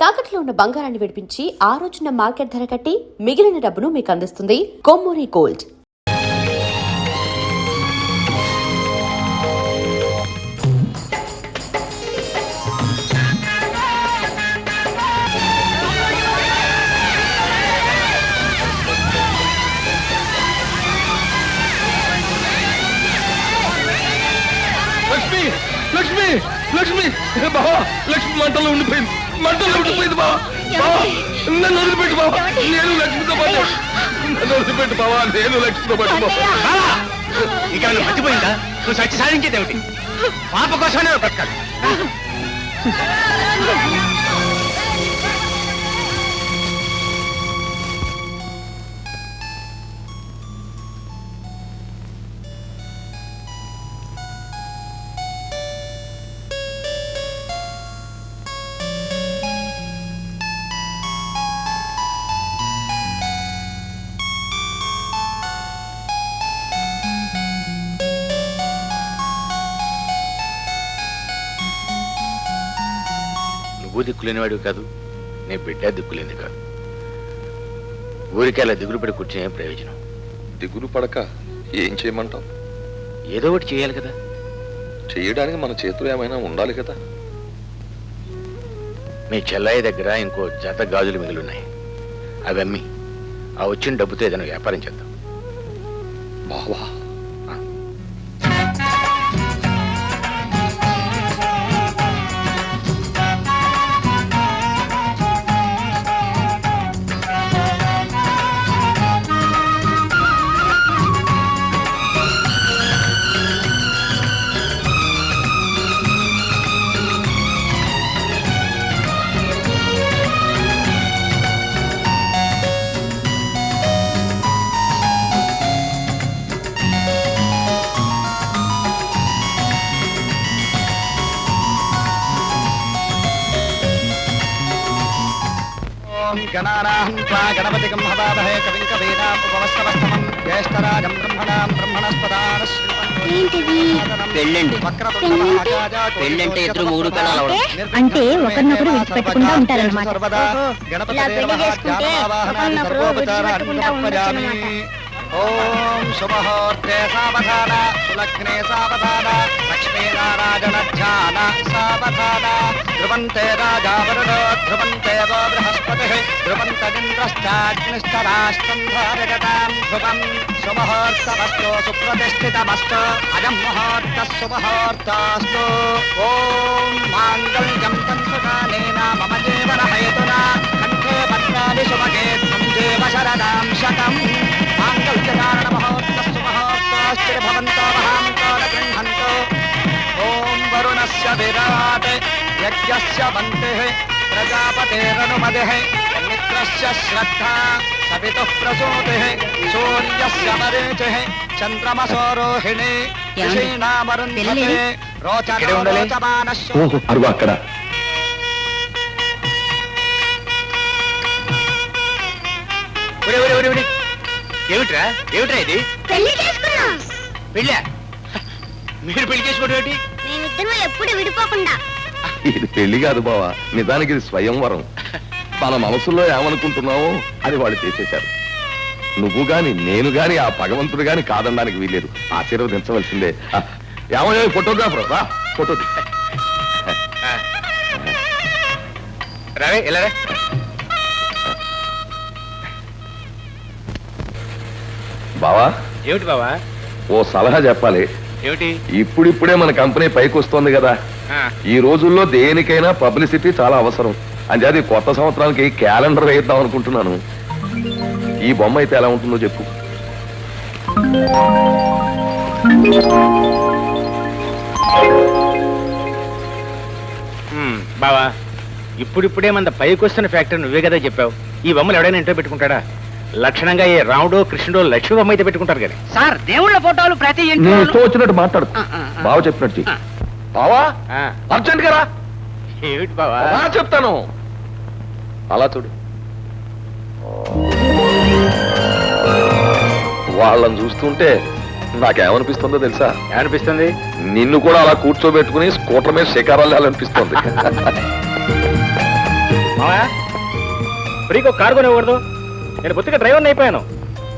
తాకట్లో ఉన్న బంగారాన్ని విడిపించి ఆ రోజున మార్కెట్ ధర కట్టి మిగిలిన డబ్బును మీకు అందిస్తుంది కొమ్మూరి గోల్డ్. లక్ష్మి లక్ష్మి లక్ష్మి బావా లక్ష్మి మంటల్లో ఉండిపోయింది బావా. నన్ను వదిలిపెట్టు బావా, నేను లక్ష్మితో పాటు. నన్ను వదిలిపెట్టు బావా, నేను లక్ష్మితో పాటు. ఇక నువ్వు మర్చిపోయిందా? నువ్వు సచ్చి సాధించేది ఏమిటి? పాప కోసమే బ్రతకాలి. నువ్వు దిక్కులేనివాడివి కాదు, నీ బిడ్డ దిక్కులేంది కాదు. ఊరికి అలా దిగులు పడి కూర్చునే ప్రయోజనం. దిగులు పడక ఏం చేయమంటావు? ఏదో ఒకటి చేయాలి కదా. చేయడానికి మన చేతులు ఏమైనా ఉండాలి కదా. మీ చెల్లాయి దగ్గర ఇంకో జత గాజులు మిగిలిన్నాయి. అవి అమ్మి ఆ వచ్చిన డబ్బుతో ఏదైనా వ్యాపారం చేద్దాం. బావా గణపతికం హవామహే కవిం కవీనాం ఉపవస్తవస్తమం జ్యేష్ఠరాజం బ్రహ్మణాం బ్రహ్మణస్పదాన పెళ్ళంటే ఇద్దరు మూడు కళలు అంటే ఒకరినొకరు విడిచిపెట్టకుండా ఉంటారన్నమాట. ఓం శుభహోర్తే సావధాన సులగ్నే సావధాన లక్ష్మీనారాయణ సావధాన ధ్రువంతే రాజావరుణో ధ్రువంతే వో బృహస్పతిః ధ్రువంతరింద్రశ్చాగ్నిశ్చరాష్ట్రం ధారయతాం ధ్రువం శుభహోర్తమస్తు సుప్రతిష్ఠితమస్తు అయం ముహూర్తః శుభహోర్తస్తు. ఓం మాంగళ్యం తంతుకానేన మమ జీవన హేతునా కంఠే పద్మాని శుభగే త్వం దేవ శరదాం శతం. మాంగళ్యధారణ మహోర్తస్సు మహోర్తశ్చిర భవంతో మహాంతో న గృహంతో. ఓం వరుణస్య విరాట్ యజ్ఞస్య వంతిః ప్రజాపతేరనుమతిః మిత్రస్య శ్రద్ధా సవితుః ప్రసూతిః సూర్యస్య మరీచిః చంద్రమసో రోహిణి ఋషీణామరుంధతే రోచనో రోచమానశ్చ. అరుగు అక్కడ. ఏమిట్రా ఏమిట్రా ఇది? పెళ్లి చేసుకున్నాం. పెళ్ళా? మీరు పెళ్లి చేసుకోవడం ఏమిటి? మేమిద్దరం ఎప్పుడు విడిపోకుండా. ఇది పెళ్లి కాదు బావా, నిజానికి ఇది స్వయంవరం. మన మనసులో ఏమనుకుంటున్నావో అది వాళ్ళు చేసేశారు. నువ్వు గాని నేను గాని ఆ భగవంతుడు గాని కాదనడానికి వీల్లేదు. ఆశీర్వదించవలసిందే. ఏమయ్యో ఫోటోగ్రాఫర్ రా, ఫోటో రావే ఎలా. బావా ఏమిటి బావా? ఓ సలహా చెప్పాలి. ఏమిటి? ఇప్పుడిప్పుడే మన కంపెనీ పైకి వస్తుంది కదా. ఈ రోజుల్లో దేనికైనా పబ్లిసిటీ చాలా అవసరం. అంచేది కొత్త సంవత్సరానికి క్యాలెండర్ వేద్దాం అనుకుంటున్నాను. ఈ బొమ్మ అయితే ఎలా ఉంటుందో చెప్పు. బావా ఇప్పుడిప్పుడే మన పైకి వస్తున్న ఫ్యాక్టరీ నువ్వే కదా చెప్పావు. ఈ బొమ్మలు ఎవడైనా ఇంట్లో పెట్టుకుంటాడా? లక్షణంగా ఏ రాముడో కృష్ణుడో లక్ష్మీ బొమ్మ అయితే పెట్టుకుంటారు కానీ. సార్ దేవుళ్ళ ఫోటోలు ప్రతి నేను ఇష్టం వచ్చినట్టు మాట్లాడు. బావ చెప్పినట్టు బావా అర్జెంట్ గా రా. ఏమిటి బావా? చెప్తాను. అలా చూడు. వాళ్ళని చూస్తుంటే నాకేమనిపిస్తుందో తెలుసా? ఏమనిపిస్తుంది? నిన్ను కూడా అలా కూర్చోబెట్టుకుని స్కూటర్ మీద శిఖరాలు అనిపిస్తుంది. మామయ్య ఫ్రీకి ఒక కారు కొనివ్వకూడదు. నేను బొత్తిగా డ్రైవర్ని అయిపోయాను.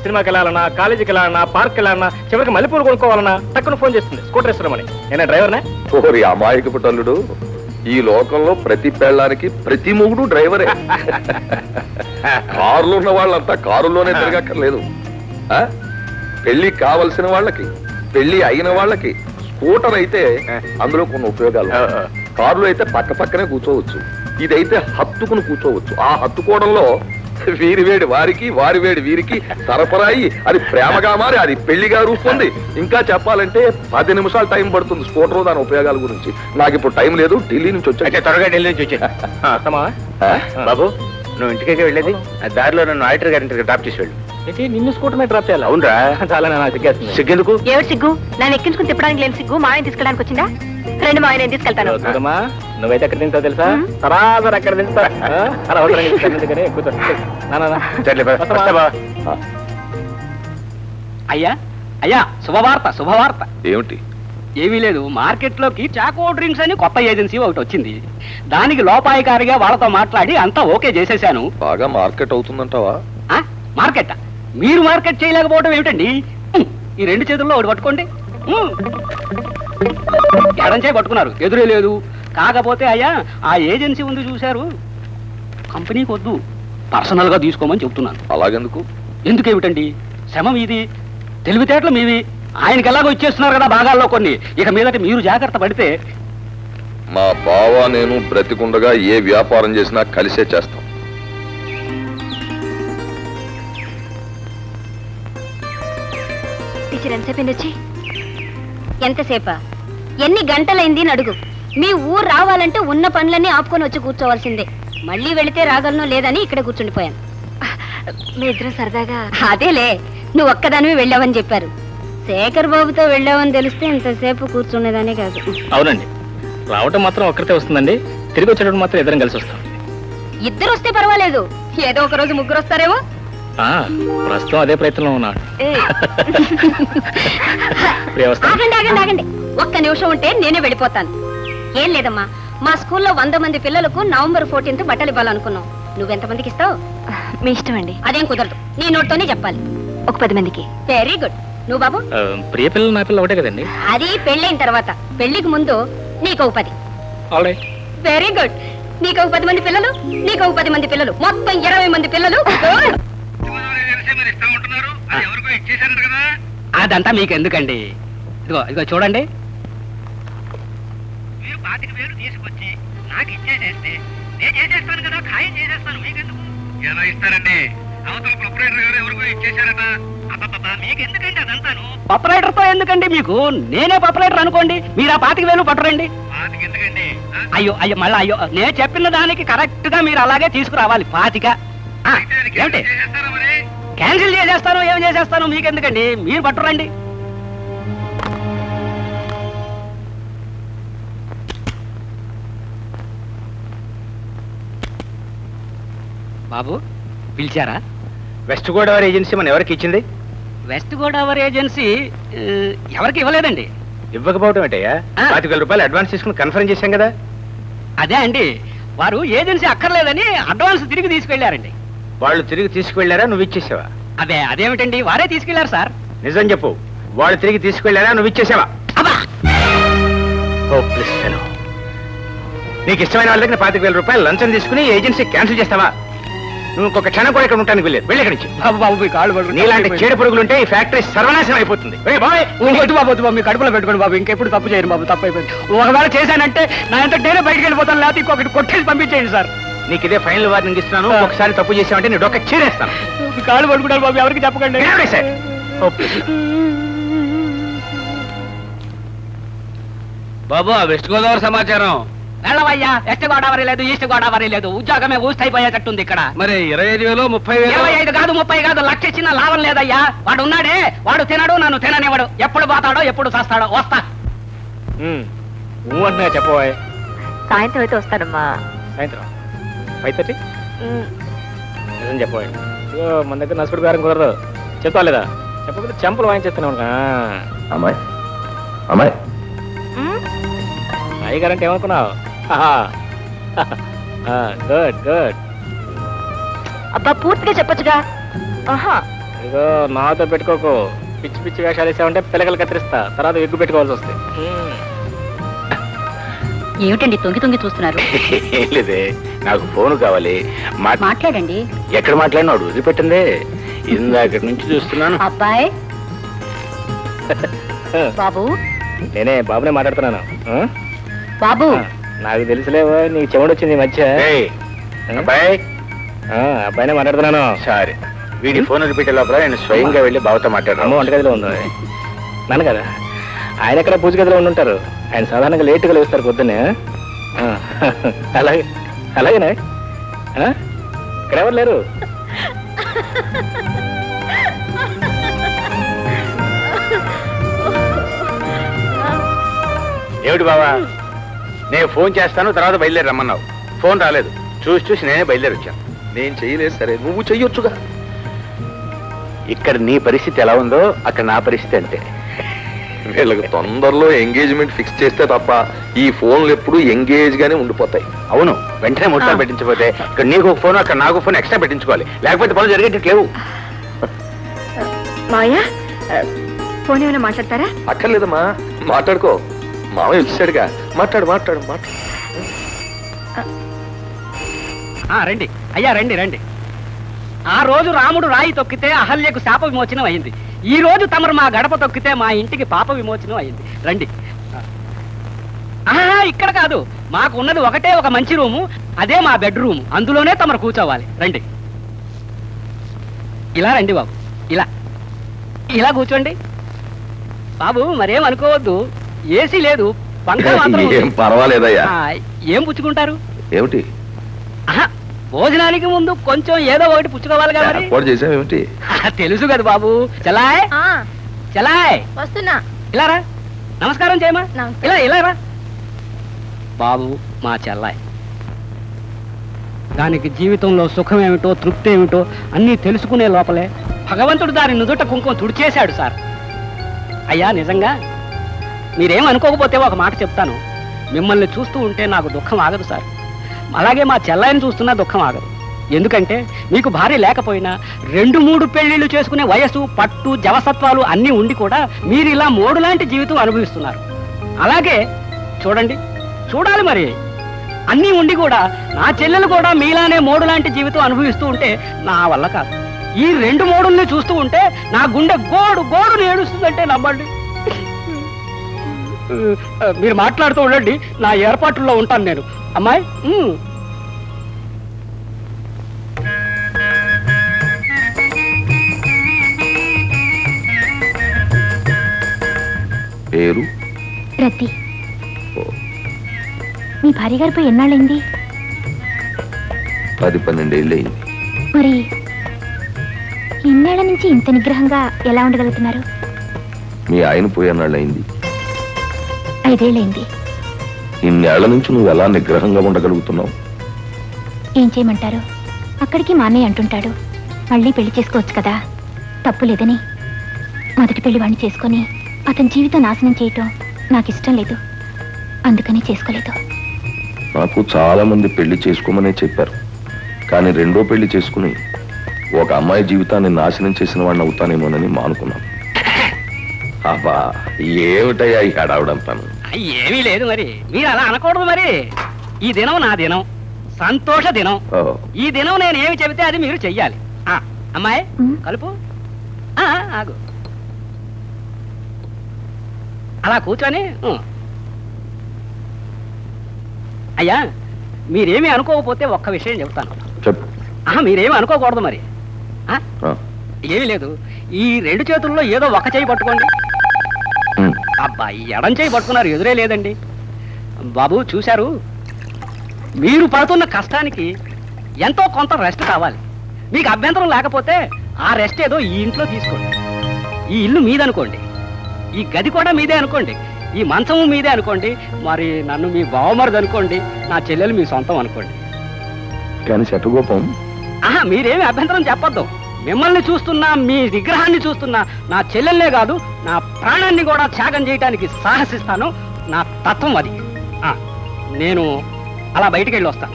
సినిమాకి వెళ్ళాలన్నా, కాలేజీకి వెళ్ళాలన్నా, పార్క్కి వెళ్ళాలన్నా, చివరికి మల్లెపూలు కొనుక్కోవాలన్నా టక్కున ఫోన్ చేస్తుంది స్కూటర్ ఇస్తున్నామని. నేనే డ్రైవర్నే. ఓరి అమాయకపు తల్లుడు, ఈ లోకంలో ప్రతి పెళ్ళానికి ప్రతి మొగుడు డ్రైవరే. కారులో ఉన్న వాళ్ళంతా కారులోనే తిరగక్కర్లేదు. ఆ? పెళ్లి కావలసిన వాళ్ళకి, పెళ్లి అయిన వాళ్ళకి స్కూటర్ అయితే అందులో కొన్ని ఉపయోగాలు. కారులో అయితే పక్క పక్కనే కూర్చోవచ్చు, ఇదైతే హత్తుకుని కూర్చోవచ్చు. ఆ హత్తుకోవడంలో వీరి వేడి వారికి, వారి వేడి వీరికి సరఫరాయి అది ప్రేమగా మారి అది పెళ్లిగా రూపొంది. ఇంకా చెప్పాలంటే 10 నిమిషాలు టైం పడుతుంది స్కూటర్ దాని ఉపయోగాల గురించి. నాకు ఇప్పుడు టైం లేదు, ఢిల్లీ నుంచి వచ్చా. త్వరగా ఢిల్లీ నుంచి వచ్చే బాబు. నువ్వు ఇంటికే వెళ్ళేది, దారిలో నన్ను ఆడిటర్ గారి ఇంటికి డ్రాప్ చేసి వెళ్ళు. నిన్ను స్కూటర్ మీద డ్రాప్ చేయాలి? అవునరా, చాలా నాకు సిగ్గేస్తుంది. సిగ్గెందుకు? ఏమిటి సిగ్గు? నన్ను ఎక్కించుకుని తిప్పడానికి లేని సిగ్గు మాయని తీసుకెళ్ళడానికి వచ్చిందా? రెండు మాయ నేను తీసుకెళ్తాను. చూడమ్మా, నువ్వైతే ఎక్కడ తింటావు తెలుసా? సరాసరి అక్కడ తింటా. అయ్యా అయ్యా, శుభవార్త శుభవార్త. ఏమిటి? ఏమీ లేదు, మార్కెట్ లోకి చాకో డ్రింక్స్ అని కొత్త ఏజెన్సీ ఒకటి వచ్చింది. దానికి లోపాయికారిగా వాళ్ళతో మాట్లాడి అంతా ఓకే చేసేసాను. బాగా మార్కెట్ అవుతుందంటావా? మార్కెట్? మీరు మార్కెట్ చేయలేకపోవడం ఏమిటండి? ఈ రెండు చేతుల్లో ఒకటి పట్టుకోండి. ఎడం చేయి పట్టుకున్నారు, ఎదురే లేదు. కాకపోతే అయ్యా, ఆ ఏజెన్సీ ఉంది చూశారు, కంపెనీకి వద్దు, పర్సనల్ గా తీసుకోమని చెప్తున్నాను. అలాగెందుకు? ఎందుకేమిటండి, శ్రమ మీది, తెలివితేటలు మీవి. ఆయనకి ఎలాగో ఇచ్చేస్తున్నారు కదా భాగాల్లో కొన్ని. ఇక మీదట మీరు జాగ్రత్త పడితే. మా బావ నేను బ్రతికుండగా ఏ వ్యాపారం చేసినా కలిసే చేస్తాం. ఎంతసేపు ఎంతసేపా? ఎన్ని గంటలైంది అడుగు. మీ ఊరు రావాలంటే ఉన్న పనులన్నీ ఆపుకొని వచ్చి కూర్చోవాల్సిందే. మళ్ళీ వెళితే రాగలను లేదని ఇక్కడ కూర్చుండిపోయాను. మీ ఇద్దరు సరదాగా. అదేలే, నువ్వు ఒక్కదానివి వెళ్ళావని చెప్పారు. శేఖర్ బాబుతో వెళ్ళావని తెలిస్తే ఇంతసేపు కూర్చునేదానే కాదు. అవునండి, రావటం మాత్రం ఒక్కరితే వస్తుందండి, తిరిగి వచ్చేటప్పుడు మాత్రం ఇద్దరం కలిసి వస్తాం. ఇద్దరు వస్తే పర్వాలేదు, ఏదో ఒక రోజు ముగ్గురు వస్తారేమో. ప్రస్తుతం అదే ప్రయత్నంలో ఉన్నాడు. ఆగండి ఆగండి ఆగండి, ఒక్క నిమిషం ఉంటే నేనే వెళ్ళిపోతాను. ఏం లేదమ్మా, మా స్కూల్లో 100 మంది పిల్లలకు November 14th బట్టలు ఇవ్వాలనుకున్నాం. నువ్వెంతమందికి ఇస్తావు? మీ ఇష్టం అండి. అదేం కుదరదు, నీ నోట్తోనే చెప్పాలి. ఒక 10 మందికి. Very good. నువ్వు బాబు? ప్రియ పిల్లలు నా పిల్లలు ఒకటే కదండి. అది పెళ్ళైన తర్వాత, పెళ్లికి ముందు నీకు ఒక 10. Very good. నీకు ఒక 10 మంది పిల్లలు, నీకు ఒక 10 మంది పిల్లలు, మొత్తం 20 మంది పిల్లలు. అదంతా మీకు ఎందుకండి? ఇదిగో ఇదిగో చూడండి. మీరు 25,000 తీసుకొచ్చి నాకు ఇచ్చేసేస్తే నేను చేసేస్తాను కదా, ఖాయం చేసేస్తాను. మీకెందుకు? ఎలా ఇస్తారండి? అవతల ప్రొపరేటర్ గారు ఎవరికో ఇచ్చేసారట. మీకెందుకండి అదంతాను? ప్రొపరేటర్ తో ఎందుకండి మీకు? నేనే ప్రొపరేటర్ అనుకోండి, మీరు ఆ 25,000 పట్టురండి. అయ్యో అయ్యో, మళ్ళీ అయ్యో, నేను చెప్పిన దానికి కరెక్ట్ గా మీరు అలాగే తీసుకురావాలి. 25. ఏమిటి క్యాన్సిల్ చేసేస్తాను, ఏం చేసేస్తాను, మీకెందుకండి, మీరు పట్టురండి. బాబు పిలిచారా? వెస్ట్ గోదావరి ఏజెన్సీ మన ఎవరికి ఇచ్చింది? వెస్ట్ గోదావరి ఏజెన్సీ ఎవరికి ఇవ్వలేదండి. ఇవ్వకపోవడం ఏంటయ్యా? 25,000 రూపాయలు అడ్వాన్స్ తీసుకుని కన్ఫర్మ్ చేశాం కదా. అదే అండి, వారు ఏజెన్సీ అక్కర్లేదని అడ్వాన్స్ తిరిగి తీసుకెళ్లారండి. వాళ్ళు తిరిగి తీసుకువెళ్ళారా, నువ్వు ఇచ్చేసావా? అదేమిటండి, వారే తీసుకెళ్లారు సార్. నిజం చెప్పు, వాళ్ళు తిరిగి తీసుకువెళ్ళారా, నువ్వు ఇచ్చేసావా? నీకు ఇష్టమైన వాళ్ళ దగ్గర 25,000 రూపాయలు లంచం తీసుకుని ఏజెన్సీ క్యాన్సిల్ చేస్తావా? నువ్వు ఇంకొక క్షణం కూడా ఇక్కడ ఉంటానికి వెళ్ళలేదు. వెళ్ళి నుంచి నీలాంటి చీడ పురుగులుంటే ఈ ఫ్యాక్టరీ సర్వనాశనం అయిపోతుంది. బాబు మీ కడుపులో పెట్టుకోండి బాబు, ఇంకెప్పుడు తప్పు చేయరు బాబు. తప్పు అయిపోయింది. ఒకవేళ చేశానంటే నా ఎంత నేనే బయటకు వెళ్ళిపోతాను, లేకపోతే ఇంకొకటి కొట్టేసి పంపించేయండి సార్. నీకు ఇదే ఫైనల్ వార్నింగ్ ఇస్తున్నాను. ఒకసారి తప్పు చేసామంటే నీ డొక్క చీరేస్తాను. కాళ్ళు పట్టుకుంటాను బాబు, ఎవరికి చెప్పకండి. బాబు ఆ వెస్ట్ గోదావరి సమాచారం వెళ్ళవయ్యా. వెస్ట్ గోదావరి లేదు, ఈస్ట్ గోదావరి లేదు, ఉద్యోగమే ఊస్తైపోయేటట్టుంది ఇక్కడ. మరి 25,000 30,000? 25 కాదు 30 కాదు, 1,00,000 ఇచ్చిన లాభం లేదయ్యా. వాడు ఉన్నాడే, వాడు తినడు, నన్ను తిననివ్వడు. ఎప్పుడు పోతాడో ఎప్పుడు చస్తాడో. వస్తా. అంటున్నా చెప్పబోయ్. సాయంత్రం అయితే వస్తానమ్మా. సాయంత్రం 5:30? నిజం చెప్పబోయ్. మన దగ్గర నసుపుడు గారం కుదరదు. చెప్తా లేదా? చెప్పకపోతే చెంపలు వాయించేస్తున్నాను. అమ్మాయి అమ్మాయి అయ్య గారంటే ఏమనుకున్నావు? Good good. అబ్బా పూర్తిగా చెప్పొచ్చుగా. ఆహా, ఇదిగో నాతో పెట్టుకోకు. పిచ్చి పిచ్చి వేషాలు వేసామంటే పిల్లకలు కత్తిరిస్తా, తర్వాత ఎగ్గు పెట్టుకోవాల్సి వస్తాయి. ఏమిటండి తొంగి తొంగి చూస్తున్నారు? ఏం లేదే, నాకు ఫోన్ కావాలి. మాట్లాడండి. ఎక్కడ మాట్లాడినాడు వదిలిపెట్టిందే, ఇందాక నుంచి చూస్తున్నాను. అబ్బాయ్ బాబు. నేనే బాబునే మాట్లాడుతున్నాను. బాబు నాకు తెలుసులేవో, నీకు చెవుడొచ్చింది ఈ మధ్య. అబ్బాయి, అబ్బాయినే మాట్లాడుతున్నాను. సరే, వీడి ఫోన్ రిపీట్ లోపల నేను స్వయంగా వెళ్ళి బాబుతో మాట్లాడాను. వంటగదిలో ఉంది నన్ను కదా, ఆయన ఎక్కడ పూజ గదిలో ఉండుంటారు. ఆయన సాధారణంగా లేటుగా లేస్తారు పొద్దున్నే. అలాగే అలాగేనా? ఇక్కడ ఎవరు లేరు? ఏమిటి బావా, నేను ఫోన్ చేస్తాను తర్వాత బయలుదేరి రమ్మన్నావు. ఫోన్ రాలేదు, చూసి చూసి నేనే బయలుదేరి వచ్చాను. నేను చెయ్యలేదు సరే, నువ్వు చెయ్యొచ్చుగా. ఇక్కడ నీ పరిస్థితి ఎలా ఉందో అక్కడ నా పరిస్థితి అంతే. వీళ్ళకి తొందరలో ఎంగేజ్మెంట్ ఫిక్స్ చేస్తే తప్ప ఈ ఫోన్లు ఎప్పుడు ఎంగేజ్ గానే ఉండిపోతాయి. అవును, వెంటనే ముట్టాలు పెట్టించకపోతే ఇక్కడ నీకు ఒక ఫోన్ అక్కడ నాకు ఫోన్ ఎక్స్ట్రా పెట్టించుకోవాలి, లేకపోతే పనులు జరిగేటట్లేవు. మావయ్య ఫోన్ ఏమైనా మాట్లాడతారా? అక్కర్లేదమ్మా, మాట్లాడుకో. మామయ్య వచ్చాడుగా, మాట్లాడు మాట్లాడు మాట్లాడు. రండి అయ్యా, రండి రండి. ఆ రోజు రాముడు రాయి తొక్కితే అహల్యకు శాప విమోచనం అయింది. ఈ రోజు తమరు మా గడప తొక్కితే మా ఇంటికి పాప విమోచనం అయింది. రండి. ఇక్కడ కాదు, మాకు ఉన్నది ఒకటే ఒక మంచి రూము, అదే మా బెడ్రూమ్. అందులోనే తమరు కూర్చోవాలి. రండి. ఇలా రండి బాబు, ఇలా ఇలా కూర్చోండి. బాబు మరేం అనుకోవద్దు, ఏసీ లేదు, పంఖ మాత్రం ఉంది. ఏం పర్వాలేదయ్యా. ఏం పుచ్చుకుంటారు? ఏమిటి? భోజనానికి ముందు కొంచెం ఏదో ఒకటి పుచ్చుకోవాలి కదా. ఏర్పాటు చేసావేమిటి? తెలుసు కదా బాబు. చలాయ్ చలాయ్, వస్తున్నా. ఇలా రా, నమస్కారం చేయమా. ఇలా ఇలా రా బాబు. మా చెల్లాయ్, దానికి జీవితంలో సుఖం ఏమిటో తృప్తి ఏమిటో అన్నీ తెలుసుకునే లోపలే భగవంతుడు దాని నుదుట కుంకుమ తుడిచేశాడు సార్. అయ్యా నిజంగా మీరేం అనుకోకపోతే ఒక మాట చెప్తాను. మిమ్మల్ని చూస్తూ ఉంటే నాకు దుఃఖం ఆగదు సార్. అలాగే మా చెల్లాయిని చూస్తున్నా దుఃఖం ఆగదు. ఎందుకంటే మీకు భార్య లేకపోయినా 2-3 పెళ్లిళ్ళు చేసుకునే వయసు, పట్టు, జవసత్వాలు అన్నీ ఉండి కూడా మీరు ఇలా మోడు లాంటి జీవితం అనుభవిస్తున్నారు. అలాగే చూడండి, చూడాలి మరి, అన్నీ ఉండి కూడా నా చెల్లెలు కూడా మీలానే మోడు లాంటి జీవితం అనుభవిస్తూ ఉంటే నా వల్ల కాదు. ఈ 2 మోడుల్ని చూస్తూ ఉంటే నా గుండె గోడు గోడుని ఏడుస్తుందంటే నమ్మండి. మీరు మాట్లాడుతూ ఉండండి, నా ఏర్పాట్లలో ఉంటాను నేను. అమ్మాయి పేరు రతి. మీ భార్య గారిపై ఎన్నాళ్ళైంది? 10-12 ఏళ్ళయింది. మరి ఇన్నేళ్ల నుంచి ఇంత నిగ్రహంగా ఎలా ఉండగలుగుతున్నారు? మీ ఆయన పోయేనాళ్ళయింది. 5 ఏళ్ళైంది. ఇన్నేళ్ల నుంచి నువ్వు ఎలా నిగ్రహంగా ఉండగలుగుతున్నావు? ఏం చేయమంటారు? అక్కడికి మా అన్నయ్య అంటుంటాడు, మళ్ళీ పెళ్లి చేసుకోవచ్చు కదా, తప్పు లేదని. మొదటి పెళ్లి వాడిని చేసుకొని అతని జీవితం నాశనం చేయటం నాకు ఇష్టం లేదు, అందుకని చేసుకోలేదు. నాకు చాలా మంది పెళ్లి చేసుకోమనే చెప్పారు, కానీ 2వ పెళ్లి చేసుకుని ఒక అమ్మాయి జీవితాన్ని నాశనం చేసిన వాడిని అవుతానేమోనని మానుకున్నాను. అబ్బా ఏమిటయ్యా ఈ హడావుడంతాను? ఏమీ లేదు మరి, మీరు అలా అనకూడదు మరి. ఈ దినం నా దినం, సంతోష దినం. ఈ దినం నేను ఏమి చెబితే అది మీరు చెయ్యాలి. అమ్మాయి కలుపు. ఆగు, అలా కూర్చొని. అయ్యా మీరేమీ అనుకోకపోతే ఒక్క విషయం చెబుతాను. చెప్పు. మీరేమీ అనుకోకూడదు మరి. ఏమీ లేదు, ఈ 2 చేతుల్లో ఏదో ఒక చేయి పట్టుకోండి. అబ్బా, ఈ ఎడం చేయి పట్టుకున్నారు, ఎదురే లేదండి. బాబు చూశారు, మీరు పడుతున్న కష్టానికి ఎంతో కొంత రెస్ట్ కావాలి. మీకు అభ్యంతరం లేకపోతే ఆ రెస్ట్ ఏదో ఈ ఇంట్లో తీసుకోండి. ఈ ఇల్లు మీదనుకోండి, ఈ గది కూడా మీదే అనుకోండి, ఈ మంచము మీదే అనుకోండి, మరి నన్ను మీ బావమరిది అనుకోండి, నా చెల్లెలు మీ సొంతం అనుకోండి. కానీ శటగోపం, మీరేమి అభ్యంతరం చెప్పొద్దు. మిమ్మల్ని చూస్తున్నా, మీ విగ్రహాన్ని చూస్తున్నా, నా చెల్లెల్నే కాదు నా ప్రాణాన్ని కూడా త్యాగం చేయడానికి సాహసిస్తాను. నా తత్వం అది. నేను అలా బయటికి వెళ్ళి వస్తాను.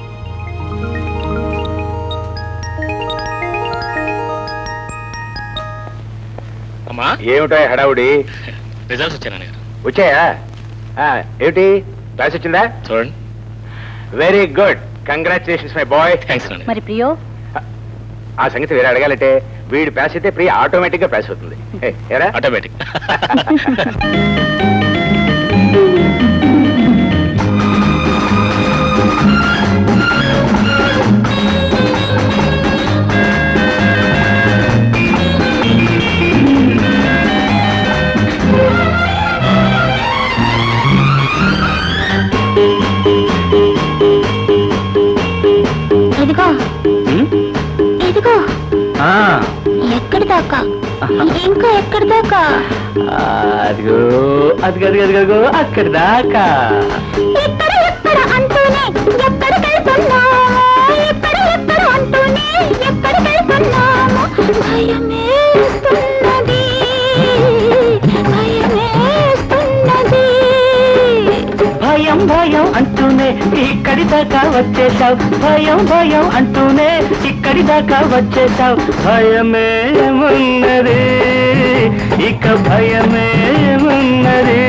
ఏమిటో హడావుడి? రిజల్ట్స్ వచ్చాయి నాన్నగారు. వచ్చాయా? ఏమిటి క్లాస్ వచ్చిందా? చూడండి. Very good, congratulations my boy. Thanks నాన్న. మరి ప్రియో? ఆ సంగతి వేరే అడగాలంటే వీడు పాస్ అయితే ప్రియ ఆటోమేటిక్ గా పాస్ అవుతుంది. ఏరా? ఆటోమేటిక్. ఇదిగో ఇదిగో, ఎక్కడి దాకా? ఇంకా ఎక్కడి దాకా? అదిగో అదిగో అక్కడి దాకా. ఎక్కడ ఎక్కడ అంటూనే ఎక్కడికెళ్తున్నాము, ఎక్కడ ఎక్కడ అంటూనే ఎక్కడికెళ్తున్నాము. భయమేస్తున్నది, భయమేస్తున్నది. భయం భయం అంటూనే ఇక్కడి దాకా వచ్చేసావు, భయం భయం అంటూనే ఇక్కడి దాకా వచ్చేసావు. భయమేమున్నది, ఇక భయమేమున్నది.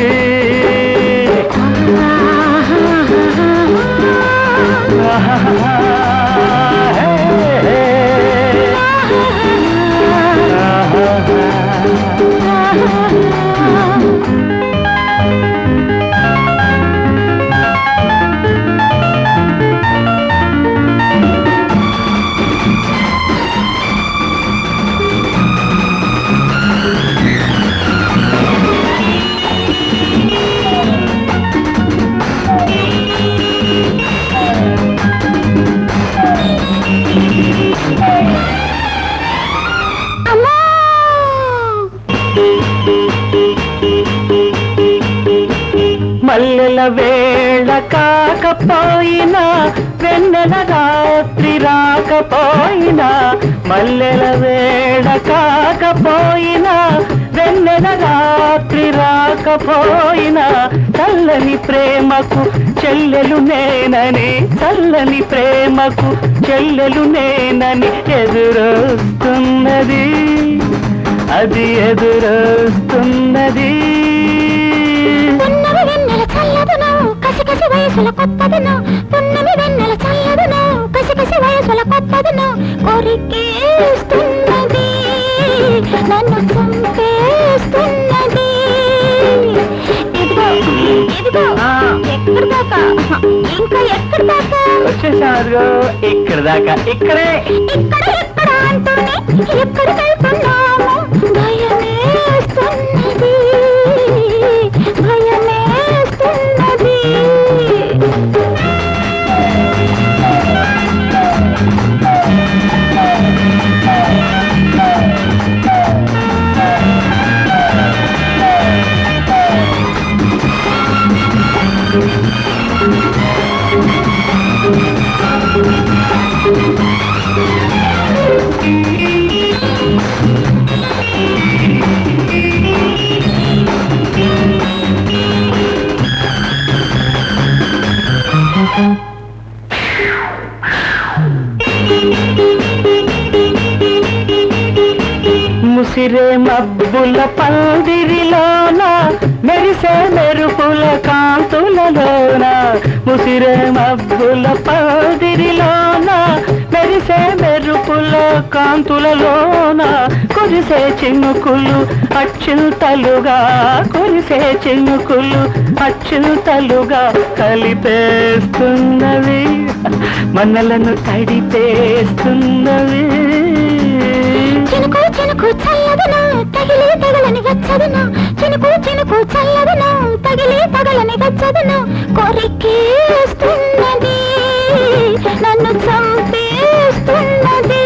మల్లెల వేళ కాకపోయినా, వెన్నెల రాత్రి రాకపోయినా, మల్లెల వేళ కాకపోయినా, వెన్నెల రాత్రి రాకపోయినా, చల్లని ప్రేమకు చెల్లెలు నేనని, చల్లని ప్రేమకు చెల్లెలు నేనని ఎదురొస్తున్నది, అది ఎదురొస్తున్నది. పున్నమి వెన్నెల చల్లదును, కసికసి వయసుల కొత్తదును, పున్నమి వెన్నెల చల్లదును, కసికసి వయసుల కొత్తదును. కొరికేస్తున్నది, నన్ను చంపేస్తున్నది. ఇదిగో ఇదిగో, ఎక్కడి దాకా? ఇంకా ఎక్కడి దాకా? వచ్చేసారు ఇక్కడ దాకా. ఇక్కడే ఇక్కడ ఎక్కడ అంటూనే ఎక్కడికెళ్తున్నాము. భయమేస్తున్నది, భయమేస్తున్నది. ముసిరే మబ్బుల పందిరిలోన, మెరిసే మెరుపుల కాంతులలోన, ముసిరే మబ్బుల పందిరిలోన, మెరిసే మెరుపుల కాంతులలోన, కురిసే చినుకులు అచ్యుతలుగా, కురిసే చినుకులు అచ్యుతలుగా కలిపేస్తున్నవి, మనలను తడిపేస్తున్నవి. చినుకు చినుకు చల్లదును, తగిలి తగలని వెచ్చదును, చినుకు చినుకు చల్లదును, తగిలి తగలని వెచ్చదును. కొరికేస్తున్నది, నన్ను చంపేస్తున్నది.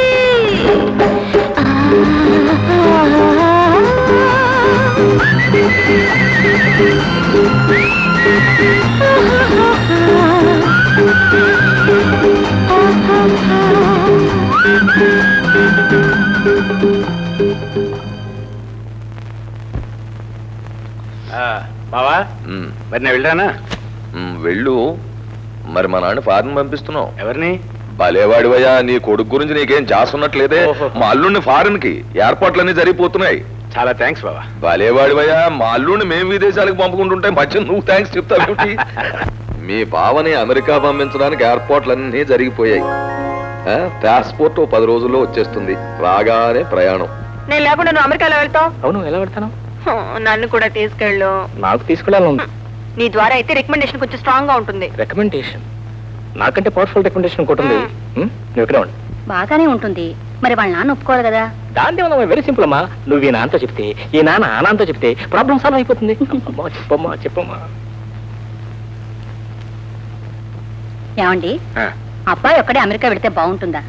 బావా, మరి నేను వెళ్ళరానా? వెళ్ళు. మరి మా నాన్న ఫారెన్ పంపిస్తున్నావు. ఎవరిని? భలేవాడివయ్యా, నీ కొడుకు గురించి నీకేం చేస్తున్నట్లేదే. ఓహో. మా అల్లుడిని ఫారెన్ కి ఏర్పాట్లన్నీ జరిగిపోతున్నాయి. చాలా థ్యాంక్స్ బావా. భలేవాడివయ్యా, మా అల్లుడిని మేము విదేశాలకు పంపుకుంటుంటే మధ్య నువ్వు థ్యాంక్స్ చెప్తావు. మీ బావని అమెరికా పంపించడానికి ఏర్పాట్లన్నీ జరిగిపోయాయి. పాస్పోర్ట్ 10 రోజుల్లో వచ్చేస్తుంది. రాగానే ప్రయాణం. నేను లేకుండా నువ్వు అమెరికాలో వెళ్తావు? అవును, ఎలా పెడతాను? నన్ను కూడా తీసుకెళ్ళు. నాకు తీసుకెళ్ళాలి. నీ ద్వారా అయితే రికమెండేషన్ కొంచెం స్ట్రాంగ్ గా ఉంటుంది. రికమెండేషన్? నాకంటే పవర్ఫుల్ రికమెండేషన్ ఇంకోటి నువ్వు ఇక్కడే ఉండు. బాగానే ఉంటుంది, మరి వాళ్ళ నాన్న ఒప్పుకోవాలి కదా. దాంట్లో ఉన్న వెరీ సింపుల్ అమ్మా. నువ్వు ఈ నాన్నతో చెప్తే, ఈ నాన్న ఆ నాన్నతో చెప్తే ప్రాబ్లం సాల్వ్ అయిపోతుంది. చెప్పమ్మా చెప్పమ్మా. ఏమండి, అబ్బాయి ఒక్కడే అమెరికా వెళితే బాగుంటుందా?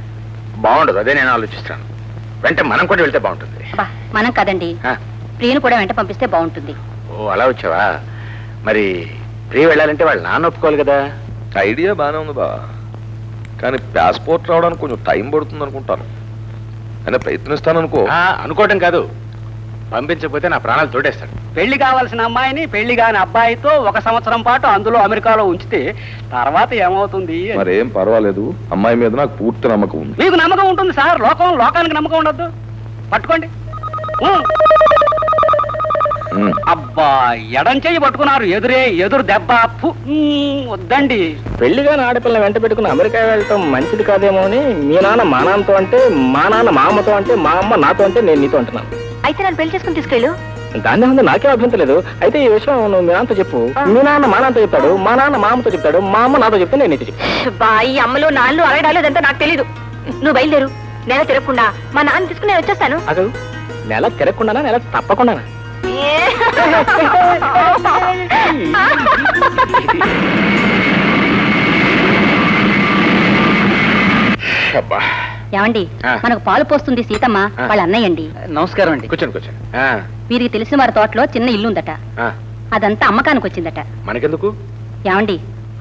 బాగుండదు, అదే నేను ఆలోచిస్తాను. వెంట మనం కూడా వెళ్తే బాగుంటుంది. మనం కదండి, ప్రియను కూడా వెంట పంపిస్తే బాగుంటుంది. ఓ అలా వచ్చావా? మరి ప్రియ వెళ్ళాలంటే వాళ్ళు నాన్న ఒప్పుకోవాలి కదా. ఐడియా బాగానే ఉంది బా, కానీ పాస్పోర్ట్ రావడానికి కొంచెం టైం పడుతుంది అనుకుంటాను. అయినా ప్రయత్నిస్తాను అనుకో. అనుకోవటం కాదు, పంపించకపోతే నా ప్రాణాలు తోడేస్తాడు. పెళ్లి కావాల్సిన అమ్మాయిని పెళ్లి కాని అబ్బాయితో 1 సంవత్సరం పాటు అందులో అమెరికాలో ఉంచితే తర్వాత ఏమవుతుంది? మరేం పర్వాలేదు, అమ్మాయి మీద నాకు పూర్తి నమ్మకం ఉంది. మీకు నమ్మకం ఉంటుంది సార్, లోకానికి నమ్మకం ఉండద్దు. పట్టుకోండి. అబ్బా, ఎడం చెయ్యి పట్టుకున్నారు, ఎదురు దెబ్బ. వద్దండి. పెళ్లిగాని ఆడపిల్ల వెంట పెట్టుకుని అమెరికా వెళ్ళటం మంచిది కాదేమో అని మీ నాన్న మా నాన్నతో అంటే, మా నాన్న మా అమ్మతో అంటే, మా అమ్మ నాతో అంటే నేను నీతో అంటున్నాను. అయితే నన్ను పెళ్లి చేసుకుని తీసుకెళ్ళు. దాన్ని ఉంది, నాకే అభ్యంతరం లేదు. అయితే ఈ విషయం నువ్వు మీ నాన్నతో చెప్పు. మీ నాన్న మా నాన్నతో చెప్తాడు, మా నాన్న మా అమ్మతో చెప్తాడు, మా అమ్మ నాతో చెప్తే నేను నీతో చెప్తాను. బాయి అమ్మలు నాన్నలు అలగడాలు అదంతా నాకు తెలీదు. నువ్వు బయలుదేరు, నెల తిరగకుండా మా నాన్న తీసుకుని నేను వచ్చేస్తాను. అదు నెల తిరగకుండా నెల తప్పకుండా. ఏమండి, మనకు పాలు పోస్తుంది సీతమ్మ వాళ్ళ అన్నయ్యండి. నమస్కారం అండి. కూర్చోండి కూర్చోండి. వీరికి తెలిసిన వారి తోటలో చిన్న ఇల్లుందట, అదంతా అమ్మకానికి వచ్చిందట. మనకెందుకు? ఏమండి,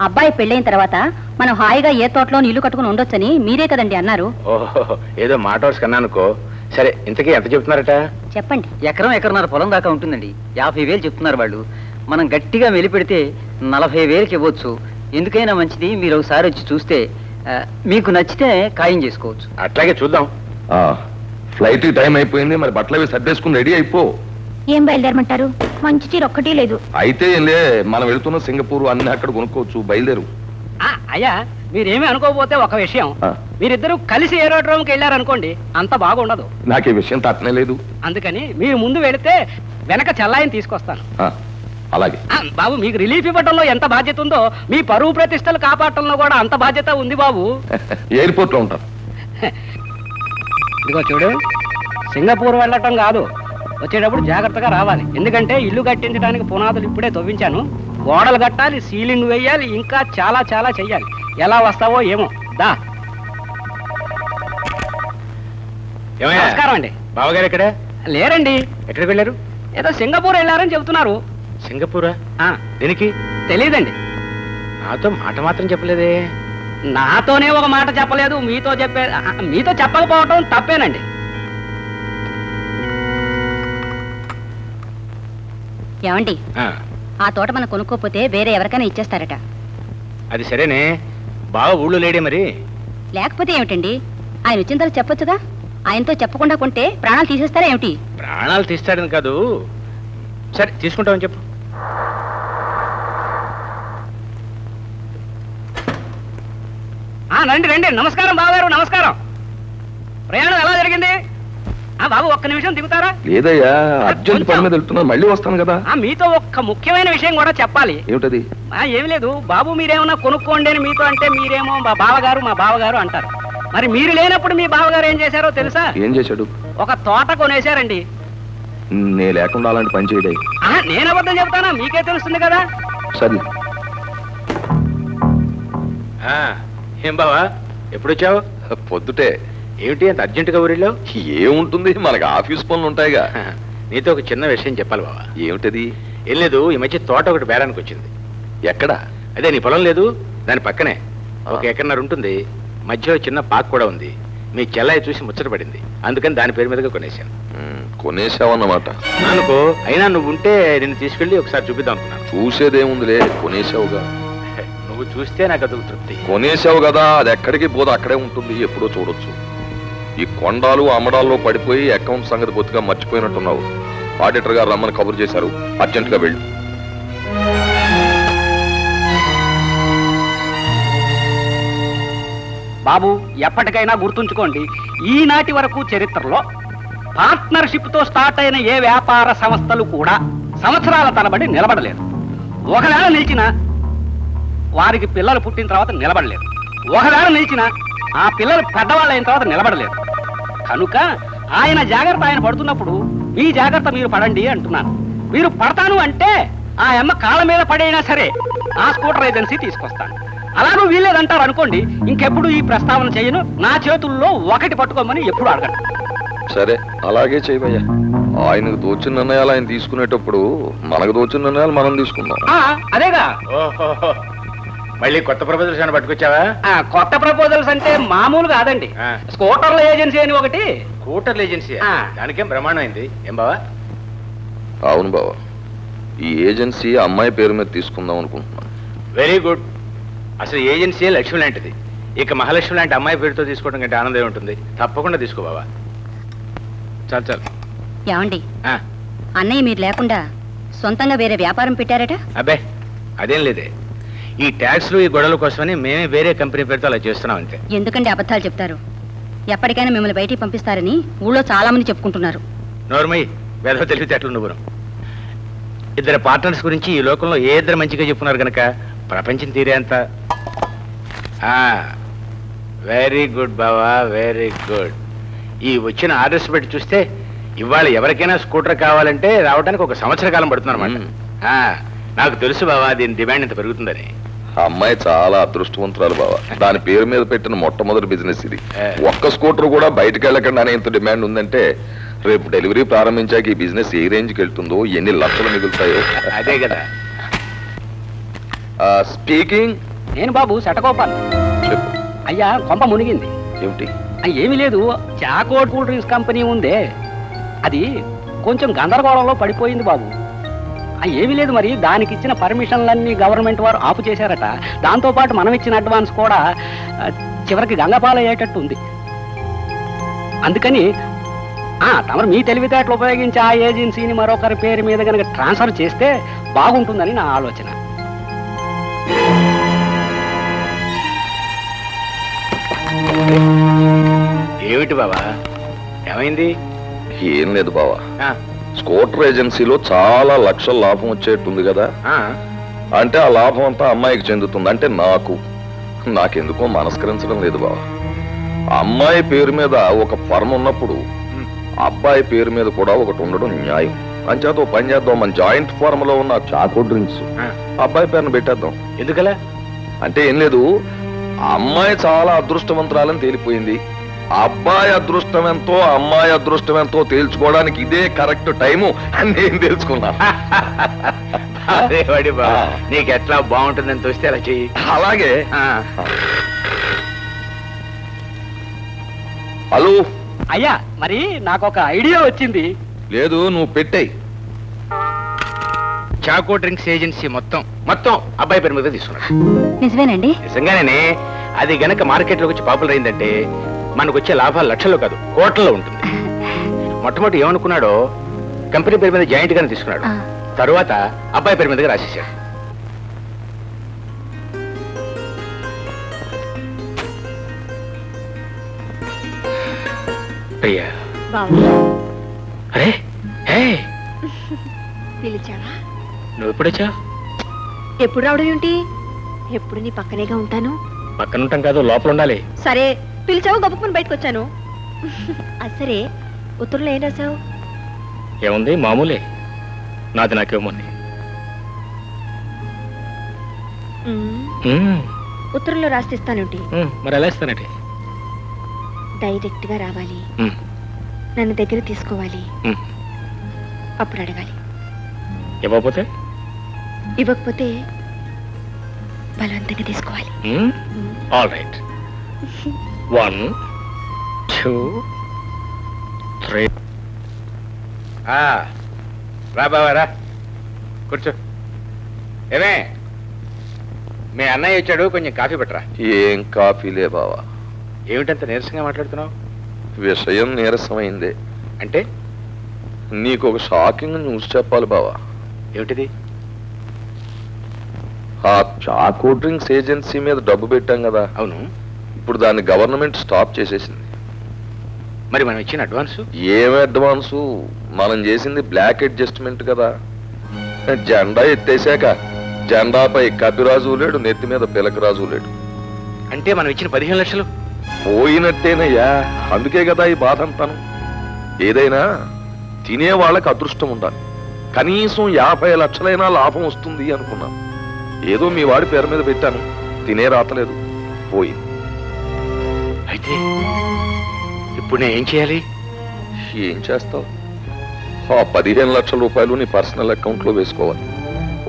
అబ్బాయి పెళ్ళైన తర్వాత మనం హాయిగా ఏ తోటలో ఇల్లు కట్టుకుని ఉండొచ్చని మీరే కదండి అన్నారు. ఓహో, ఏదో మాట వరుస కన్నా అనుకో. సరే, ఇంతకీ ఎంత చెప్తున్నారట? చెప్పండి. ఎకరన్నర పొలం దాకా ఉంటుందండి. 50,000 చెప్తున్నారు వాళ్ళు. మనం గట్టిగా వెలిపెడితే 40,000కి ఇవ్వచ్చు. ఎందుకైనా మంచిది, మీరు ఒకసారి వచ్చి చూస్తే మీకు నచ్చితే ఖాయం చేసుకోవచ్చు. అట్లాగే చూద్దాం. ఫ్లైట్ టైం అయిపోయింది, మరి బట్టలు అవి సర్దేసుకుని రెడీ అయిపో. ఏం బయలుదేరమంటారు? మంచి చీర ఒక్కటి లేదు. అయితే ఏంలే, మనం వెళుతున్న సింగపూర్ అన్ని అక్కడ కొనుక్కోవచ్చు. బయలుదేరు. అయ్యా, మీరేమీ అనుకోకపోతే ఒక విషయం, మీరిద్దరూ కలిసి ఏరోడ్రోమ్కి వెళ్ళారనుకోండి, అంత బాగుండదు. నాకు ఈ విషయం తట్టనే లేదు. అందుకని మీరు ముందు వెళితే వెనక చెల్లాయిని తీసుకొస్తాను. అలాగే. బాబు, మీకు రిలీఫ్ ఇవ్వడంలో ఎంత బాధ్యత ఉందో మీ పరువు ప్రతిష్టలు కాపాడటంలో కూడా అంత బాధ్యత ఉంది బాబు. ఎయిర్పోర్ట్ లో ఉంటాం. ఇదిగో చూడు, సింగపూర్ వెళ్ళటం కాదు, వచ్చేటప్పుడు జాగ్రత్తగా రావాలి. ఎందుకంటే ఇల్లు కట్టించడానికి పునాదులు ఇప్పుడే తవ్వించాను. గోడలు కట్టాలి, సీలింగ్ వేయాలి, ఇంకా చాలా చాలా చెయ్యాలి. ఎలా వస్తావో ఏమో. దా. నమస్కారం అండి. బావగారు ఎక్కడ లేరండి. ఎక్కడికి వెళ్ళారు? ఏదో సింగపూర్ వెళ్ళారని చెబుతున్నారు. సింగపూరా? దేనికి? తెలీదండి. నాతో మాట మాత్రం చెప్పలేదే. నాతోనే ఒక మాట చెప్పలేదు, మీతో చెప్పకపోవటం తప్పేనండి. ఏమండి, ఆ తోట మనం కొనుక్కోపోతే వేరే ఎవరికైనా ఇచ్చేస్తారట. అది సరేనే, బాగా ఊళ్ళో లేడే మరి? లేకపోతే ఏమిటండి, ఆయన వచ్చిన తర్వాత చెప్పొచ్చుగా. ఆయనతో చెప్పకుండా కొంటే ప్రాణాలు తీసేస్తారా ఏమిటి? ప్రాణాలు తీస్తాడని కాదు. సరే, తీసుకుంటామని చెప్పు. రండి రండి. నమస్కారం బావగారు, నమస్కారం. ప్రయాణం ఎలా జరిగింది? బాబు, ఒక్క నిమిషం దిగుతారా? లేదయ్యా, అర్జెంట్ పని మీద వెళ్తున్నాను, మళ్ళీ వస్తాను కదా. మీతో ఒక్క ముఖ్యమైన విషయం కూడా చెప్పాలి. ఏమిటది? ఏమి లేదు బాబు, మీరేమన్నా కొనుక్కోండి అని మీతో అంటే మీరేమో మా బావగారు అంటారు. మరి మీరు లేనప్పుడు మీ బావగారు ఏం చేశారో తెలుసా? ఏం చేశాడు? ఒక తోట కొనేశారండి. నే లేకుండా అలాంటి పని చేయడే. నేను అబద్ధం చెప్తానా? మీకే తెలుస్తుంది కదా. సరే. ఏం బావా, ఎప్పుడొచ్చావు? పొద్దుటే. ఏమిటి అంత అర్జెంటుగా ఊరిలో? ఏముంటుంది, మనకి ఆఫీస్ పనులు ఉంటాయిగా. నీతో ఒక చిన్న విషయం చెప్పాలి బావా. ఏమిటది? ఏం లేదు, ఈ మధ్య తోట ఒకటి బేరానికి వచ్చింది. ఎక్కడ? అదే నీ పొలం లేదు, దాని పక్కనే 1 ఎకరన్నర ఉంటుంది. మధ్యలో చిన్న పార్క్ కూడా ఉంది. మీ చెల్లాయి చూసి ముచ్చట పడింది, అందుకని దాని పేరు మీదుగా కొనేశాను. కొనేసావన్నమాట. అనుకో, అయినా నువ్వు ఉంటే నిన్ను తీసుకెళ్లి ఒకసారి చూపిద్దాం అనుకున్నాను. చూసేదేముందిలే, కొనేసావుగా. నువ్వు చూస్తే నాకు అదొక తృప్తి. కొనేసావు కదా, అది ఎక్కడికి పోదు, అక్కడే ఉంటుంది, ఎప్పుడో చూడొచ్చు. ఈ కొండాలు అమ్మడాల్లో పడిపోయి అకౌంట్ సంగతి బొత్తుగా మర్చిపోయినట్టున్నావు. ఆడిటర్ గారు రమ్మని కబురు చేశారు, అర్జెంట్ గా వెళ్ళు. బాబు ఎప్పటికైనా గుర్తుంచుకోండి, ఈనాటి వరకు చరిత్రలో పార్ట్నర్షిప్ తో స్టార్ట్ అయిన ఏ వ్యాపార సంస్థలు కూడా సంవత్సరాల తరబడి నిలబడలేదు. ఒకవేళ నిలిచిన వారికి పిల్లలు పుట్టిన తర్వాత నిలబడలేదు. ఒకవేళ నిలిచిన ఆ పిల్లలు పెద్దవాళ్ళు అయిన తర్వాత నిలబడలేదు. కనుక ఆయన జాగ్రత్త ఆయన పడుతున్నప్పుడు మీ జాగ్రత్త మీరు పడండి అంటున్నాను. మీరు పడతాను అంటే ఆ అమ్మ కాళ్ళ మీద పడైనా సరే ఆ స్కూటర్ ఏజెన్సీ తీసుకొస్తాను. అలాగూ వీల్లేదంటారు అనుకోండి, ఇంకెప్పుడు ఈ ప్రస్తావన చేయను. నా చేతుల్లో ఒకటి పట్టుకోమని ఎప్పుడు అడగను. సరే అలాగే చేయమయ్యా. ఆయనకు దోచిన నిర్ణయాలు ఆయన తీసుకునేటప్పుడు మనకు దోచిన నిర్ణయాలు మనం తీసుకుందాం. అదేగా. ఓహో, మళ్ళీ కొత్త ప్రపోజల్స్ అని పట్టుకొచ్చావా? కొత్త ప్రపోజల్స్ అంటే మామూలు కాదండి. స్కూటర్ల ఏజెన్సీ అని ఒకటి. స్కూటర్ల ఏజెన్సీ? దానికేం బ్రహ్మాండం అయింది. ఏం బావా? అవును బావా, ఈ ఏజెన్సీ అమ్మాయి పేరు మీద తీసుకుందాం అనుకుంటున్నాను. Very good. అసలు ఏజెన్సీ లక్ష్మి లాంటిది. ఇక మహాలక్ష్మి లాంటి అమ్మాయి పేరుతో తీసుకోవడం కంటే ఆనందం ఉంటుంది. తప్పకుండా తీసుకో బావా. చాలు చాలు. ఏమండి, అన్నయ్య మీరు లేకుండా సొంతంగా వేరే వ్యాపారం పెట్టారట? అబ్బే అదేం లేదే. ఈ ట్యాక్స్లు ఈ గొడవల కోసమని మేమే వేరే కంపెనీ పేరుతో అలా చేస్తున్నాం అంతే. ఎందుకంటే అబద్ధాలు చెప్తారు? ఎప్పటికైనా మిమ్మల్ని బయటికి పంపిస్తారని ఊళ్ళో చాలా మంది చెప్పుకుంటున్నారు. నోర్మయ్య, వేదో తెలివితేటలు నువ్వు. ఇద్దరు పార్ట్నర్స్ గురించి ఈ లోకంలో ఏ ఇద్దరు మంచిగా చెప్పున్నారు కనుక ప్రపంచం తీరే అంత. వెరీ గుడ్ బావా, వెరీ గుడ్. ఈ వచ్చిన ఆర్డర్స్ పెట్టి చూస్తే ఇవాళ ఎవరికైనా స్కూటర్ కావాలంటే రావడానికి 1 సంవత్సర కాలం పడుతుందన్నమాట. నాకు తెలుసు బావా దీని డిమాండ్ ఇంత పెరుగుతుందని. ఆ అమ్మాయి చాలా అదృష్టవంతురాలు బావా. దాని పేరు మీద పెట్టిన మొట్టమొదటి బిజినెస్ ఇది. ఒక్క స్కూటర్ కూడా బయటకు వెళ్ళకుండా ఇంత డిమాండ్ ఉందంటే రేపు డెలివరీ ప్రారంభించాక ఈ బిజినెస్ ఏ రేంజ్కి వెళ్తుందో, ఎన్ని లక్షలు మిగులుతాయో. అదే కదా. స్పీకింగ్. నేను బాబు శటకోపాలు. చెప్పు. అయ్యా కొంప మునిగింది. ఏమిటి? ఏమీ లేదు, చాకోట్ కూల్ డ్రింక్స్ కంపెనీ ఉందే, అది కొంచెం గందరగోళంలో పడిపోయింది బాబు. ఏమీ లేదు, మరి దానికి ఇచ్చిన పర్మిషన్లన్నీ గవర్నమెంట్ వారు ఆపు చేశారట. దాంతో పాటు మనం ఇచ్చిన అడ్వాన్స్ కూడా చివరికి గంగపాలయ్యేటట్టు ఉంది. అందుకని తమరు మీ తెలివితేటలు ఉపయోగించి ఆ ఏజెన్సీని మరొకరి పేరు మీద కనుక ట్రాన్స్ఫర్ చేస్తే బాగుంటుందని నా ఆలోచన. ఏమిటి బావా, ఏమైంది? ఏం లేదు బావా, స్కూటర్ ఏజెన్సీలో చాలా లక్షల లాభం వచ్చేట్టుంది కదా. అంటే ఆ లాభం అంతా అమ్మాయికి చెందుతుంది. అంటే నాకెందుకో మనస్కరించడం లేదు బావా. అమ్మాయి పేరు మీద ఒక ఫర్మ్ ఉన్నప్పుడు అబ్బాయి పేరు మీద కూడా ఒకటి ఉండడం న్యాయం. అంచేత పని చేద్దాం, మన జాయింట్ ఫార్మ్ లో ఉన్న చాకో డ్రింక్స్ అబ్బాయి పేరును పెట్టేద్దాం. ఎందుకలా? అంటే ఏం లేదు, అమ్మాయి చాలా అదృష్టవంతురాలని తేలిపోయింది. అబ్బాయి అదృష్టం ఎంతో అమ్మాయి అదృష్టం ఎంతో తేల్చుకోవడానికి ఇదే కరెక్ట్ టైము అని నేను తెలుసుకున్నాను. నీకు ఎట్లా బాగుంటుందని తోస్తే అలా చెయ్యి. అలాగే. హలో అయ్యా, మరి నాకు ఒక ఐడియా వచ్చింది. లేదు, నువ్వు పెట్టేయి. చాకో డ్రింక్స్ ఏజెన్సీ మొత్తం అబ్బాయి పేరు మీద తీసుకున్నాడు. నిజమేనండి? నిజంగానే. అది గనక మార్కెట్ లోకి వచ్చి పాపులర్ అయిందంటే మనకు వచ్చే లాభాలు లక్షల్లో కాదు, కోట్లలో ఉంటుంది. మొట్టమొదటి ఏమనుకున్నాడో కంపెనీ పేరు మీద జాయింట్ గానే తీసుకున్నాడు. తరువాత అబ్బాయి పేరు మీదగా రాసేసాడు. అయ్యా, అరే పిలిచావా? నువ్వు ఎప్పుడొచ్చా? ఎప్పుడు రావడం ఏంటి? ఎప్పుడు నీ పక్కనేగా ఉంటాను. పక్కన ఉంటాం కాదు, లోపల ఉండాలి. సరే, పిలిచావు, గబుక్కుని బయటకు వచ్చాను. సరే, ఉత్తరంలో ఏం రాసావు? ఏముంది, మామూలే. నాది నాకేమోంది. ఉత్తరంలో రాసిస్తానుంటి. మరి ఎలా ఇస్తానండి? డైరెక్ట్ గా రావాలి, నన్ను దగ్గర తీసుకోవాలి, అప్పుడు అడగాలి. ఇవ్వకపోతే బలవంతంగా తీసుకోవాలి. All right. 1 2 3. రా బాబా, రా కూర్చో. ఏమే, మీ అన్నయ్య వచ్చాడు, కొంచెం కాఫీ పెట్టరా. ఏం కాఫీలే బావా. ఏమిటంత నీరసంగా మాట్లాడుతున్నావు? విషయం నీరసమైందే. అంటే నీకు ఒక షాకింగ్ న్యూస్ చెప్పాలి బావా. ఏమిటిది? ఆ చాకో డ్రింక్స్ ఏజెన్సీ మీద డబ్బు పెట్టాం కదా, అవును. ఇప్పుడు దాన్ని గవర్నమెంట్ స్టాప్ చేసేసింది. మరి మనం ఇచ్చిన అడ్వాన్సు? ఏం అడ్వాన్సు? మనం చేసింది బ్లాక్ అడ్జస్ట్మెంట్ కదా. జెండా ఎత్తేసాక జెండాపై కపిరాజు లేడు, నెత్తి మీద పిలకరాజు లేడు. అంటే మనం ఇచ్చిన 15 లక్షలు పోయినట్టేనయ్యా. అందుకే కదా ఈ బాధ అంతాను. ఏదైనా తినే వాళ్ళకి అదృష్టం ఉండాలి. కనీసం 50 లక్షలైనా లాభం వస్తుంది అనుకున్నాం. ఏదో మీ వాడి పేరు మీద పెట్టాను, తినే రాతలేదు, పోయింది. అయితే ఇప్పుడు నేను ఏం చేయాలి? ఏం చేస్తావు? ఆ 15 లక్షల రూపాయలు నీ పర్సనల్ అకౌంట్ లో వేసుకోవాలి.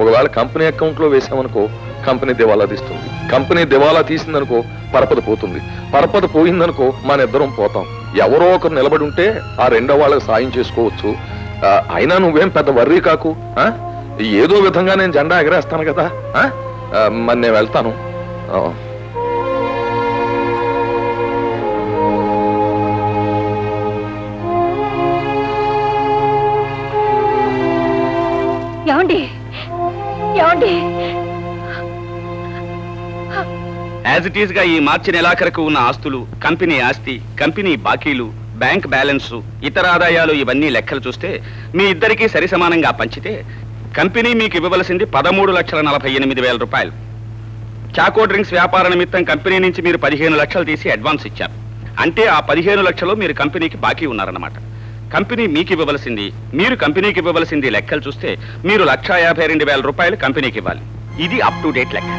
ఒకవేళ కంపెనీ అకౌంట్ లో వేసామనుకో, కంపెనీ దివాలా తీస్తుంది. కంపెనీ దివాలా తీసిందనుకో, పరపద పోతుంది. పరపద పోయిందనుకో, మన ఇద్దరం పోతాం. ఎవరో ఒకరు నిలబడి ఉంటే ఆ రెండో వాళ్ళకి సాయం చేసుకోవచ్చు. అయినా నువ్వేం పెద్ద వర్రీ కాకు. ఏదో విధంగా నేను జెండా ఎగరేస్తాను కదా. మరి నేను వెళ్తాను. ఏమండి ఏమండి యాజ్ ఇట్ ఈస్ గా ఈ మార్చి నెలాఖరుకు ఉన్న ఆస్తులు, కంపెనీ ఆస్తి, కంపెనీ బాకీలు, బ్యాంక్ బ్యాలెన్స్, ఇతర ఆదాయాలు ఇవన్నీ లెక్కలు చూస్తే మీ ఇద్దరికీ సరి సమానంగా పంచితే కంపెనీ మీకు ఇవ్వవలసింది 13,48,000 రూపాయలు. చాకో డ్రింక్స్ వ్యాపార నిమిత్తం కంపెనీ నుంచి మీరు 15 లక్షలు తీసి అడ్వాన్స్ ఇచ్చారు. అంటే ఆ 15 లక్షలు మీరు కంపెనీకి బాకీ ఉన్నారన్నమాట. కంపెనీ మీకు ఇవ్వవలసింది, మీరు కంపెనీకి ఇవ్వవలసింది లెక్కలు చూస్తే మీరు 1,52,000 రూపాయలు కంపెనీకి ఇవ్వాలి. ఇది అప్ టు డేట్ లెక్క.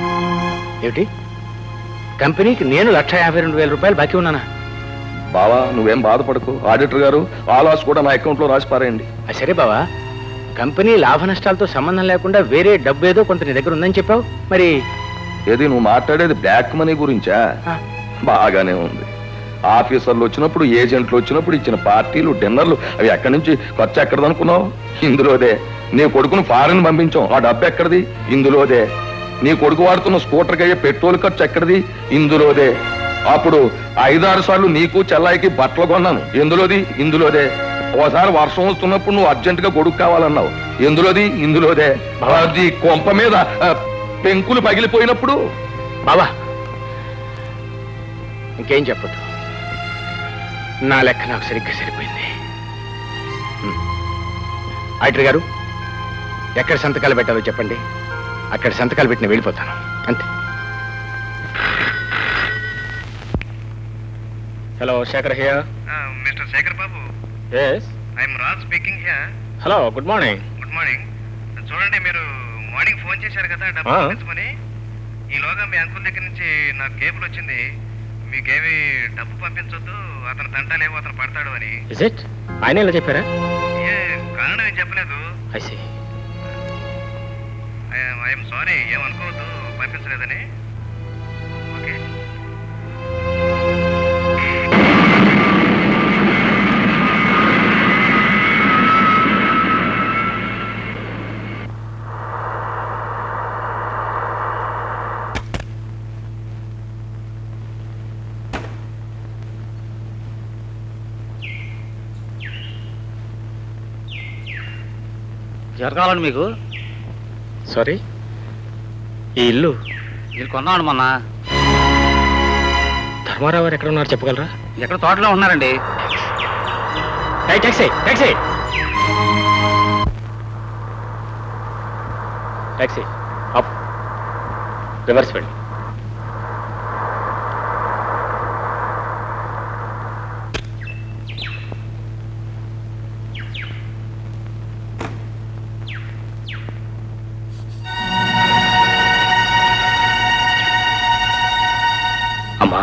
ఏమిటి? కంపెనీకి నేను 1,52,000 రూపాయలు బాకీ ఉన్నానా? బావా నువ్వేం బాధపడకు. ఆడిటర్ గారు ఆ లాస్ కూడా నా అకౌంట్ లో రాసి పారేయండి. సరే బావా, కంపెనీ లాభ నష్టాలతో సంబంధం లేకుండా వేరే డబ్బు ఏదో కొంత నీ దగ్గర ఉందని చెప్పావు. మరి ఏది నువ్వు మాట్లాడేది బ్లాక్ మనీ గురించా? బాగానే ఉంది. ఆఫీసర్లు వచ్చినప్పుడు, ఏజెంట్లు వచ్చినప్పుడు ఇచ్చిన పార్టీలు, డిన్నర్లు, అవి ఎక్కడి నుంచి ఖర్చు ఎక్కడది అనుకున్నావు? ఇందులోదే. నీ కొడుకును ఫారెన్ పంపించాం, ఆ డబ్బు ఎక్కడిది? ఇందులోదే. నీ కొడుకు వాడుతున్న స్కూటర్కి అయ్యే పెట్రోల్ ఖర్చు ఎక్కడిది? ఇందులోదే. అప్పుడు 5-6 సార్లు నీకు చెల్లాయికి బట్టలు కొన్నాను, ఎందులోది? ఇందులోదే. ఓసారి వర్షం వస్తున్నప్పుడు నువ్వు అర్జెంట్ గా కొడుకు కావాలన్నావు, ఎందులోది? ఇందులోదే. అది కొంప మీద పెంకులు పగిలిపోయినప్పుడు. బావా ఇంకేం చెప్పదు, నా లెక్క నాకు సరిగ్గా సరిపోయింది. ఆడిటర్ గారు, ఎక్కడ సంతకాలు పెట్టాలో చెప్పండి, అక్కడ సంతకాలు పెట్టిన వెళ్ళిపోతాను, అంతే. Hello, Shekhar here. Mister Shekhar Babu, yes, I'm Raj speaking here. Hello, good morning. Good morning. చూడండి, మీరు మార్నింగ్ ఫోన్ చేశారు కదా డబ్బు పంపించమని. ఈలోగా మీ అంకుల్ దగ్గర నుంచి నాకు కేబుల్ వచ్చింది, మీకేమి డబ్బు పంపించొద్దు, అతను తంటాలేమో అతను పడతాడు అని. Is it? ఆయన ఇలా చెప్పారా? ఏ కారణం ఏం చెప్పలేదు. I see. ఐఎమ్ సారీ, ఏమనుకోవద్దు పంపించలేదని. ఓకే. ఎవరు కావాలండి మీకు? సారీ, ఈ ఇల్లు మీరు కొన్నామండి మొన్న. ధర్మారావు గారు ఎక్కడ ఉన్నారు చెప్పగలరా? ఎక్కడ తోటలో ఉన్నారండి. Taxi taxi taxi up, reverse వెళ్ళి. అమ్మా,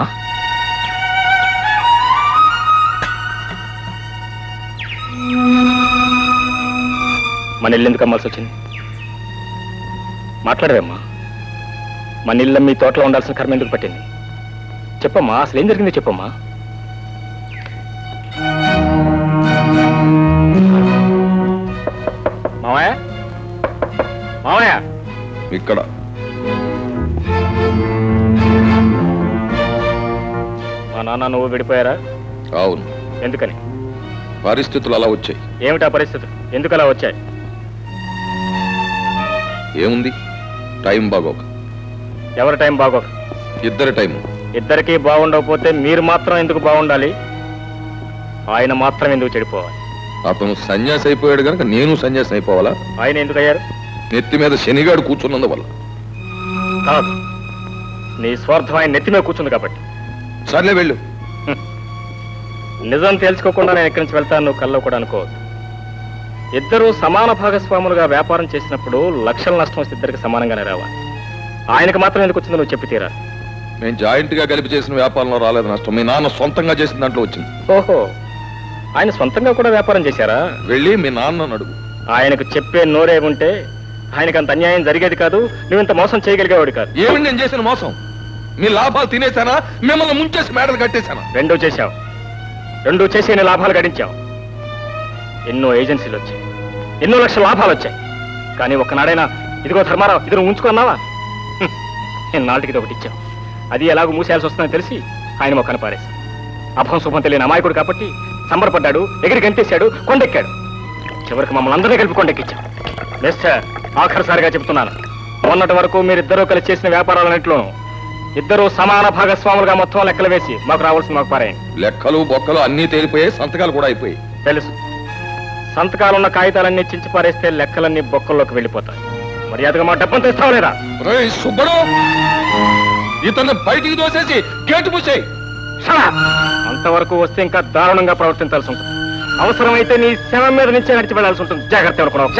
మన ఇల్లు ఎందుకు అమ్మాల్సి వచ్చింది? మాట్లాడరేమ్మా. మన ఇల్లు మీ తోటలో ఉండాల్సిన కర్మ ఎందుకు పట్టింది? చెప్పమ్మా, అసలు ఏం జరిగిందో చెప్పమ్మా. మావయ్య, మావయ్య, ఇక్కడ మా నాన్న నువ్వు విడిపోయారా? అవును. ఎందుకని? పరిస్థితులు అలా వచ్చాయి. ఏమిటా పరిస్థితులు? ఎందుకు అలా వచ్చాయి? ఏముంది, టైం బాగోక. ఎవరి టైం బాగోక? ఇద్దరి టైం. ఇద్దరికీ బాగుండకపోతే మీరు మాత్రం ఎందుకు బాగుండాలి? ఆయన మాత్రం ఎందుకు చెడిపోవాలి? అతను సన్యాసి అయిపోయాడు కనుక నేను సన్యాసి అయిపోవాలా? ఆయన ఎందుకు అయ్యారు? నెత్తి మీద శనిగాడు కూర్చున్నందువల్ల. కాదు, నీ స్వార్థం ఆయన నెత్తి మీద కూర్చుంది కాబట్టి. సర్లే వెళ్ళు. నిజం తెలుసుకోకుండా నేను ఇక్కడి నుంచి వెళ్తాను నువ్వు కల్లో కూడా అనుకోవద్దు. ఇద్దరూ సమాన భాగస్వాములుగా వ్యాపారం చేసినప్పుడు లక్షల నష్టం వస్తే ఇద్దరికి సమానంగానే రావాలి. ఆయనకు మాత్రం ఎందుకు వచ్చిందో నువ్వు చెప్పి తీరాలి. మేము జాయింట్ గా కలిపి చేసిన వ్యాపారంలో రాలేదు నష్టం, మీ నాన్న సొంతంగా చేసిన దాంట్లో వచ్చింది. ఓహో, ఆయన సొంతంగా కూడా వ్యాపారం చేశారా? వెళ్ళి మీ నాన్న అడుగు. ఆయనకు చెప్పే నోరే ఉంటే ఆయనకు అంత అన్యాయం జరిగేది కాదు, నువ్వు ఇంత మోసం చేయగలిగేవాడు కాదు. ఏమిటి నేను చేసిన మోసం? మీ లాభాలు తినేశానా, మిమ్మల్ని ముంచేసి మేడలు కట్టేశానా? రెండూ చేశావు. రెండూ చేసి నీ లాభాలు గడించావు. ఎన్నో ఏజెన్సీలు వచ్చాయి, ఎన్నో లక్షల లాభాలు వచ్చాయి. కానీ ఒక్కనాడైనా ఇదిగో ధర్మారావు ఇది నువ్వు ఉంచుకున్నావా? నేను నాటికి ఇది ఒకటి ఇచ్చావు. అది ఎలాగో మూసేయాల్సి వస్తుందని తెలిసి ఆయన మొక్కను పారేశాడు. అభం శుభం తెలియని అమాయకుడు కాబట్టి సంబరపడ్డాడు, ఎగిరి గంతేశాడు, కొండెక్కాడు. చివరికి మమ్మల్ని అందరినీ కలిపి కొండెక్కించాడు. మిస్టర్, ఆఖరిసారిగా చెప్తున్నాను, మొన్నటి వరకు మీరిద్దరూ కలిసి చేసిన వ్యాపారాలన్నింటిలోనూ ఇద్దరూ సమాన భాగస్వాములుగా మొత్తం లెక్కలు వేసి మాకు రావాల్సిన మాకు పారాయండి. లెక్కలు బొక్కలు అన్నీ తేలిపోయాయి, సంతకాలు కూడా అయిపోయాయి. తెలుసు, సంతకాలున్న కాగితాలన్నీ చించి పారేస్తే లెక్కలన్నీ బొక్కల్లోకి వెళ్ళిపోతాయి. మర్యాదగా మా డబ్బును తెస్తావు లేదా? సుబ్బడు, ఇతను బయటికి దోసేసి గేటు మూసేయి. అంతవరకు వస్తే ఇంకా దారుణంగా ప్రవర్తించాల్సి ఉంటుంది. అవసరమైతే నీ శవం మీద నుంచే నడిచి వెళ్లాల్సి ఉంటుంది. జాగ్రత్త అనుకున్నావు.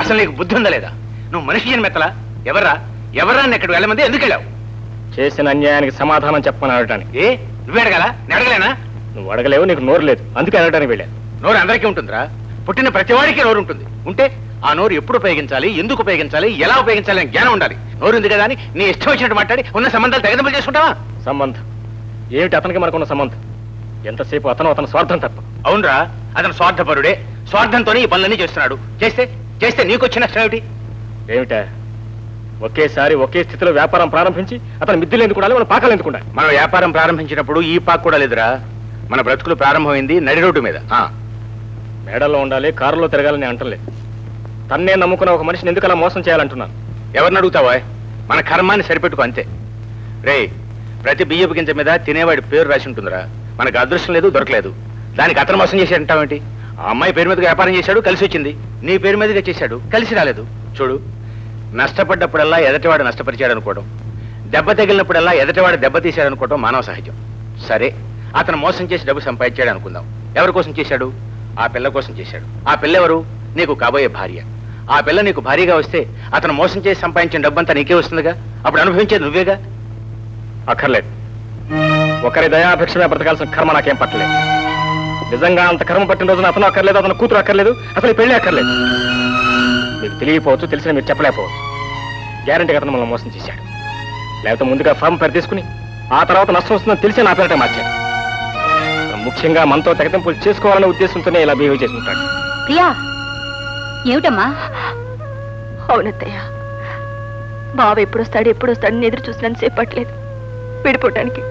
అసలు నీకు బుద్ధి ఉందా లేదా? నువ్వు మనిషి మెత్తలా? ఎవర్రా ఎక్కడికి వెళ్ళమంది? ఎందుకు వెళ్ళావు? చేసిన అన్యాయానికి సమాధానం చెప్పమని అడగటానికి. ఏ నువ్వే అడగాలా? నేను అడగలేనా? నువ్వు అడగలేవు, నీకు నోరు లేదు, అందుకే అడగడానికి వెళ్ళాను. నోరు అందరికీ ఉంటుందిరా. పుట్టిన ప్రతి వాడికి నోరు ఉంటుంది. ఉంటే ఆ నోరు ఎప్పుడు ఉపయోగించాలి, ఎందుకు ఉపయోగించాలి, ఎలా ఉపయోగించాలి అని జ్ఞానం ఉండాలి. నోరు ఉంది కదా అని నీ ఇష్టం వచ్చినట్టు మాట్లాడి ఉన్న సంబంధాలు తెగదెంపులు చేసుకుంటావా? సంబంధం ఏమిటి? అతనికి మనకున్న సంబంధం ఎంతసేపు అతను స్వార్థం తప్ప. అవునరా, అతను స్వార్థపరుడే. స్వార్థంతోనే ఈ పనులన్నీ చేస్తున్నాడు. చేస్తే నీకు వచ్చిన నష్టం ఏమిటి? ఏమిటా? ఒకేసారి ఒకే స్థితిలో వ్యాపారం ప్రారంభించి అతను మిద్దెలు ఎందుకు ఉండాలి, మన పాకాలు ఎందుకు ఉండాలి? మనం వ్యాపారం ప్రారంభించినప్పుడు ఈ పాకు కూడా లేదురా. మన బ్రతుకులు ప్రారంభమైంది నడి రోడ్డు మీద. మేడల్లో ఉండాలి, కారులో తిరగాలని అంటలేదు. తన్నే నమ్ముకున్న ఒక మనిషిని ఎందుకు అలా మోసం చేయాలంటున్నాను. ఎవరిని అడుగుతావా? మన కర్మాన్ని సరిపెట్టుకో అంతే. రే, ప్రతి బియ్యపు గింజ మీద తినేవాడి పేరు రాసి ఉంటుందిరా. మనకు అదృష్టం లేదు, దొరకలేదు. దానికి అతను మోసం చేశాడంటావేంటి? ఆ అమ్మాయి పేరు మీదగా వ్యాపారం చేశాడు, కలిసి వచ్చింది. నీ పేరు మీదగా చేశాడు, కలిసి రాలేదు. చూడు, నష్టపడ్డప్పుడల్లా ఎదటివాడు నష్టపరిచాడు అనుకోవడం, దెబ్బ తగిలినప్పుడల్లా ఎదటివాడు దెబ్బ తీశాడు అనుకోవడం మానవ సహజం. సరే, అతను మోసం చేసి డబ్బు సంపాదించాడు అనుకుందాం. ఎవరి కోసం చేశాడు? ఆ పిల్ల కోసం చేశాడు. ఆ పిల్ల ఎవరు? నీకు కాబోయే భార్య. ఆ పిల్ల నీకు భార్యగా వస్తే అతను మోసం చేసి సంపాదించిన డబ్బంతా నీకే వస్తుందిగా. అప్పుడు అనుభవించేది నువ్వేగా. అక్కర్లేదు, ఒకరి దయాభిక్షమే బ్రతకాల్సిన కర్మ నాకేం పట్టలేదు. నిజంగా అంత కర్మ పట్టిన రోజున అతను అక్కర్లేదు, అతను కూతురు అక్కర్లేదు, అసలు పెళ్లి అక్కర్లేదు. మీకు తెలియకపోవచ్చు, తెలిసిన మీరు చెప్పలేకపోవచ్చు. గ్యారంటీగా అతను మనం మోసం చేశాడు. లేకపోతే ముందుగా ఫామ్ పేరు తీసుకుని ఆ తర్వాత నష్టం వస్తుందని తెలిసి నా పేరట మార్చాడు. ముఖ్యంగా మనతో తెగతింపులు చేసుకోవాలనే ఉద్దేశంతోనే ఇలా బిహేవ్ చేసుకుంటాడు. ప్రియా, ఏమిటమ్మా? అవునత్తయ్య, బావ ఎప్పుడొస్తాడు ఎదురు చూసినంత సేపు పట్టలేదు విడిపోవటానికి.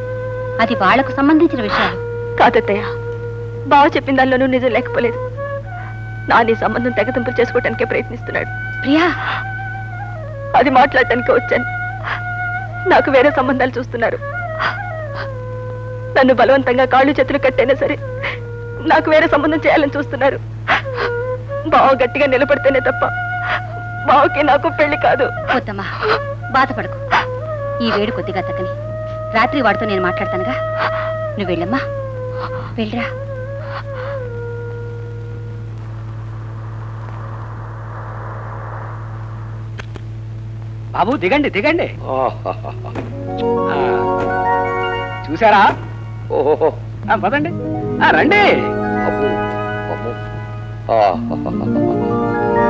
అది వాళ్లకు సంబంధించిన విషయాలు కాదత్తయ్య, బావ చెప్పిన దానిలోనూ నిజం లేకపోలేదు. నాని సంబంధం తెగతింపులు చేసుకోవటానికే ప్రయత్నిస్తున్నాడు. ప్రియా, అది మాట్లాడటానికే వచ్చాను. నాకు వేరే సంబంధాలు చూస్తున్నారు. నన్ను బలవంతంగా కాళ్ళు చేతులు కట్టైనా సరే నాకు వేరే సంబంధం చేయాలని చూస్తున్నారు. బావ గట్టిగా నిలబడితేనే తప్ప బావకి నాకు పెళ్లి కాదు. వద్దమ్మా, బాధపడకు. ఈ వేడి కొద్దిగా తగ్గని రాత్రి వాడితో నేను మాట్లాడతానుగా. నువ్వు వెళ్ళమ్మా, వెళ్ళరా. బాబు దిగండి దిగండి. చూసారా? ఓహో, పదండి, రండి.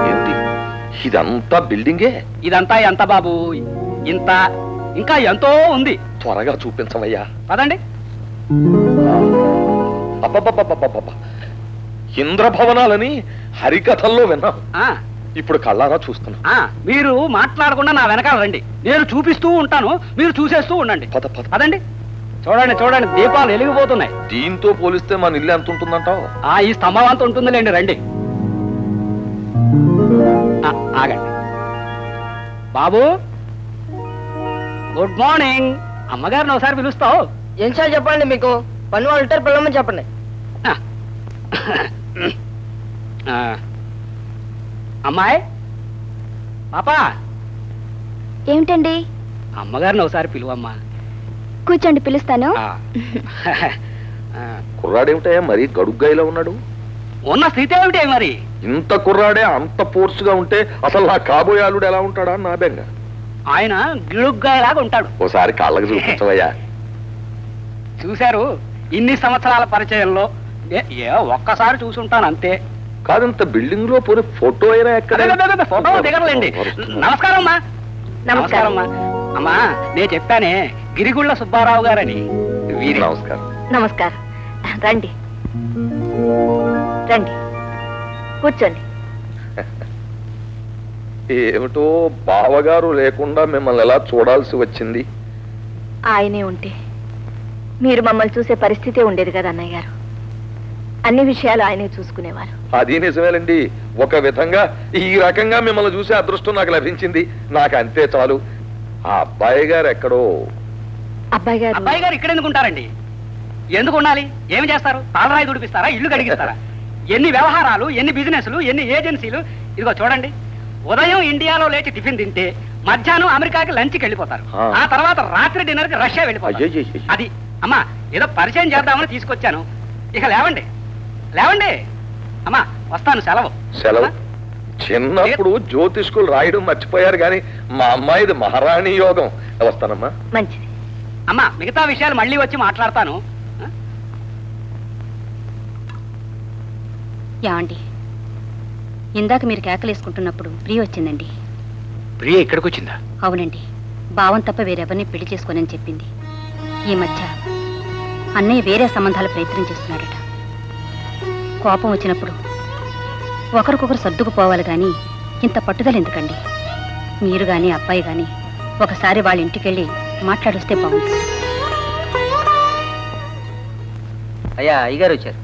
ఏంటి ఇదంతా బిల్డింగే? ఇదంతా ఎంత బాబు? ఇంత, ఇంకా ఎంతో ఉంది. త్వరగా చూపించవయ్యా. పదండి. అబ్బబ్బబ్బబ్బబ్బబ్బ, ఇంద్రభవనాలని హరికథల్లో విన్నాం, ఇప్పుడు కళ్ళారా చూస్తున్నాం. మీరు మాట్లాడకుండా నా వెనకాల రండి, నేను చూపిస్తూ ఉంటాను, మీరు చూసేస్తూ ఉండండి. పద పద. పదండి. చూడండి చూడండి, దీపాలు వెలిగిపోతున్నాయి. దీంతో పోలిస్తే మన ఇల్లు ఎంత ఉంటుందంటావు? ఈ స్తంభం అంత ఉంటుందిలేండి, రండి. ఆగండి బాబు. Good morning. అమ్మగారిని ఒకసారి పిలుస్తావు? ఏం సార్ చెప్పండి, మీకు పని వాళ్ళు ఉంటారు, పిల్లమని చెప్పండి. అమ్మాయి, పాపా. ఏమిటండి? అమ్మగారిని ఒకసారి పిలువమ్మా. కూర్చోండి, పిలుస్తాను. కుర్రాడేమిటయా మరి గడుగ్గా ఇలా ఉన్నాడు? ఉన్న స్థితి ఏమిటే మరి? ఇంత కుర్రాడే అంత ఫోర్స్గా ఉంటే అసలు నా కాబోయే అల్లుడు ఎలా ఉంటాడా నా బెంగ. ఆయన గిడుగ్గాయలాగా ఉంటాడు. ఓసారి కాళ్ళకి చూపించవయ్యా. చూశారు, ఇన్ని సంవత్సరాల పరిచయంలో ఒక్కసారి చూసుంటాను అంతే. కాదంత బిల్డింగ్ లో పోనీ ఫోటో అయినా ఎక్కడ? ఫోటో దిగరలేండి. నమస్కారం అమ్మా. నమస్కారం అమ్మా. అమ్మా, నేను చెప్పానే గిరిగుళ్ళ సుబ్బారావు గారని. నమస్కారం. నమస్కారం. రండి రండి, కూర్చోండి. ఏమిటో బావగారు లేకుండా మిమ్మల్ని ఎలా చూడాల్సి వచ్చింది? ఆయనే ఉంటే మీరు మమ్మల్ని చూసే పరిస్థితే ఉండేది కదా అన్నయ్య గారు. అన్ని విషయాలు ఆయనే చూసుకునేవారు. అది నిజమేనండి. ఒక విధంగా ఈ రకంగా మిమ్మల్ని చూసే అదృష్టం నాకు లభించింది. నాకు అంతే చాలు. ఆ అబ్బాయి గారు ఎక్కడో. అబ్బాయి గారు ఇక్కడ ఎందుకు ఉంటారండి? ఎందుకు ఉండాలి? ఏమి చేస్తారు? తాళరాయి దుడిపిస్తారా? ఇల్లు కడిగిస్తారా? ఎన్ని వ్యవహారాలు, ఎన్ని బిజినెస్లు, ఎన్ని ఏజెన్సీలు. ఇదిగో చూడండి, ఉదయం ఇండియాలో లేచి టిఫిన్ తింటే మధ్యాహ్నం అమెరికాకి లంచ్కి వెళ్ళిపోతారు. ఆ తర్వాత రాత్రి డిన్నర్ కి రష్యా వెళ్ళిపోతారు. అది అమ్మా, ఏదో పరిచయం చేద్దామని తీసుకొచ్చాను. ఇక లేవండి లేవండి. అమ్మా, వస్తాను. సెలవు. చిన్నప్పుడు జ్యోతిష్కులు రాయడం మర్చిపోయారు గాని మా అమ్మాయిది మహారాణి యోగం. వస్తానమ్మా. మంచిది. అమ్మా, మిగతా విషయాలు మళ్ళీ వచ్చి మాట్లాడతాను. యాండి, ఇందాక మీరు కేకలేసుకుంటున్నప్పుడు ప్రియ వచ్చిందండి. ప్రియ ఇక్కడికి వచ్చిందా? అవునండి, భావం తప్ప వేరెవరిని పెళ్లి చేసుకోనని చెప్పింది. ఈ మధ్య అన్నయ్య వేరే సంబంధాలు ప్రయత్నం చేస్తున్నాడట. కోపం వచ్చినప్పుడు ఒకరికొకరు సర్దుకుపోవాలి గాని ఇంత పట్టుదల ఎందుకండి? మీరు గాని అబ్బాయి గాని ఒకసారి వాళ్ళ ఇంటికెళ్ళి మాట్లాడొస్తే బాగుంటుంది. అయ్యా, అయ్యగారు వచ్చారు.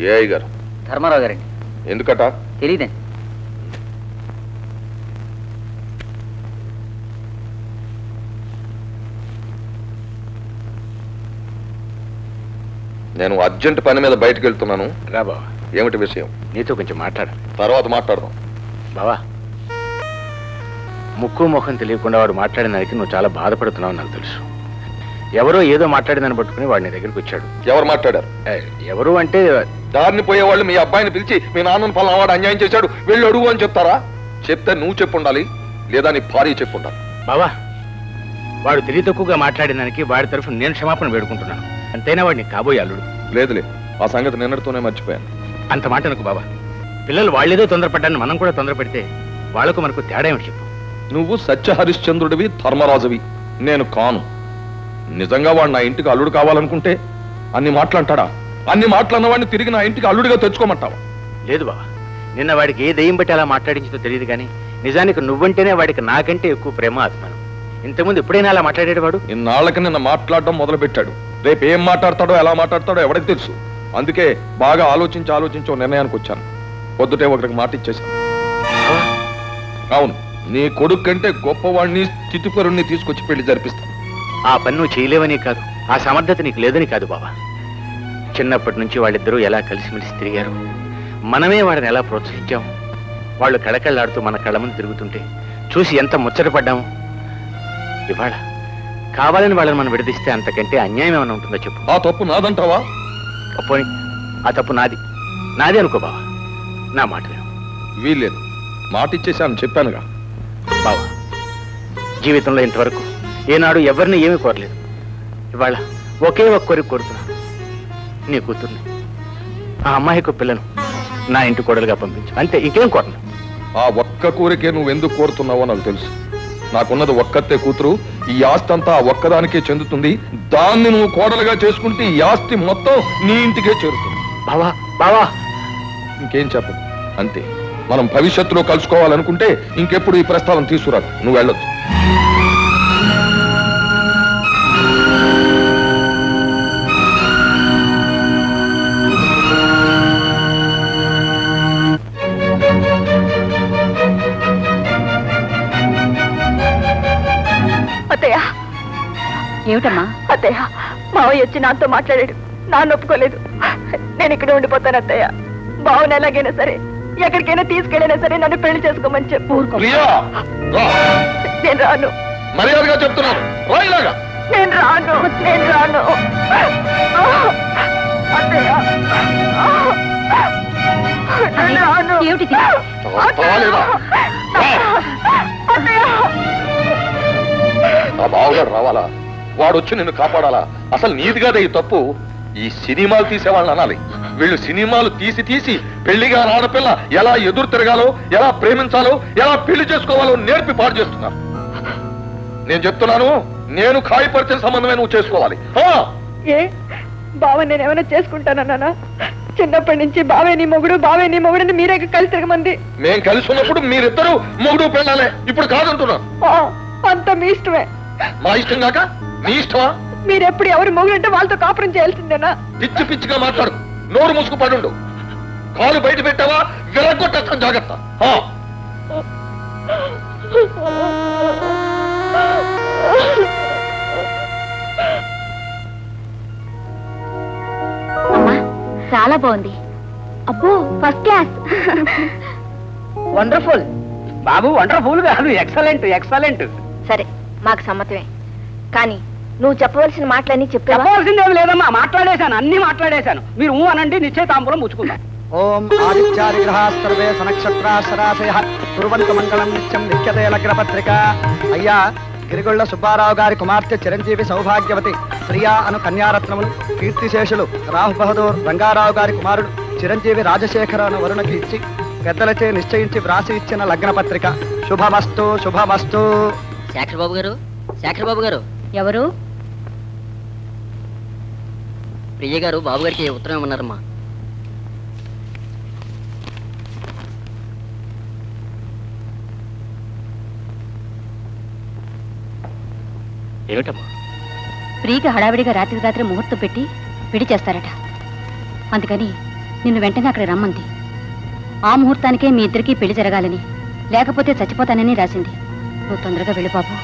ఏ అయ్యగారు? ధర్మారావు గారండి. ఎందుకట? తెలీదండి. నేను అర్జెంట్ పని మీద బయటకు వెళ్తున్నాను. రా బావా. ఏమిటి విషయం? నీతో కొంచెం మాట్లాడాలి. తర్వాత మాట్లాడదాం. బావా, ముక్కు ముఖం తెలియకుండా వాడు మాట్లాడిన దానికి నువ్వు చాలా బాధపడుతున్నావు నాకు తెలుసు. ఎవరో ఏదో మాట్లాడిందని పట్టుకుని వాడు నీ దగ్గరికి వచ్చాడు. ఎవరు మాట్లాడారు? ఎవరు అంటే దారిని పోయేవాళ్ళు మీ అబ్బాయిని పిలిచి మీ నాన్నను పలానావాడు అన్యాయం చేశాడు, వెళ్ళి అడుగు అని చెప్తారా? చెప్తే నువ్వు చెప్పుండాలి, లేదా నీ భార్య చెప్పుండాలి. బావా, వాడు తెలివి తక్కువగా మాట్లాడిన దానికి వాడి తరఫున నేను క్షమాపణ వేడుకుంటున్నాను. అంతైనా వాడిని కాబోయే అల్లుడు. లేదులే, ఆ సంగతి నిన్నటితోనే మర్చిపోయాను. అంత మాట అనుకు బాబా. పిల్లలు వాళ్ళేదో తొందరపడ్డాన్ని మనం కూడా తొందరపడితే వాళ్లకు మనకు తేడా ఏమిటి చెప్పు? నువ్వు సత్య హరిశ్చంద్రుడివి, ధర్మరాజువి, నేను కాను. నిజంగా వాడు నా ఇంటికి అల్లుడు కావాలనుకుంటే అన్ని మాటలంటాడా? అన్ని మాటలన్న వాడిని తిరిగి నా ఇంటికి అల్లుడిగా తెచ్చుకోమంటావా? లేదు బాబా, నిన్న వాడికి ఏ దయ్యం బట్టి అలా మాట్లాడించదో తెలియదు కానీ నిజానికి నువ్వంటేనే వాడికి నాకంటే ఎక్కువ ప్రేమ అభిమానం. ఇంతకుముందు ఎప్పుడైనా అలా మాట్లాడాడు వాడు? ఇన్నాళ్ళకి నిన్న మాట్లాడడం మొదలు పెట్టాడు. రేపు ఏం మాట్లాడతాడో ఎలా మాట్లాడతాడో ఎవరికి తెలుసు. అందుకే బాగా ఆలోచించి నిర్ణయానికి వచ్చాను. పొద్దుటే ఒకరికి మాట ఇచ్చేశాను. అవును, నీ కొడుకు కంటే గొప్పవాడిని, స్థితిపరుణ్ణి తీసుకొచ్చి పెళ్లి జరిపిస్తాను. ఆ పని నువ్వు చేయలేవని కాదు, ఆ సమర్థత నీకు లేదని కాదు బాబా. చిన్నప్పటి నుంచి వాళ్ళిద్దరూ ఎలా కలిసిమెలిసి తిరిగారు, మనమే వాడిని ఎలా ప్రోత్సహించాం. వాళ్ళు కళకళ్ళాడుతూ మన కళ్ళ ముందు తిరుగుతుంటే చూసి ఎంత ముచ్చటపడ్డాము. ఇవాళ కావాలని వాళ్ళని మనం విడదీస్తే అంతకంటే అన్యాయం ఏమైనా ఉంటుందో చెప్పు. ఆ తప్పు నాదంటావా? పోనీ ఆ తప్పు నాది అనుకో బావా. నా మాట విను. వీల్లేదు, మాట ఇచ్చేసాను, చెప్పానుగా. బావా, జీవితంలో ఇంతవరకు ఏనాడు ఎవరిని ఏమీ కోరలేదు. ఇవాళ ఒకే ఒక్క కోరిక కోరుతున్నాను, నీ కూతుర్ని, ఆ అమ్మాయికి పిల్లను నా ఇంటి కోడలుగా పంపించు. అంతే, ఇంకేం కోరను. ఆ ఒక్క కోరికే నువ్వెందుకు కోరుతున్నావో నాకు తెలుసు. నాకున్నది ఒక్కతే కూతురు. ఈ ఆస్తి అంతా ఆ ఒక్కదానికే చెందుతుంది. దాన్ని నువ్వు కోడలుగా చేసుకుంటే ఈ ఆస్తి మొత్తం నీ ఇంటికే చేరుతుంది. బావా బావా, ఇంకేం చెప్పదు. అంతే, మనం భవిష్యత్తులో కలుసుకోవాలనుకుంటే ఇంకెప్పుడు ఈ ప్రస్తావన తీసుకురాదు. నువ్వు వెళ్ళొచ్చు. ఏమిటమ్మా? అత్తయ్య, మావయ్య వచ్చి నాతో మాట్లాడాడు. నాన్న ఒప్పుకోలేదు. నేను ఇక్కడ ఉండిపోతాను అత్తయ్య. బావని ఎలాగైనా సరే, ఎక్కడికైనా తీసుకెళ్ళైనా సరే నన్ను పెళ్లి చేసుకోమని చెప్పు. ప్రియా, రా. నేను రాను. మర్యాదగా చెప్తున్నాను, రా ఇలాగా. నేను రాను. నేను రాను అత్తయ్య. నేను రాను. ఏమిటిది? వస్తావా లేదా? రా. అత్తయ్య. ఆ బావగారు రావాలా? వాడు వచ్చి నిన్ను కాపాడాలా? అసలు నీది కాదే ఈ తప్పు. ఈ సినిమాలు తీసేవాళ్ళని అనాలి. వీళ్ళు సినిమాలు తీసి తీసి పెళ్లిగా ఆడపిల్ల ఎలా ఎదురు తిరగాలో, ఎలా ప్రేమించాలో, ఎలా పెళ్లి చేసుకోవాలో నేర్పి పాడు చేస్తున్నారు. నేను చెప్తున్నాను, నేను ఖాయపరిచిన సంబంధమే నువ్వు చేసుకోవాలి. ఏ బావ నేనేమైనా చేసుకుంటానన్నా? చిన్నప్పటి నుంచి బావే నీ మొగుడు, బావే నీ మొగుడు అని మీరే కలిసి తిరగమంది. మేం కలిసి ఉన్నప్పుడు మీరిద్దరూ మొగుడు పెళ్ళాలే. ఇప్పుడు కాదంటున్నా. అంత మీ ఇష్టమే. మా ఇష్టం కాక మీ ఇష్టమా? మీరెప్పుడు ఎవరు మొగుడు అంటే వాళ్ళతో కాపురం చేయాల్సిందేనా? పిచ్చి పిచ్చిగా మాట్లాడు. నోరు మూసుకు పడుండు. కాలు బయట పెట్టావా విరగొట్టేస్తాం, జాగ్రత్త. అమ్మా, చాలా బాగుంది. అబ్బో, ఫస్ట్ క్లాస్. వండర్ఫుల్ బాబు, వండర్ఫుల్ కాదు, ఎక్సలెంట్ ఎక్సలెంట్. సరే, మాకు సమ్మతమే. కానీ నువ్వు చెప్పవలసిన మాటలన్నీ చెప్పావా? చెప్పవలసిందేమి లేదమ్మా, మాట్లాడేశాను, అన్ని మాట్లాడేశాను. మీరు అనండి, నిశ్చయితాంబూలం ముచ్చుకుందాం. ఓం ఆదిత్యాదిగ్రహ సర్వే సనక్షత్రాశరాశయ కుర్వంతు మంగళం నిత్యం లిఖ్యతే లగ్నపత్రిక. అయ్యా, గిరిగొళ్ళ సుబ్బారావు గారి కుమార్తె చిరంజీవి సౌభాగ్యవతి ప్రియా అను కన్యారత్నములు కీర్తిశేషులు రాహు బహదూర్ రంగారావు గారి కుమారుడు చిరంజీవి రాజశేఖర అను వరుణకి ఇచ్చి పెద్దలచే నిశ్చయించి వ్రాసి ఇచ్చిన లగ్నపత్రిక. శుభమస్తు శుభమస్తు. శేఖర్ బాబు గారు, శేఖర్ బాబు గారు. ఎవరు? ప్రియ గారు బాబు గారికి ఉత్తరం ఇవ్వన్నారమ్మా. ఏమిటమ్మా? ప్రియకి హడావిడిగా రాత్రి ముహూర్తం పెట్టి పెళ్లి చేస్తారట. అందుకని నిన్ను వెంటనే అక్కడ రమ్మంది. ఆ ముహూర్తానికే మీ ఇద్దరికీ పెళ్లి జరగాలని, లేకపోతే చచ్చిపోతానని రాసింది. నువ్వు తొందరగా వెళ్ళి బాబు.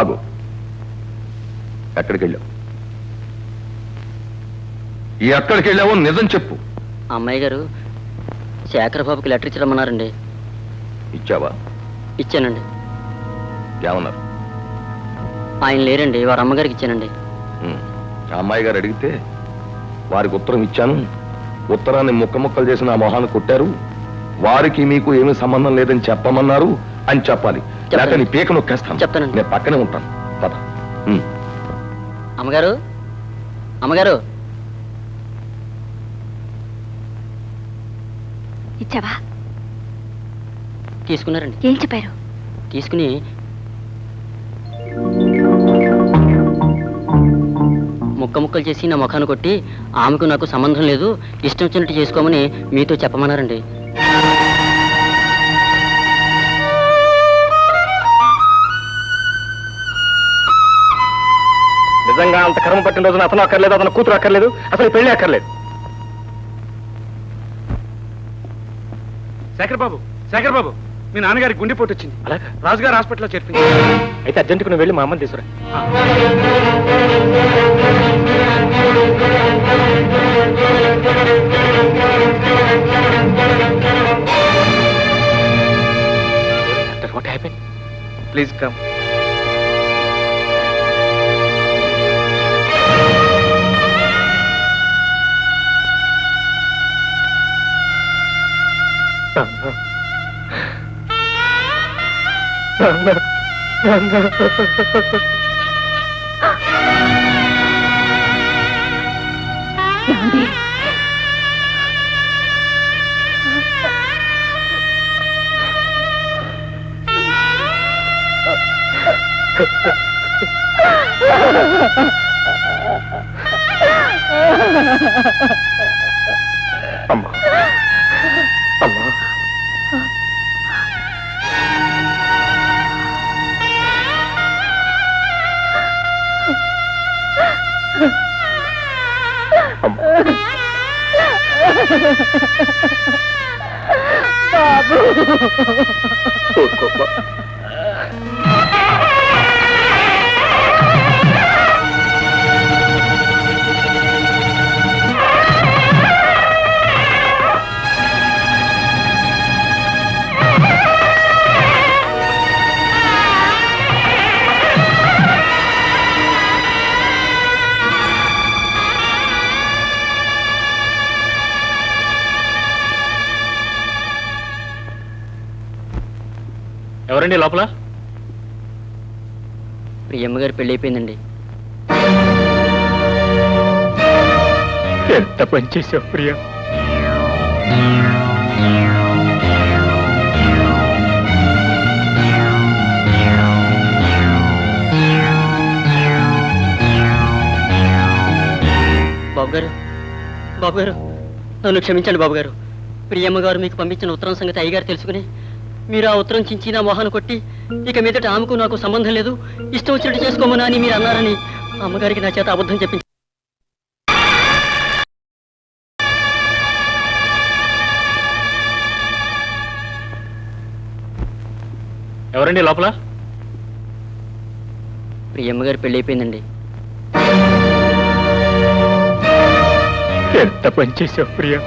ఆగు. ఎక్కడికి వెళ్ళావు? ఎక్కడికి వెళ్ళావో నిజం చెప్పు. అమ్మాయి గారు శేఖర్ బాబుకి లెటర్ ఇచ్చడమన్నారండి. ఇచ్చావా? ఇచ్చానండి. ఏమన్నారు? ఆయన లేరండి, వారి అమ్మగారికి ఇచ్చానండి. ఆ అమ్మాయి గారు అడిగితే వారికి ఉత్తరం ఇచ్చాను, ఉత్తరాన్ని ముక్కలు చేసి నా మొహాన్ని కొట్టారు, వారికి మీకు ఏమీ సంబంధం లేదని చెప్పమన్నారు అని చెప్పాలి. లేక నీ పీక నొక్కేస్తాను. చెప్తానండి. నేను పక్కనే ఉంటాను. పద. అమ్మగారు, అమ్మగారు. ఇచ్చావా? తీసుకున్నారండి. ఏం చెప్పారు? తీసుకుని ముక్కలు చేసి నా ముఖాన్ని కొట్టి ఆమెకు నాకు సంబంధం లేదు, ఇష్టం వచ్చినట్టు చేసుకోమని మీతో చెప్పమన్నారండి. నిజంగా అంత కర్మ పట్టిన రోజున అతను అక్కర్లేదు, అతను కూతురు అక్కర్లేదు, అసలు పెళ్లి అక్కర్లేదు. శేఖర్ బాబు, శేఖర్ బాబు, మీ నాన్నగారికి గుండెపోటు వచ్చింది. అలాగా? రాజుగారు హాస్పిటల్లో చేర్పింది. అయితే అర్జెంటుకు నువ్వు వెళ్ళి మా అమ్మని తీసుకురా. What happened? Please come. ఏమండి? అమ్మా, అమ్మా. ఎవరండి లోపల? ప్రియమ్మ గారి పెళ్లి అయిపోయిందండి. ఎంత పని చేసావు ప్రియా. బాబు గారు నన్ను క్షమించండి బాబు గారు. ప్రియమ్మ గారు మీకు పంపించిన ఉత్తరం సంగతి అయ్యగారు తెలుసుకుని మీరు ఆ ఉత్తరం చించి నా మొహాన్ని కొట్టి ఇక మీదట ఆమెకు నాకు సంబంధం లేదు, ఇష్టం వచ్చినట్టు చేసుకోమని అని మీరు అన్నారని అమ్మగారికి నా చేత అబద్ధం చెప్పించి ఎవరండి లోపల? ప్రియమ్మ గారి పెళ్లి అయిపోయిందండి. ఎంత పని చేసావు ప్రియా.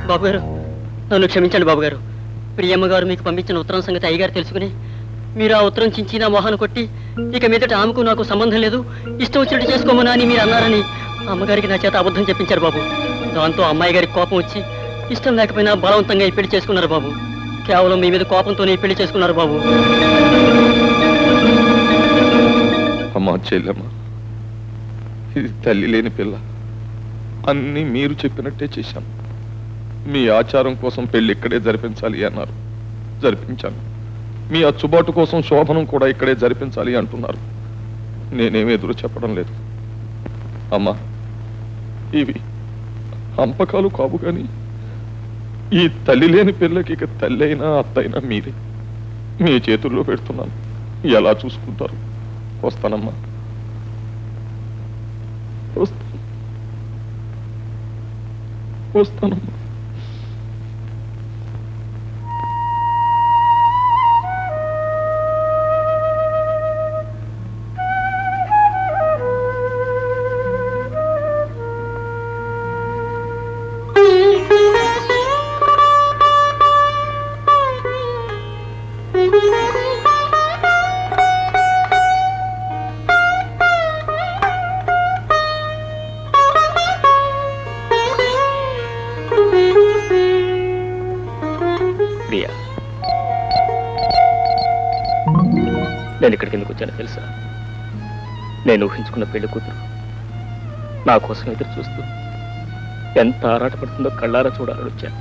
బాబు గారు నన్ను క్షమించండి బాబు గారు. ప్రియమ్మ గారు మీకు పంపించిన ఉత్తరం సంగతి అయ్యగారు తెలుసుకుని మీరు ఆ ఉత్తరం చించి నా మొహాన్ని కొట్టి ఇక మీదట ఆమెకు నాకు సంబంధం లేదు, ఇష్టం వచ్చినట్టు చేసుకోమని అని మీరు అన్నారని అమ్మగారికి నా చేత అబద్ధం చెప్పించారు బాబు. దాంతో అమ్మాయి గారికి కోపం వచ్చి ఇష్టం లేకపోయినా బలవంతంగా ఈ పెళ్లి చేసుకున్నారు బాబు. కేవలం మీ మీద కోపంతోనే ఈ పెళ్లి చేసుకున్నారు బాబు. అమ్మా చెల్లెమ్మ, ఇది తల్లి లేని పిల్ల. అన్నీ మీరు చెప్పినట్టే చేశాను. మీ ఆచారం కోసం పెళ్లి ఇక్కడే జరిపించాలి అన్నారు, జరిపించాను. మీ అచ్చుబాటు కోసం శోభనం కూడా ఇక్కడే జరిపించాలి అంటున్నారు. నేనేమి ఎదురు చెప్పడం లేదు. అమ్మా, ఇవి అంపకాలు కావు కానీ ఈ తల్లి లేని పిల్లకి ఇక తల్లి అయినా అత్తైనా మీరే. మీ చేతుల్లో పెడుతున్నాను, ఎలా చూసుకుంటారు. వస్తానమ్మా, వస్తానమ్మా. నేను ఇక్కడికి ఎందుకు వచ్చానో తెలుసా? నేను ఊహించుకున్న పెళ్లి కూతురు నా కోసం ఎదురు చూస్తూ ఎంత ఆరాటపడుతుందో కళ్ళారా చూడాలని వచ్చాను.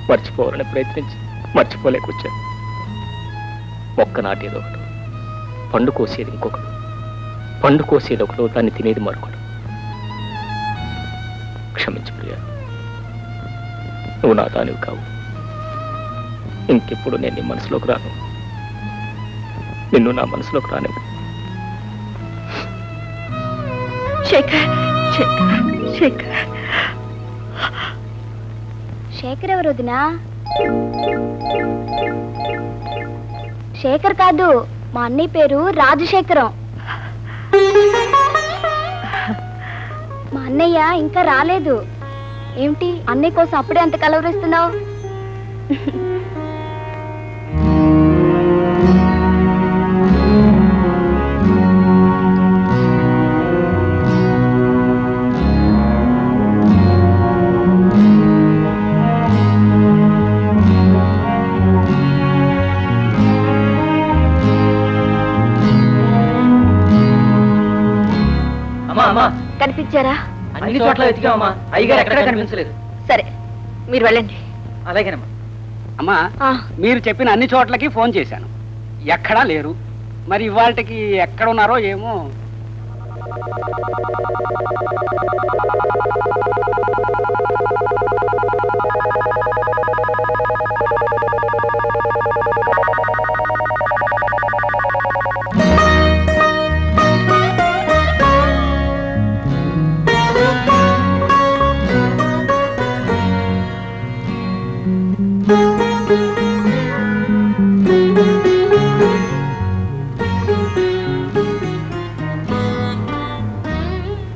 మర్చిపోవాలని ప్రయత్నించి మర్చిపోలేకొచ్చాను. మొక్క నాటేది ఒకడు, పండు కోసేది ఇంకొకడు, పండు కోసేది ఒకడు, దాన్ని తినేది మరొకడు. క్షమించు ప్రియా, నువ్వు నా దానివి కావు. ఇంకెప్పుడు నేను నీ మనసులోకి రాను, నిన్ను నా మనసులోకి రానివ్వు. శేఖర్ ఎవరు వదినా? శేఖర్ కాదు, మా అన్నయ్య పేరు రాజశేఖరం. మా అన్నయ్య ఇంకా రాలేదు. ఏమిటి అన్నయ్య కోసం అప్పుడే అంత కలవరిస్తున్నావు? కనిపించారా? అన్ని చోట్ల వెతికామమ్మా, అయ్యగారు ఎక్కడా కనిపించలేదు. సరే మీరు వెళ్ళండి. అలాగేనమ్మా. అమ్మా, మీరు చెప్పిన అన్ని చోట్లకి ఫోన్ చేశాను, ఎక్కడా లేరు. మరి ఇవాళకి ఎక్కడ ఉన్నారో ఏమో.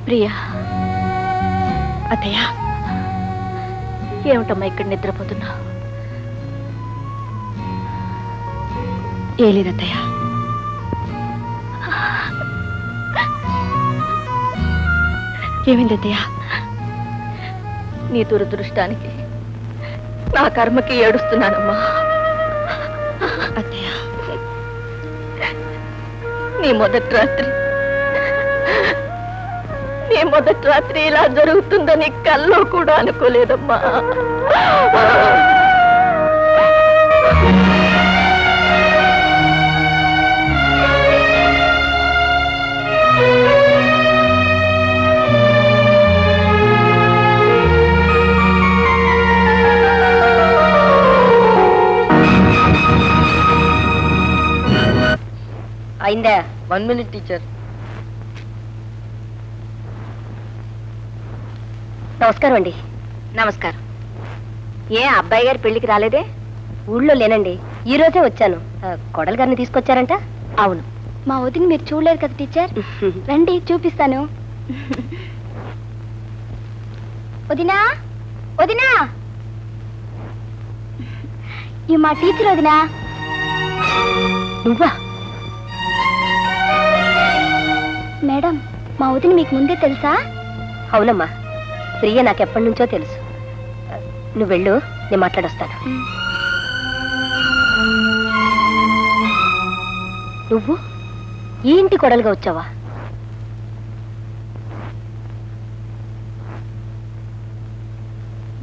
ప్రియా, అత్తయ్య ఏమిటమ్మా ఇక్కడ నిద్రపోతున్నా? ఏ లేదత్తయ్య, ఏమైంది అత్తయ్య? నీ దురదృష్టానికి నా కర్మకి ఏడుస్తున్నానమ్మా. అత్తయ్య, నీ మొదటి రాత్రి ఇలా జరుగుతుందని కల్లో కూడా అనుకోలేదమ్మా. అయిందా? 1 minute టీచర్. నమస్కారం అండి. నమస్కారం. ఏ అబ్బాయి గారి పెళ్లికి రాలేదే? ఊళ్ళో లేనండి, ఈ రోజే వచ్చాను. కోడలు గారిని తీసుకొచ్చారంట? అవును. మా వదిని మీరు చూడలేరు కదా టీచర్. రండి చూపిస్తాను. వదినా, వదినా, ఈ మా టీచర్ వదినా. నువ్వా? మేడం, మా వదిన మీకు ముందే తెలుసా? అవునమ్మా, ప్రియ నాకెప్పటి నుంచో తెలుసు. నువ్వు వెళ్ళు, నేను మాట్లాడొస్తాను. నువ్వు ఈ ఇంటి కొడలుగా వచ్చావా?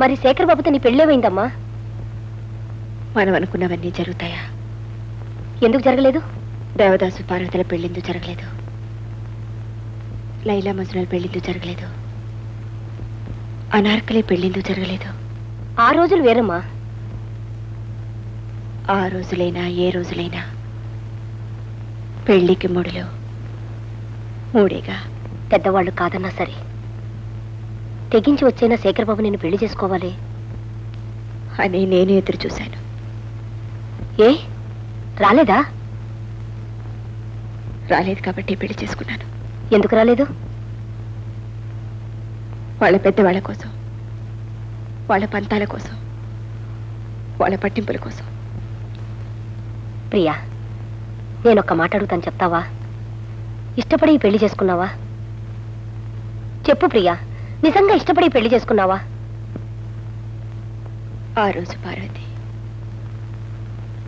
మరి శేఖర్ బాబుతో నీ పెళ్ళేమైందమ్మా? మనం అనుకున్నవన్నీ జరుగుతాయా? ఎందుకు జరగలేదు? దేవదాసు పార్వతుల పెళ్ళిందు జరగలేదు, లైలా మజ్నుల పెళ్ళిందు జరగలేదు, అనార్కలి పెళ్ళిందు జరగలేదు. ఆ రోజులు వేరమ్మా. ఆ రోజులైనా ఏ రోజులైనా పెళ్లికి ముడులు మూడేగా. పెద్దవాళ్ళు కాదన్నా సరే తెగించి వచ్చైనా శేఖర్ బాబు నిన్ను పెళ్లి చేసుకోవాలి అని నేను ఎదురు చూశాను. ఏ రాలేదా? రాలేదు కాబట్టి పెళ్లి చేసుకున్నాను. ఎందుకు రాలేదు? వాళ్ళ పెద్దవాళ్ళ కోసం, వాళ్ళ పంతాల కోసం, వాళ్ళ పట్టింపుల కోసం. ప్రియా, నేనొక్క మాట అడుగుతాను, చెప్తావా? ఇష్టపడి పెళ్లి చేసుకున్నావా? చెప్పు ప్రియా, నిజంగా ఇష్టపడి పెళ్లి చేసుకున్నావా? ఆ రోజు పార్వతి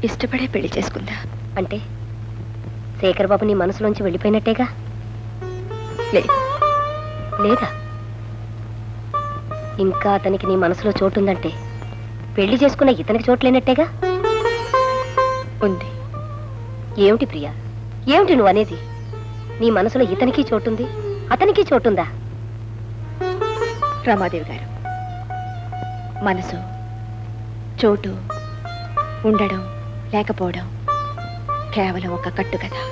ఇష్టపడే పెళ్లి చేసుకుందా. అంటే శేఖర్ బాబు నీ మనసులోంచి వెళ్ళిపోయినట్టేగా? లేదు. లేదా? ఇంకా అతనికి నీ మనసులో చోటుందంటే పెళ్లి చేసుకున్న ఇతనికి చోట్లేనట్టేగా? ఉంది. ఏమిటి ప్రియా, ఏమిటి నువ్వు అనేది? నీ మనసులో ఇతనికి చోటుంది, అతనికి చోటుందా? రమాదేవి గారు, మనసు, చోటు, ఉండడం లేకపోవడం కేవలం ఒక కట్టు కదా.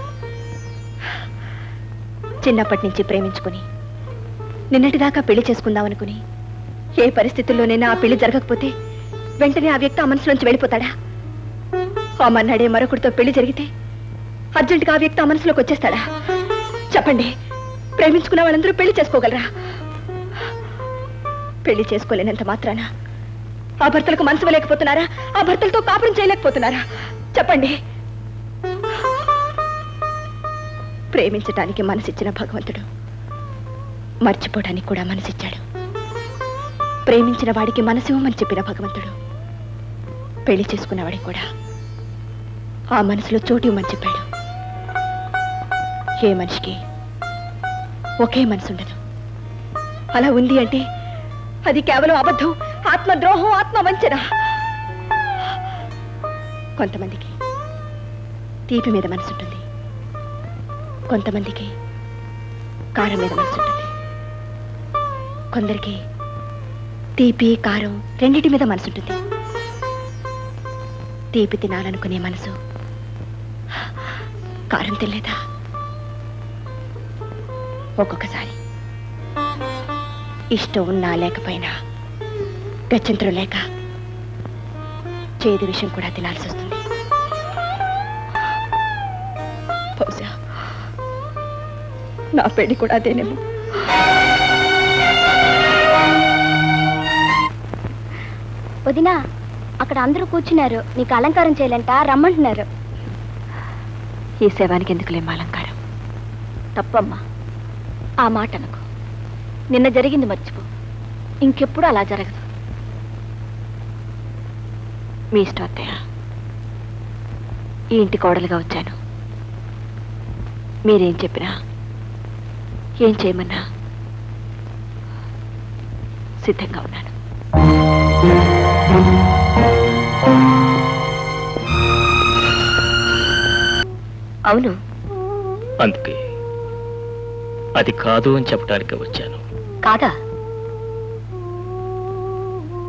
చిన్నప్పటి నుంచి ప్రేమించుకుని నిన్నటిదాకా పెళ్లి చేసుకుందామనుకుని ఏ పరిస్థితుల్లోనైనా ఆ పెళ్లి జరగకపోతే వెంటనే ఆ వ్యక్తి ఆ మనసులోంచి వెళ్ళిపోతాడా? ఆ మన్నాడే మరొకరితో పెళ్లి జరిగితే అర్జెంటుగా ఆ వ్యక్తి ఆ మనసులోకి వచ్చేస్తాడా? చెప్పండి, ప్రేమించుకున్న వాళ్ళందరూ పెళ్లి చేసుకోగలరా? పెళ్లి చేసుకోలేనంత మాత్రాన ఆ భర్తలకు మనసు లేకపోతున్నారా? ఆ భర్తలతో కాపురం చేయలేకపోతున్నారా? చెప్పండి. ప్రేమించటానికి మనసిచ్చిన భగవంతుడు మర్చిపోవడానికి కూడా మనసిచ్చాడు. ప్రేమించిన వాడికి మనసివ్వమని చెప్పిన భగవంతుడు పెళ్లి చేసుకున్న వాడికి కూడా ఆ మనసులో చోటు ఇవ్వమని చెప్పాడు. ఏ మనిషికి ఒకే మనసు ఉండదు. అలా ఉంది అంటే అది కేవలం అబద్ధం, ఆత్మద్రోహం, ఆత్మవంచన. కొంతమందికి తీపి మీద మనసు ఉంటుంది, కొంతమందికి కారం మీద మనసు ఉంటుంది, కొందరికి తీపి కారం రెండిటి మీద మనసు ఉంటుంది. తీపి తినాలనుకునే మనసు కారం తినలేదా? ఒక్కొక్కసారి ఇష్టం ఉన్నా లేకపోయినా గత్యంతరం లేక చేదు విషయం కూడా తినాల్సి వస్తుంది. బహుశా నా పెళ్లి కూడా అదేనేమో. వదినా, అక్కడ అందరూ కూర్చున్నారు, నీకు అలంకారం చేయాలంట, రమ్మంటున్నారు. ఈ శవానికి ఎందుకులేం అలంకారం? తప్పమ్మా, ఆ మాట అనుకో. నిన్న జరిగింది మర్చిపో. ఇంకెప్పుడు అలా జరగదు. మీ ఇష్టం అత్తయ్య. ఈ ఇంటి కోడలుగా వచ్చాను. మీరేం చెప్పినా ఏం చేయమన్నా సిద్ధంగా ఉన్నాను. అవును, అందుకే అది కాదు అని చెప్పడానికి వచ్చాను. కాదా?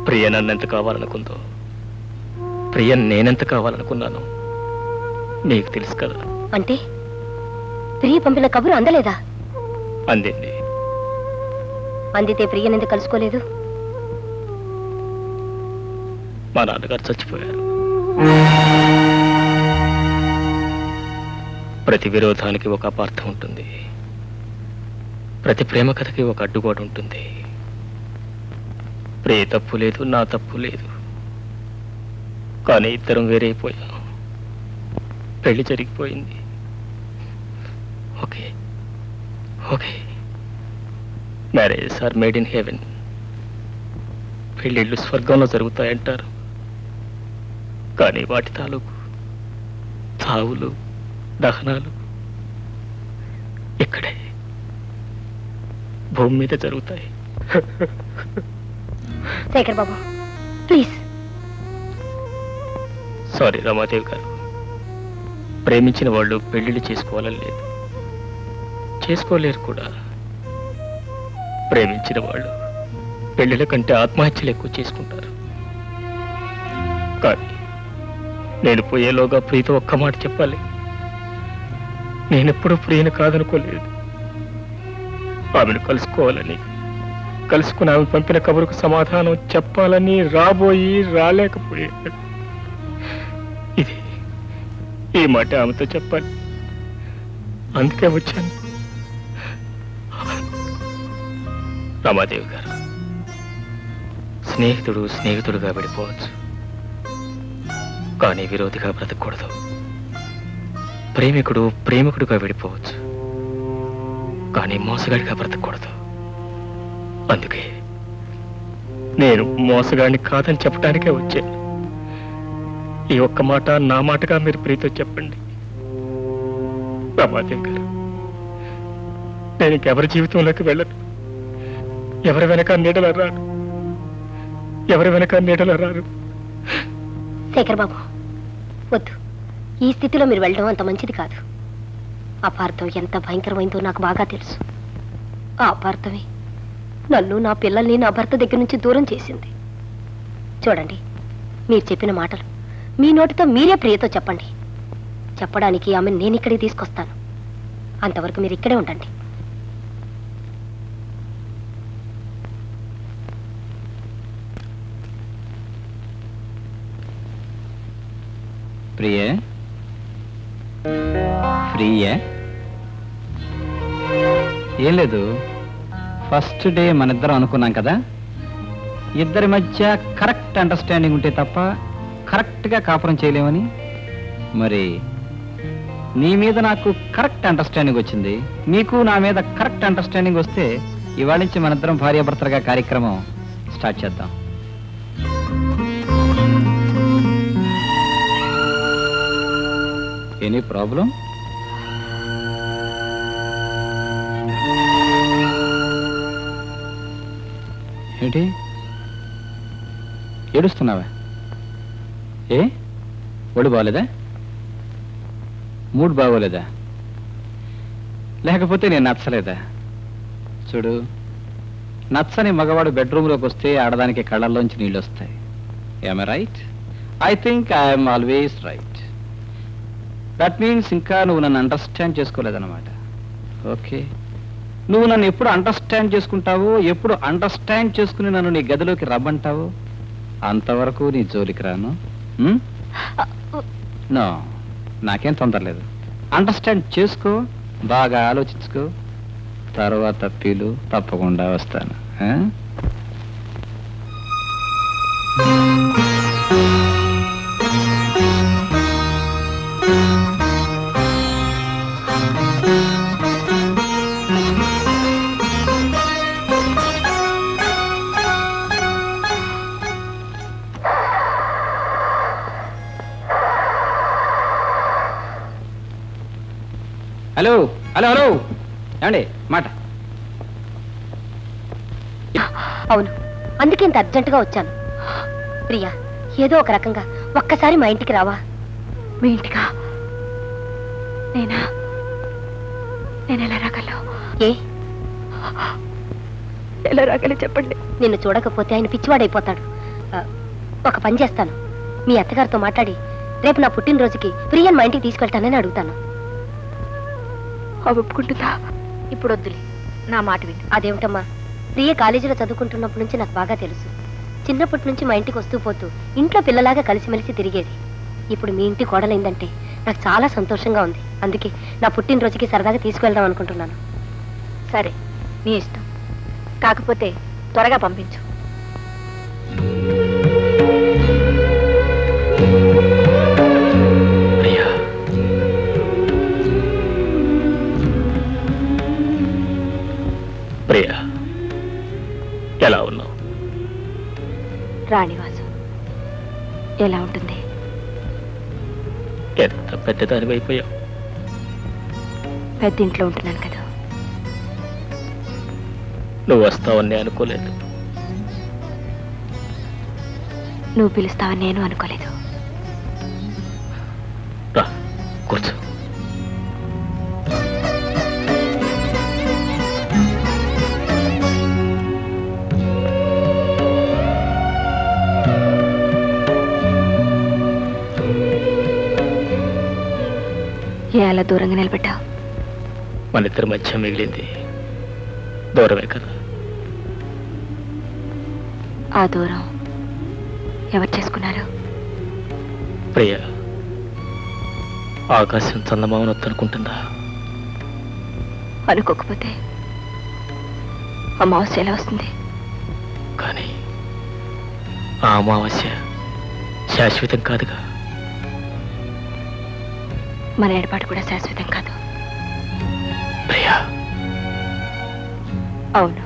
ప్రియ నన్నెంత కావాలనుకుందో, ప్రియ నేనెంత కావాలనుకున్నాను నీకు తెలుసు కదా. అంటే ప్రియ పంపిన కబురు అందలేదా? అందింది. అందితే ప్రియనెందుకు కలుసుకోలేదు? మా నాన్నగారు చచ్చిపోయారు. ప్రతి విరోధానికి ఒక అపార్థం ఉంటుంది, ప్రతి ప్రేమ కథకి ఒక అడ్డుగోడ ఉంటుంది. ప్రియ తప్పు లేదు, నా తప్పు లేదు, కానీ ఇద్దరం వేరైపోయాం. పెళ్లి జరిగిపోయింది. Okay okay, marriages are made in heaven. పెళ్ళిళ్ళు స్వర్గంలో జరుగుతాయంటారు, కానీ వాటి తాలూకు చావులు, దహనాలు ఇక్కడే భూమి మీద జరుగుతాయి. శేఖర్ బాబు ప్లీజ్. సారీ రమాదేవి గారు, ప్రేమించిన వాళ్ళు పెళ్లిళ్ళు చేసుకోవాలని లేదు, చేసుకోలేరు కూడా. ప్రేమించిన వాళ్ళు పెళ్లిళ్ళ కంటే ఆత్మహత్యలు ఎక్కువ చేసుకుంటారు. కానీ నేను పోయేలోగా ప్రియతో ఒక్క మాట చెప్పాలి. నేనెప్పుడూ ప్రియను కాదనుకోలేదు. ఆమెను కలుసుకోవాలని, కలుసుకుని ఆమె పంపిన కబురుకు సమాధానం చెప్పాలని రాబోయి రాలేకపోయాను. ఇది ఈ మాట ఆమెతో చెప్పాలి, అందుకే వచ్చాను. రమాదేవి గారు, స్నేహితుడు స్నేహితుడుగా విడిపోవచ్చు, కానీ విరోధిగా బ్రతకూడదు. ప్రేమికుడు ప్రేమికుడుగా విడిపోవచ్చు, కానీ మోసగాడిగా బ్రతకూడదు. అందుకే నేను మోసగాడిని కాదని చెప్పడానికే వచ్చాను. ఈ ఒక్క మాట నా మాటగా మీరు ప్రీతో చెప్పండి. రమాదేవి గారు, నేను ఇంకెవరి జీవితంలోకి వెళ్ళను. ఎవరి వెనక నీడలు రాను, ఎవరి వెనక నీడలు రాను. శేఖర్ బాబు వద్దు, ఈ స్థితిలో మీరు వెళ్ళడం అంత మంచిది కాదు. అపార్థం ఎంత భయంకరమైందో నాకు బాగా తెలుసు. ఆ అపార్థమే నన్ను, నా పిల్లల్ని నా భర్త దగ్గర నుంచి దూరం చేసింది. చూడండి, మీరు చెప్పిన మాటలు మీ నోటితో మీరే ప్రియతో చెప్పండి. చెప్పడానికి ఆమెను నేను ఇక్కడికి తీసుకొస్తాను. అంతవరకు మీరు ఇక్కడే ఉండండి. ప్రియే, ప్రియే, ఏం లేదు, ఫస్ట్ డే మనిద్దరం అనుకున్నాం కదా, ఇద్దరి మధ్య కరెక్ట్ అండర్స్టాండింగ్ ఉంటే తప్ప కరెక్ట్గా కాపురం చేయలేమని. మరి నీ మీద నాకు కరెక్ట్ అండర్స్టాండింగ్ వచ్చింది, నీకు నా మీద కరెక్ట్ అండర్స్టాండింగ్ వస్తే ఇవాళ నుంచి మనిద్దరం భార్యాభర్తలుగా కార్యక్రమం స్టార్ట్ చేద్దాం. Any problem? ఏంటి ఏడుస్తున్నావా? ఏ ఒళ్ళు బాగోలేదా? మూడ్ బాగోలేదా? లేకపోతే నేను నచ్చలేదా? చూడు, నచ్చని మగవాడు బెడ్రూమ్లోకి వస్తే ఆడదానికి కళ్ళల్లోంచి నీళ్ళు వస్తాయి. am I right? I think I am always right. That means ఇంకా నువ్వు నన్ను అండర్స్టాండ్ చేసుకోలేదన్నమాట. ఓకే, నువ్వు నన్ను ఎప్పుడు అండర్స్టాండ్ చేసుకుంటావో, ఎప్పుడు అండర్స్టాండ్ చేసుకుని నన్ను నీ గదిలోకి రమ్మంటావో అంతవరకు నీ జోలికి రాను. నో, నాకేం తొందర లేదు. అండర్స్టాండ్ చేసుకో, బాగా ఆలోచించుకో, తర్వాత పీలు తప్పకుండా వస్తాను. హలో హలో హలో ఏమండి మాట. అవును, అందుకే ఇంత అర్జెంటుగా వచ్చాను. ప్రియా, ఏదో ఒక రకంగా ఒక్కసారి మా ఇంటికి రావా? మీ ఇంటికా? నేను ఎలా రాగలను? ఏ ఎలా రాగలి చెప్పండి. నిన్ను చూడకపోతే ఆయన పిచ్చివాడైపోతాడు. ఒక పని చేస్తాను, మీ అత్తగారితో మాట్లాడి రేపు నా పుట్టినరోజుకి ప్రియన్ మా ఇంటికి తీసుకెళ్తానని అడుగుతాను. ఒప్పుకుంటుందా? ఇప్పుడు వద్దులే, నా మాట విను. అదేమిటమ్మా, ప్రియ కాలేజీలో చదువుకుంటున్నప్పటి నుంచి నాకు బాగా తెలుసు. చిన్నప్పటి నుంచి మా ఇంటికి వస్తూ పోతూ ఇంట్లో పిల్లలాగా కలిసిమెలిసి తిరిగేది. ఇప్పుడు మీ ఇంటి కోడలైందంటే నాకు చాలా సంతోషంగా ఉంది. అందుకే నా పుట్టినరోజుకి సరదాగా తీసుకువెళ్దాం అనుకుంటున్నాను. సరే, నీ ఇష్టం. కాకపోతే త్వరగా పంపించు. ప్రియా, ప్రియా, ఎలా ఉన్నావు? రాణివాసు ఎలా ఉంటుంది? ఎంత పెద్దదాని అయిపోయావు. పెద్ద ఇంట్లో ఉంటున్నాను కదా. నువ్వు వస్తావని అనుకోలేదు. నువ్వు పిలుస్తావని నేను అనుకోలేదు. రా, కూర్చో. ఏ అలా దూరంగా నిలబడ్డావు? మన ఇద్దరి మధ్య మిగిలింది దూరమే కదా. ఆ దూరం ఎవరు చేసుకున్నారు? ప్రియా, ఆకాశం చందమామను వద్దనుకుంటుందా? అనుకోకపోతే అమావాస్య ఎలా వస్తుంది? కానీ ఆ అమావాస్య శాశ్వతం కాదుగా. మన ఏర్పాటు కూడా శాశ్వతం కాదు. ప్రియా, అవును,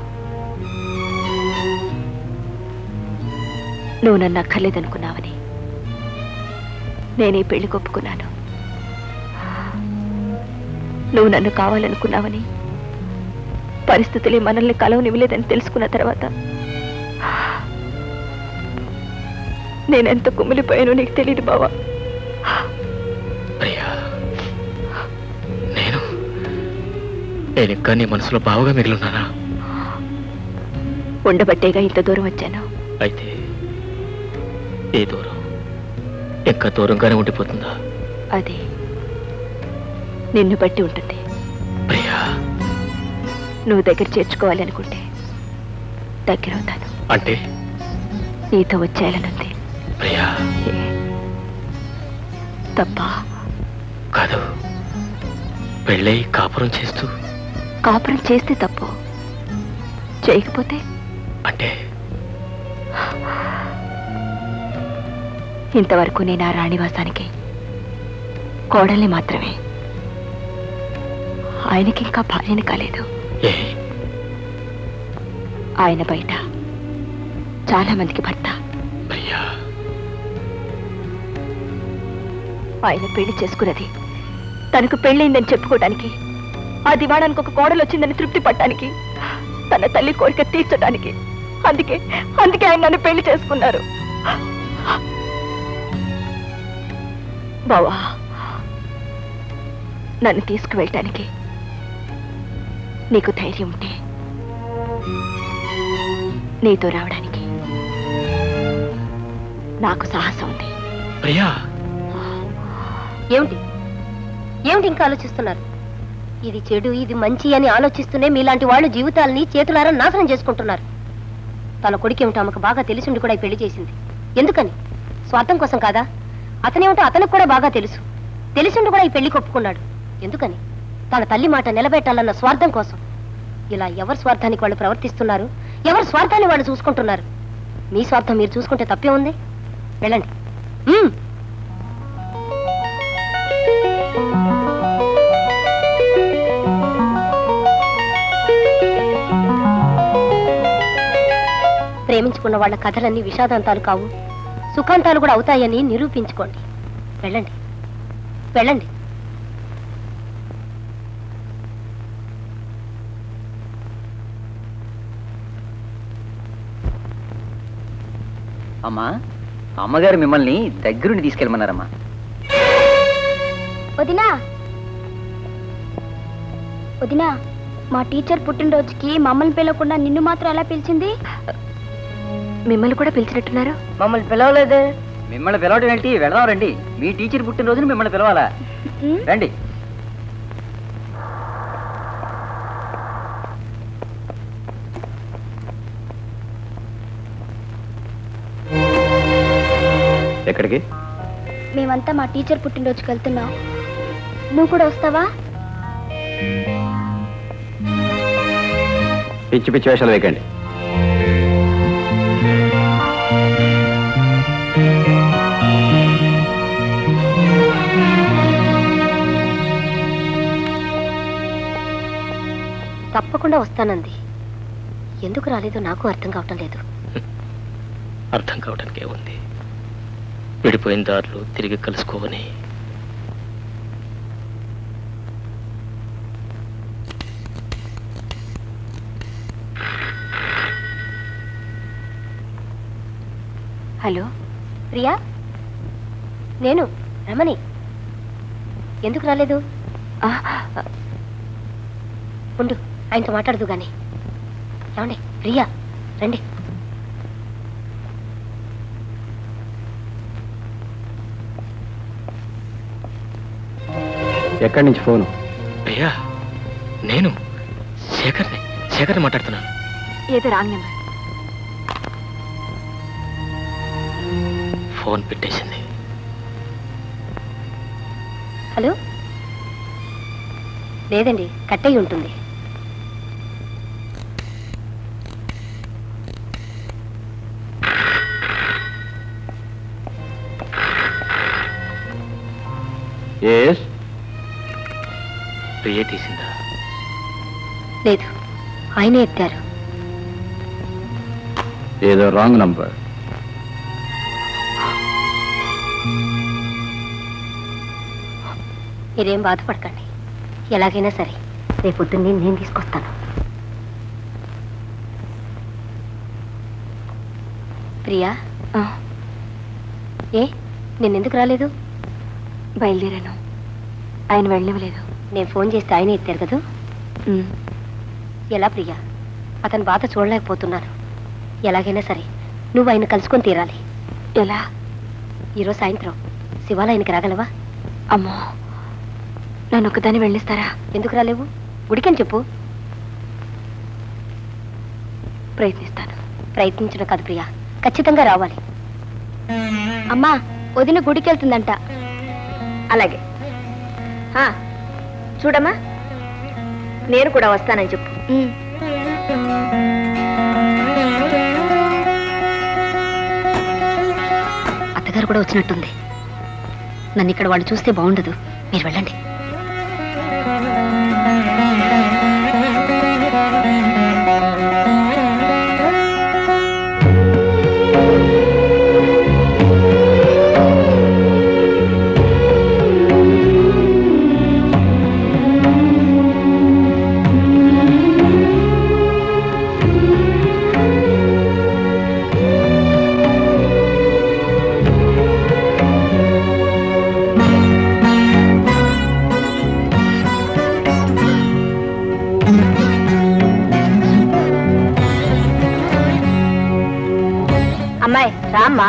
నువ్వు నన్ను అక్కర్లేదనుకున్నావని నేను ఈ పెళ్లి ఒప్పుకున్నాను. నువ్వు నన్ను కావాలనుకున్నావని, పరిస్థితులే మనల్ని కలవనివ్వలేదని తెలుసుకున్న తర్వాత నేనెంత కుమిలిపోయానో నీకు తెలియదు బావా. ప్రియా, నేను ఇంకా నీ మనసులో బావుగా మిగిలిన్నానా? ఉండబట్టేగా ఇంత దూరం వచ్చాను. అయితే ఈ దూరం ఇంకా దూరంగానే ఉండిపోతుందా? అది నిన్ను బట్టి ఉంటుంది. ప్రియా, నువ్వు దగ్గర చేర్చుకోవాలి అనుకుంటే దగ్గర అవుతాను. అంటే నీతో వచ్చేయాలనుంది. ప్రియా, తప్ప కాదు. పెళ్ళై కాపురం చేస్తూ కాపురం చేస్తే తప్పు, చేయకపోతే అంటే ఇంతవరకు నేను ఆ రాణివాసానికి కోడల్ని మాత్రమే. ఆయనకి ఇంకా భార్యని కాలేదు. ఏ ఆయన బయట చాలా మందికి భర్త. ప్రియా, ఆయన పెళ్లి చేసుకున్నది తనకు పెళ్ళైందని చెప్పుకోవడానికి, ఆ దివాడానికి ఒక కోడలు వచ్చిందని తృప్తి పట్టడానికి, తన తల్లి కోరిక తీర్చడానికి. అందుకే ఆయన నన్ను పెళ్లి చేసుకున్నారు. బావా, నన్ను తీసుకువెళ్ళటానికి నీకు ధైర్యం ఉంటే నీతో రావడానికి నాకు సాహసం ఉంది. ప్రియా, ఏమిటి ఏమిటి ఇంకా ఆలోచిస్తున్నారు? ఇది చెడు, ఇది మంచి అని ఆలోచిస్తూనే మీలాంటి వాళ్ళు జీవితాలని చేతులారా నాశనం చేసుకుంటున్నారు. తన కొడుకేమిటో ఆమెకు బాగా తెలిసిండి కూడా ఈ పెళ్లి చేసింది. ఎందుకని? స్వార్థం కోసం కాదా? అతనేమిటో అతనికి కూడా బాగా తెలుసు. తెలిసిండి కూడా ఈ పెళ్లికి ఒప్పుకున్నాడు. ఎందుకని? తన తల్లి మాట నిలబెట్టాలన్న స్వార్థం కోసం. ఇలా ఎవరి స్వార్థానికి వాళ్ళు ప్రవర్తిస్తున్నారు, ఎవరి స్వార్థాన్ని వాళ్ళు చూసుకుంటున్నారు. మీ స్వార్థం మీరు చూసుకుంటే తప్పే ఉంది. వెళ్ళండి. ప్రేమించుకున్న వాళ్ళ కథలన్నీ విషాదాంతాలు కావు, సుఖాంతాలు కూడా అవుతాయని నిరూపించుకోండి. వెళ్ళండి, వెళ్ళండి. అమ్మా, అమ్మగారు మిమ్మల్ని దగ్గరుండి తీసుకెళ్ళమన్నారమ్మా. వదినా వదినా, మా టీచర్ పుట్టినరోజుకి మమ్మల్ని పిలవకుండా నిన్ను మాత్రం ఎలా పిలిచింది? మిమ్మల్ని కూడా పిలిచినట్టున్నారు. మమ్మల్ని పిలవలేదే. మిమ్మల్ని పిలవడం ఏంటి? వెళదాం రండి. మీ టీచర్ పుట్టినరోజున మిమ్మల్ని పిలవాలా? రండి. ఎక్కడికి? మేమంతా మా టీచర్ పుట్టినరోజుకి వెళ్తున్నాం. నువ్వు కూడా వస్తావా? పిచ్చి పిచ్చి వేషాలు వేయకండి. తప్పకుండా వస్తానంది. ఎందుకు రాలేదో నాకు అర్థం కావటం లేదు. అర్థం కావటానికే ఉంది. విడిపోయిన దారులు తిరిగి కలుసుకోవని. హలో ప్రియా, నేను రమణి. ఎందుకు రాలేదు? ఉండు, ఆయనతో మాట్లాడదు గాని. ఏమండి ప్రియా, రండి. ఎక్కడి నుంచి ఫోను? అయ్యా, నేను శేఖర్ని మాట్లాడుతున్నాను. ఏదో రాంగ్ నెంబర్. ఫోన్ పెట్టేసింది. హలో, లేదండి, కట్ అయి ఉంటుంది. ప్రియ తీసిందా? లేదు, ఆయనే ఎత్తారు. ఏదో రాంగ్ నంబర్. మీరేం బాధపడకండి. ఎలాగైనా సరే రేపొద్దున్నే నేను తీసుకొస్తాను. ప్రియా, ఏ నిన్నెందుకు రాలేదు? బయలుదేరాను, ఆయన వెళ్ళనివ్వలేదు. నేను ఫోన్ చేస్తే ఆయనే ఎత్తారు కదా. ఎలా ప్రియా? అతని బాధ చూడలేకపోతున్నాను. ఎలాగైనా సరే నువ్వు ఆయన కలుసుకొని తీరాలి. ఎలా? ఈరోజు సాయంత్రం శివాలయానికి రాగలవా? అమ్మో, నన్ను ఒక్కదాన్ని వెళ్ళిస్తారా? ఎందుకు రాలేవు? గుడికని చెప్పు. ప్రయత్నిస్తాను. ప్రయత్నించడం కాదు ప్రియా, ఖచ్చితంగా రావాలి. అమ్మా, వదిన గుడికి వెళ్తుందంట. అలాగే. చూడమ్మా, నేను కూడా వస్తానని చెప్పు. అత్తగారు కూడా వచ్చినట్టుంది. నన్ను ఇక్కడ వాళ్ళు చూస్తే బాగుండదు. మీరు వెళ్ళండి. అమ్మాయి రామ్మా.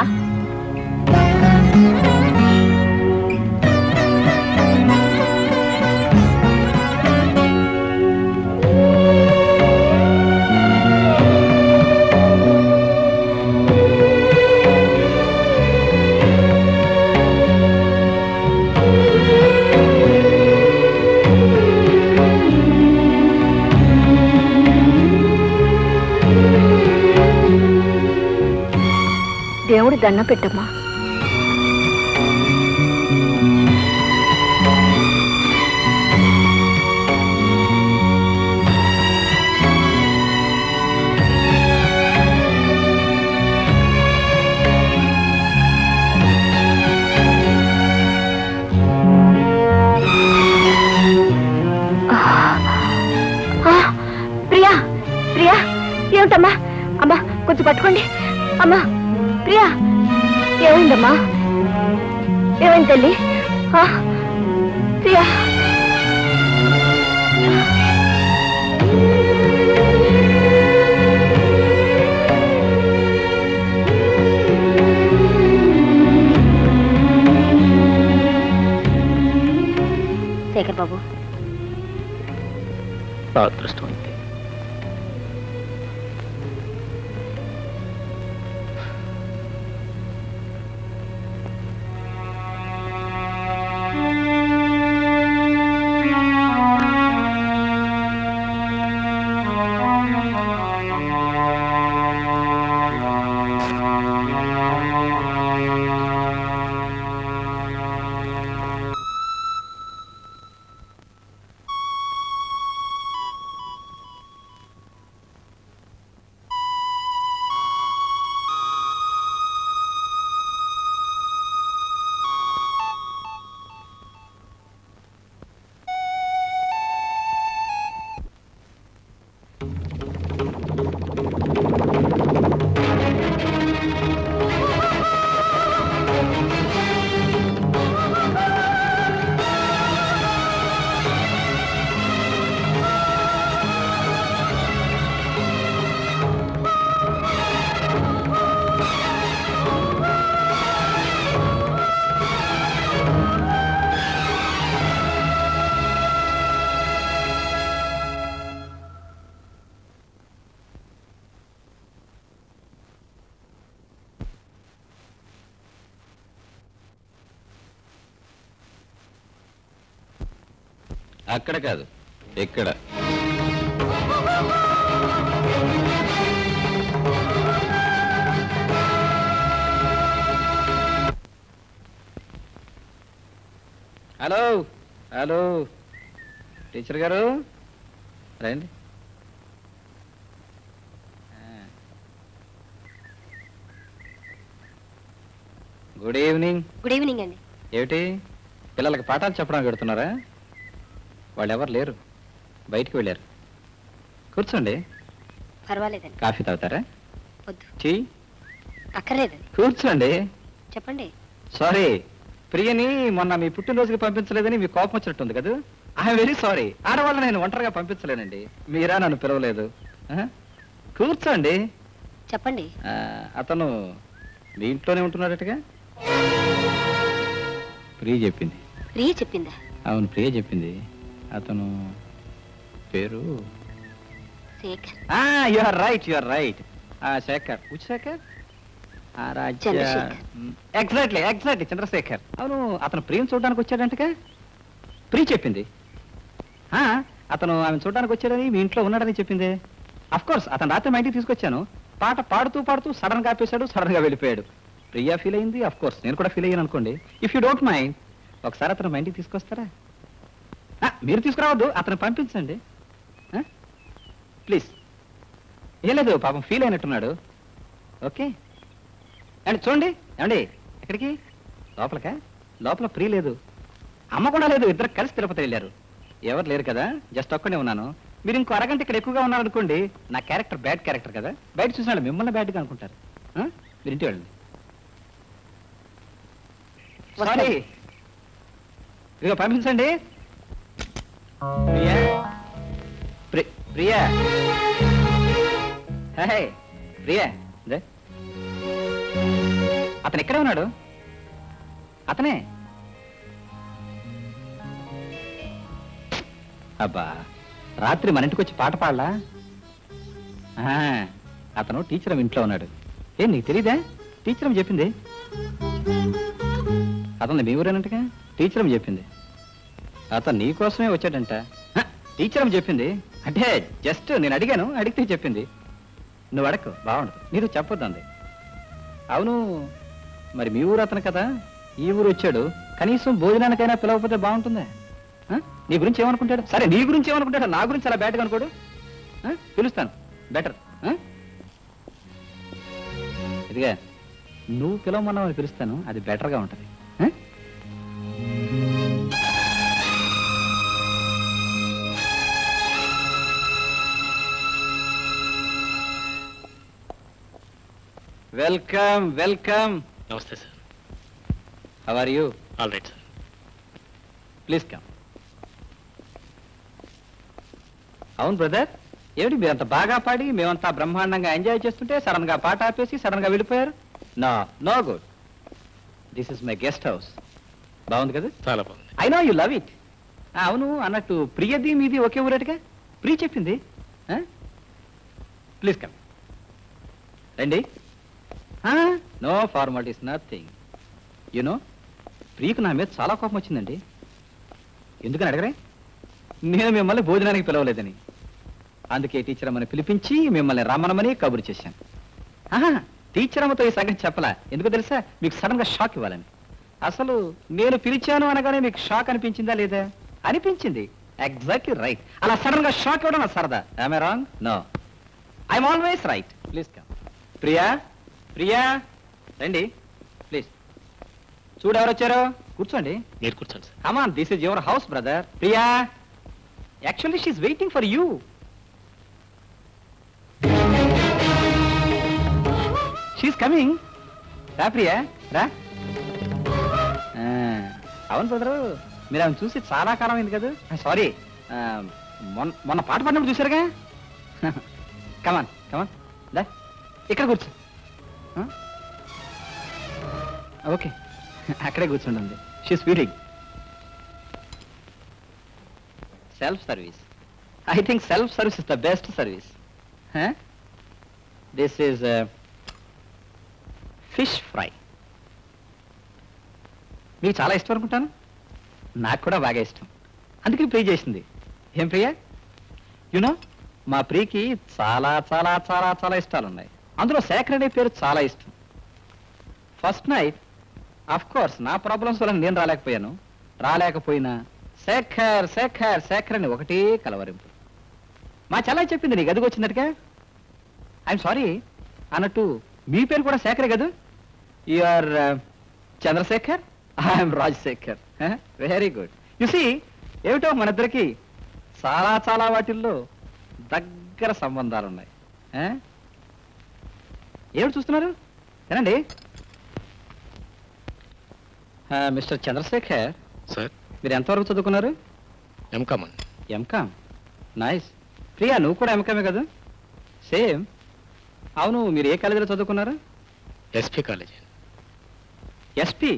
దేవుడి దండం పెట్టమ్మా. ప్రియా, ప్రియా, ఏమిటమ్మా? అమ్మా, కొంచెం పట్టుకోండి. అమ్మా, ప్రియా ఏమైందమ్మా? ఏమైంది తల్లి? ఆ? ప్రియా శేఖర్ బాబు, నా అదృష్టం అంతే. అక్కడ కాదు, ఇక్కడ. హలో హలో, టీచర్ గారు రండి. Good evening. గుడ్ ఈవినింగ్ అండి. ఏమిటి, పిల్లలకి పాఠాలు చెప్పడానికి పెడుతున్నారా? వాళ్ళు ఎవరు లేరు, బయటికి వెళ్ళారు. కూర్చోండి. పర్వాలేదండి. కాఫీ తాగుతారా? వద్దు. టీ? అక్కర్లేదండి. కూర్చోండి. చెప్పండి. సారీ, ప్రియని మొన్న మీ పుట్టినరోజుకి పంపించలేదని మీ కోపం వచ్చినట్టుంది కదా. I'm very sorry. ఆడవాళ్ళ నేను ఒంటరిగా పంపించలేనండి, మీరా నన్ను పిలవలేదు. కూర్చోండి. చెప్పండి. అతను మీ ఇంట్లోనే ఉంటున్నాడటగా? ప్రియ చెప్పింది. ప్రియ చెప్పిందా? అవును, ప్రియ చెప్పింది. అతను పేరు Shekhar. You are right, you are right. Shekhar. ఉచ్ శేఖర్? చంద్రశేఖర్. Exactly exactly, Chandrashekhar. అవును, అతను ప్రియను చూడడానికి వచ్చాడంటగా? ప్రియ చెప్పింది. అతను ఆమె చూడడానికి వచ్చాడని మీ ఇంట్లో ఉన్నాడని చెప్పింది. అఫ్ కోర్స్, అతను రాత్రి మా ఇంటికి తీసుకొచ్చాను. పాట పాడుతూ పాడుతూ సడన్ గా ఆపేశాడు, సడన్ గా వెళ్ళిపోయాడు. ప్రియా ఫీల్ అయింది, అఫ్ కోర్స్ నేను కూడా ఫీల్ అయ్యాను అనుకోండి. ఇఫ్ యూ డోంట్ మైండ్, ఒకసారి అతను మా ఇంటికి తీసుకొస్తారా? మీరు తీసుకురావద్దు, అతను పంపించండి ప్లీజ్. ఏం లేదు, పాపం ఫీల్ అయినట్టున్నాడు. ఓకే అండి. చూడండి. ఏమండి, ఎక్కడికి? లోపలకా? లోపల ప్రియ లేదు, అమ్మ కూడా లేదు. ఇద్దరు కలిసి తిరుపతి వెళ్ళారు. ఎవరు లేరు కదా, జస్ట్ ఒక్కడే ఉన్నాను. మీరు ఇంకో అరగంట ఇక్కడ ఎక్కువగా ఉన్నారనుకోండి, నా క్యారెక్టర్ బ్యాడ్ క్యారెక్టర్ కదా, బయట చూసిన మిమ్మల్ని బ్యాడ్గా అనుకుంటారు. మీరు ఇంటి వెళ్ళండి. సారీ, ఇదిగో పంపించండి. ప్రియా, ప్రియా, హే ప్రియా, అతను ఎక్కడే ఉన్నాడు? అతనే. అబ్బా, రాత్రి మన ఇంటికి వచ్చి పాట పాడలా? అతను టీచర్ ఇంట్లో ఉన్నాడు. ఏం నీకు తెలీదా? టీచర్ చెప్పింది. అతను మీ ఊరేనంటగా? టీచర్ చెప్పింది. అతను నీ కోసమే వచ్చాడంట. టీచర్ చెప్పింది. అంటే జస్ట్ నేను అడిగాను, అడిగితే చెప్పింది. నువ్వు అడక్కు, బాగుండదు. మీరు చెప్పొద్దు అంది. అవును, మరి మీ ఊరు అతను కదా, ఈ ఊరు వచ్చాడు. కనీసం భోజనానికైనా పిలవకపోతే బాగుంటుందా? నీ గురించి ఏమనుకుంటాడు? సరే, నీ గురించి ఏమనుకుంటాడు? నా గురించి అలా బ్యాడ్గా అనుకోడు. పిలుస్తాను, బెటర్. ఇదిగా నువ్వు పిలవమన్నావు, పిలుస్తాను, అది బెటర్గా ఉంటుంది. Welcome welcome. నమస్తే sir. How are you? All right sir. Please come. అవును బ్రదర్, ఏమిటి మీరంత బాగా పాడి మేమంతా బ్రహ్మాండంగా ఎంజాయ్ చేస్తుంటే సడన్ గా పాట ఆపేసి సడన్ గా వెళ్ళిపోయారు? No no good. This is my guest house. బాగుంది కదా? చాలా బాగుంది. I know you love it. అవును, అన్నట్టు ప్రియది మీది ఒకే ఊరేటుగా ప్రియ చెప్పింది. Please come. రండి. No formalities, nothing. యునో, ప్రియకు నా మీద చాలా కోపం వచ్చిందండి. ఎందుకని అడగరే? నేను మిమ్మల్ని భోజనానికి పిలవలేదని. అందుకే టీచర్ అమ్మని పిలిపించి మిమ్మల్ని రమ్మనమని కబురు చేశాను. టీచర్ అమ్మతో ఈ సంగతి చెప్పలా. ఎందుకు తెలుసా? మీకు సడన్ గా షాక్ ఇవ్వాలని. అసలు నేను పిలిచాను అనగానే మీకు షాక్ అనిపించిందా లేదా? అనిపించింది. Exactly right. అలా సడన్ గా షాక్ ఇవ్వడం నా సరదా. I'm I wrong? No, I'm always right. Please come. Priya, Priya రండి ప్లీజ్. చూడు ఎవరు వచ్చారో. కూర్చోండి. మీరు కూర్చోండి sir. Come on, this is your house, brother. Priya, actually she's waiting for you. She's coming. రా ప్రియా, రా. అవును బ్రదరు, మీరు ఆమె చూసి చాలా కాలం అయింది కదా. సారీ, మొన్న పాట పాడినప్పుడు చూసారుగా. కమాన్ కమాన్, దా ఇక్కడ కూర్చో. ఓకే, అక్కడే కూర్చుంటుంది. She's waiting. Self-service. I think self-service is the best service. Huh? This is fish fry. మీకు చాలా ఇష్టం అనుకుంటాను. నాకు కూడా బాగా ఇష్టం. అందుకే ప్రియ చేసింది. ఏం ప్రియా? యునో, మా ప్రియకి చాలా చాలా చాలా చాలా ఇష్టాలు ఉన్నాయి. అందులో శేఖర్ అనే పేరు చాలా ఇష్టం. ఫస్ట్ నైట్ ఆఫ్ కోర్స్ నా ప్రాబ్లమ్స్ వల్ల నేను రాలేకపోయినా శేఖర్ శేఖర్ శేఖర్ అని ఒకటే కలవరింపు. మా చెల్లాయి చెప్పింది నీ గదికి వచ్చిందటగా. ఐఎమ్ సారీ అన్నట్టు మీ పేరు కూడా శేఖరే కదా? You're Chandrashekhar, I'm Rajashekhar. Very good. You see, ఏమిటో మన ఇద్దరికి చాలా చాలా వాటిల్లో దగ్గర సంబంధాలు ఉన్నాయి. ఏమిటి చూస్తున్నారు? ఏనండి మిస్టర్ చంద్రశేఖర్ సార్. మీరు ఎంతవరకు చదువుకున్నారు? ఎంకామ్. MCom, nice. ప్రియా, నువ్వు కూడా ఎంకామే కదా? సేమ్. అవును, మీరు ఏ కాలేజీలో చదువుకున్నారు? SP college. ఎస్పీ.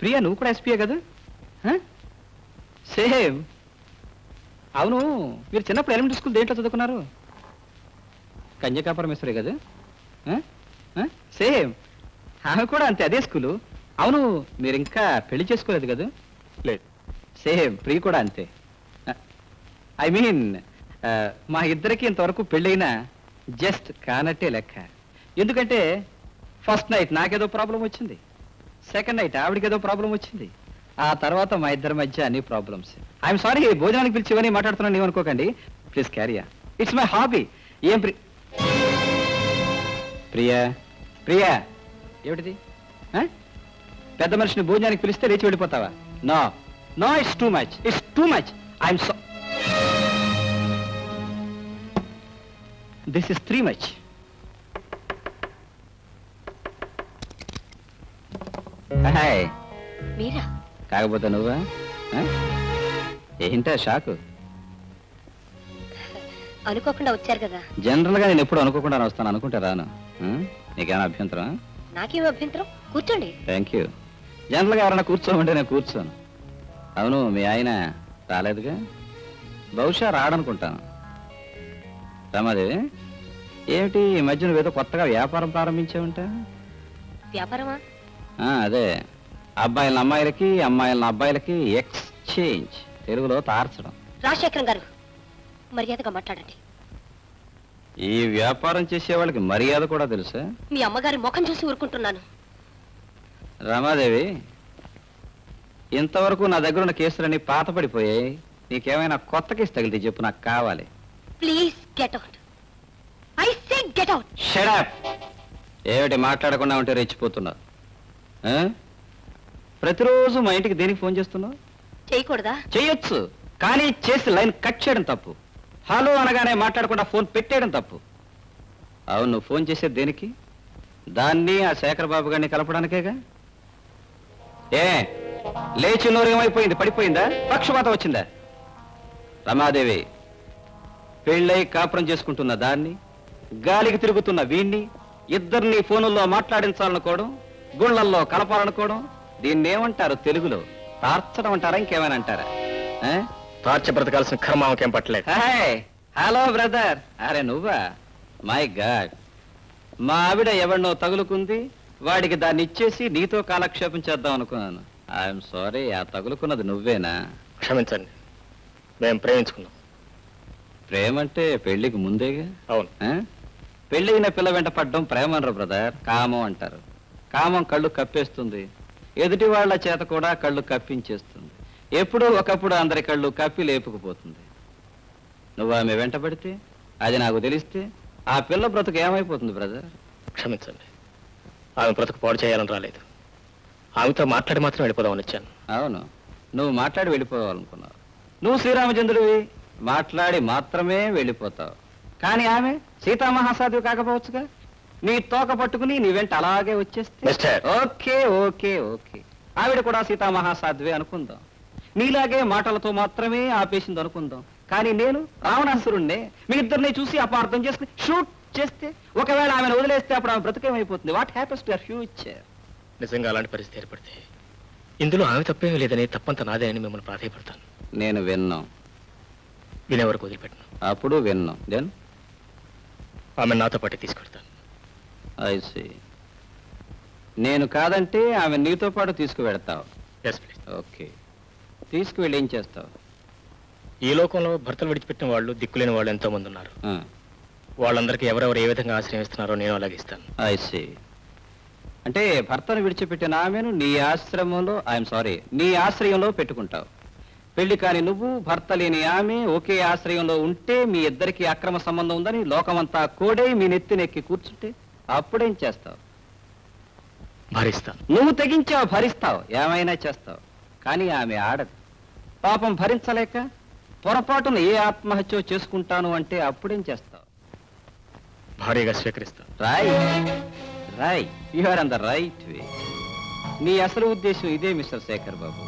ప్రియా, నువ్వు కూడా ఎస్పీయే కదా? సేమ్. అవును, మీరు చిన్నప్పుడు ఎలిమెంటరీ స్కూల్ దేంట్లో చదువుకున్నారు? కన్యకాపురమేశ్వరే కదా? సేమ్. ఆమె కూడా అంతే, అదే స్కూలు. అవును, మీరు ఇంకా పెళ్లి చేసుకోలేదు కదా? లేదు. సేమ్. ప్రియ కూడా అంతే. ఐ మీన్ మా ఇద్దరికి ఇంతవరకు పెళ్ళైనా జస్ట్ కానట్టే లెక్క. ఎందుకంటే ఫస్ట్ నైట్ నాకేదో ప్రాబ్లం వచ్చింది, సెకండ్ నైట్ ఆవిడకేదో ప్రాబ్లం వచ్చింది, ఆ తర్వాత మా ఇద్దరి మధ్య అన్ని ప్రాబ్లమ్స్. ఐఎమ్ సారీ, భోజనానికి పిలిచి ఇవన్నీ మాట్లాడుతున్నాను ఏమనుకోకండి. ప్లీజ్ క్యారియా, ఇట్స్ మై హాబీ. ఏం ప్రియా, ప్రియా ఏమిటిది? పెద్ద మనిషిని భోజనానికి పిలిస్తే లేచి వెళ్ళిపోతావా? No no, it's too much, it's too much. I'm so, this is three much. Hi. మీరా? కాకపోతే నువ్వా? ఏంటా షాకు? అనుకోకుండా వచ్చారు కదా. జనరల్ గా నేను ఎప్పుడు అనుకోకుండా వస్తాను, అనుకుంటే రాను. నీకేమైనా అభ్యంతరం? నాకేం అభ్యంతరం, కూర్చోండి. Thank you. జనరల్ గా ఎవరైనా కూర్చోమంటే నేను కూర్చోను. అవును, మీ ఆయన రాలేదుగా? బహుశా రాడనుకుంటాను. రమాదేవి, ఏమిటి ఈ మధ్య నువ్వేదో కొత్తగా వ్యాపారం ప్రారంభించావుంటా? వ్యాపారమా? అదే, అబ్బాయిల అమ్మాయిలకి, అమ్మాయిల అబ్బాయిలకి ఎక్స్చేంజ్, తెలుగులో తార్చడం. రాజశేఖరం గారు, మర్యాదగా మాట్లాడండి. ఈ వ్యాపారం చేసే వాళ్ళకి మర్యాద కూడా తెలుసా? మీ అమ్మగారి ముఖం చూసి ఊరుకుంటున్నాను. రమాదేవి, ఇంతవరకు నా దగ్గర ఉన్న కేసులన్నీ పాత పడిపోయాయి. నీకేమైనా కొత్త కేసు తగిలితే చెప్పు, నాకు కావాలి. Please get out. I say get out. Shut up. ఏమిటి మాట్లాడకుండా ఉంటే రెచ్చిపోతున్నావు? ప్రతిరోజు మా ఇంటికి దేనికి ఫోన్ చేస్తున్నావు? చేయకూడదా? చేయొచ్చు, కానీ చేసి లైన్ కట్ చేయడం తప్పు. హలో అనగానే మాట్లాడకుండా ఫోన్ పెట్టేయడం తప్పు. అవును, నువ్వు ఫోన్ చేసేది దేనికి? దాన్ని ఆ శేఖర్ బాబు గారిని కలపడానికేగా. ఏ లేచి నోరు ఏమైపోయింది? పడిపోయిందా? పక్షపాతం వచ్చిందా? రమాదేవి, పెళ్ళై కాపురం చేసుకుంటున్న దాన్ని, గాలికి తిరుగుతున్న వీణ్ణి, ఇద్దరిని ఫోనుల్లో మాట్లాడించాలనుకోవడం, గుళ్ళల్లో కలపాలనుకోవడం, దీన్ని ఏమంటారు తెలుగులో? తార్చడం అంటారా, ఇంకేమైనా అంటారా? తార్చి బ్రతకాల్సిన కర్మ ఆమెకేం పట్టలేదు. Hello brother. అరే నువ్వా? మై గాడ్, మా ఆవిడ ఎవరినో తగులుకుంది, వాడికి దాన్ని ఇచ్చేసి నీతో కాలక్షేపం చేద్దాం అనుకున్నాను. ఐఎమ్ సారీ, ఆ తగులుకున్నది నువ్వేనా? క్షమించండి, మేము ప్రేమించుకున్నాం. ప్రేమంటే పెళ్లికి ముందేగా. అవును. పెళ్ళైన పిల్ల వెంట పడ్డం ప్రేమ అనరు బ్రదర్, కామం అంటారు. కామం కళ్ళు కప్పేస్తుంది, ఎదుటి వాళ్ళ చేత కూడా కళ్ళు కప్పించేస్తుంది. ఎప్పుడో ఒకప్పుడు అందరి కళ్ళు కప్పి లేపుకుపోతుంది. నువ్వు ఆమె వెంట పడితే, అది నాకు తెలిస్తే, ఆ పిల్ల బ్రతుకు ఏమైపోతుంది బ్రదర్? క్షమించండి, ఆమె బ్రతుకు పాడు చేయాలని రాలేదు. ఆమెతో మాట్లాడి మాత్రం వెళ్ళిపోదామని వచ్చాను. అవును, నువ్వు మాట్లాడి వెళ్ళిపోవాలనుకున్నావు. నువ్వు శ్రీరామచంద్రుడివి, మాట్లాడి మాత్రమే వెళ్ళిపోతావు. కానీ ఆమె సీతామహాసాధ్వి కాకపోవచ్చుగా. నీ తోక పట్టుకుని నీ వెంట అలాగే వచ్చేస్తే మిస్టర్. ఓకే ఓకే ఓకే, ఆవిడ కూడా సీతామహాసాధ్వే అనుకుందాం. నీలాగే మాటలతో మాత్రమే ఆపేసింది అనుకుందాం. కానీ నేను రావణాసురుణ్ణే. మీ ఇద్దరిని చూసి అపార్థం చేసుకుని షూట్ చేస్తే, ఒకవేళ ఆమెను వదిలేస్తే అప్పుడు ఆమె బ్రతుకేమైపోతుంది? What happens to your future? నిజంగా అలాంటి పరిస్థితి ఏర్పడితే ఇందులో ఆమె తప్పేమీ లేదని, తప్పంత నాదే అని మిమ్మల్ని ప్రాధాయపడతాను. నేను విన్నాం, వినే వరకు వదిలిపెట్టను. అప్పుడు విన్నాం. దెన్ ఆమె నాతో పాటు తీసుకెళ్తాను. I see. నేను కాదంటే ఆమె నీతో పాటు తీసుకువెడతావు. Yes please. ఓకే, తీసుకువెళ్ళి ఏం చేస్తావు? ఈ లోకంలో భర్తలు విడిచిపెట్టిన వాళ్ళు, దిక్కులేని వాళ్ళు ఎంతో మంది ఉన్నారు. వాళ్ళందరికీ ఎవరెవరు ఏ విధంగా ఆశ్రయం ఇస్తున్నారో నేను అలాగే ఇస్తాను. I see. అంటే భర్తను విడిచిపెట్టిన ఆమెను నీ ఆశ్రమంలో, ఐఎమ్ సారీ, నీ ఆశ్రయంలో పెట్టుకుంటావు. పెళ్లి కాని నువ్వు, భర్త లేని ఆమె ఒకే ఆశ్రయంలో ఉంటే, మీ ఇద్దరికి అక్రమ సంబంధం ఉందని లోకమంతా కోడై మీ నెత్తినెక్కి కూర్చుంటే అప్పుడేం చేస్తావు? భరిస్తాను. నువ్వు తెగించావు, భరిస్తావు, ఏమైనా చేస్తావు. కానీ ఆమె ఆడదు. పాపం భరించలేక పొరపాటున ఏ ఆత్మహత్య చేసుకుంటాను అంటే అప్పుడేం చేస్తావు? భారీగా స్వీకరిస్తాను. Roy, you are on the right way. నీ అసలు ఉద్దేశం ఇదే మిస్టర్ శేఖర్ బాబు.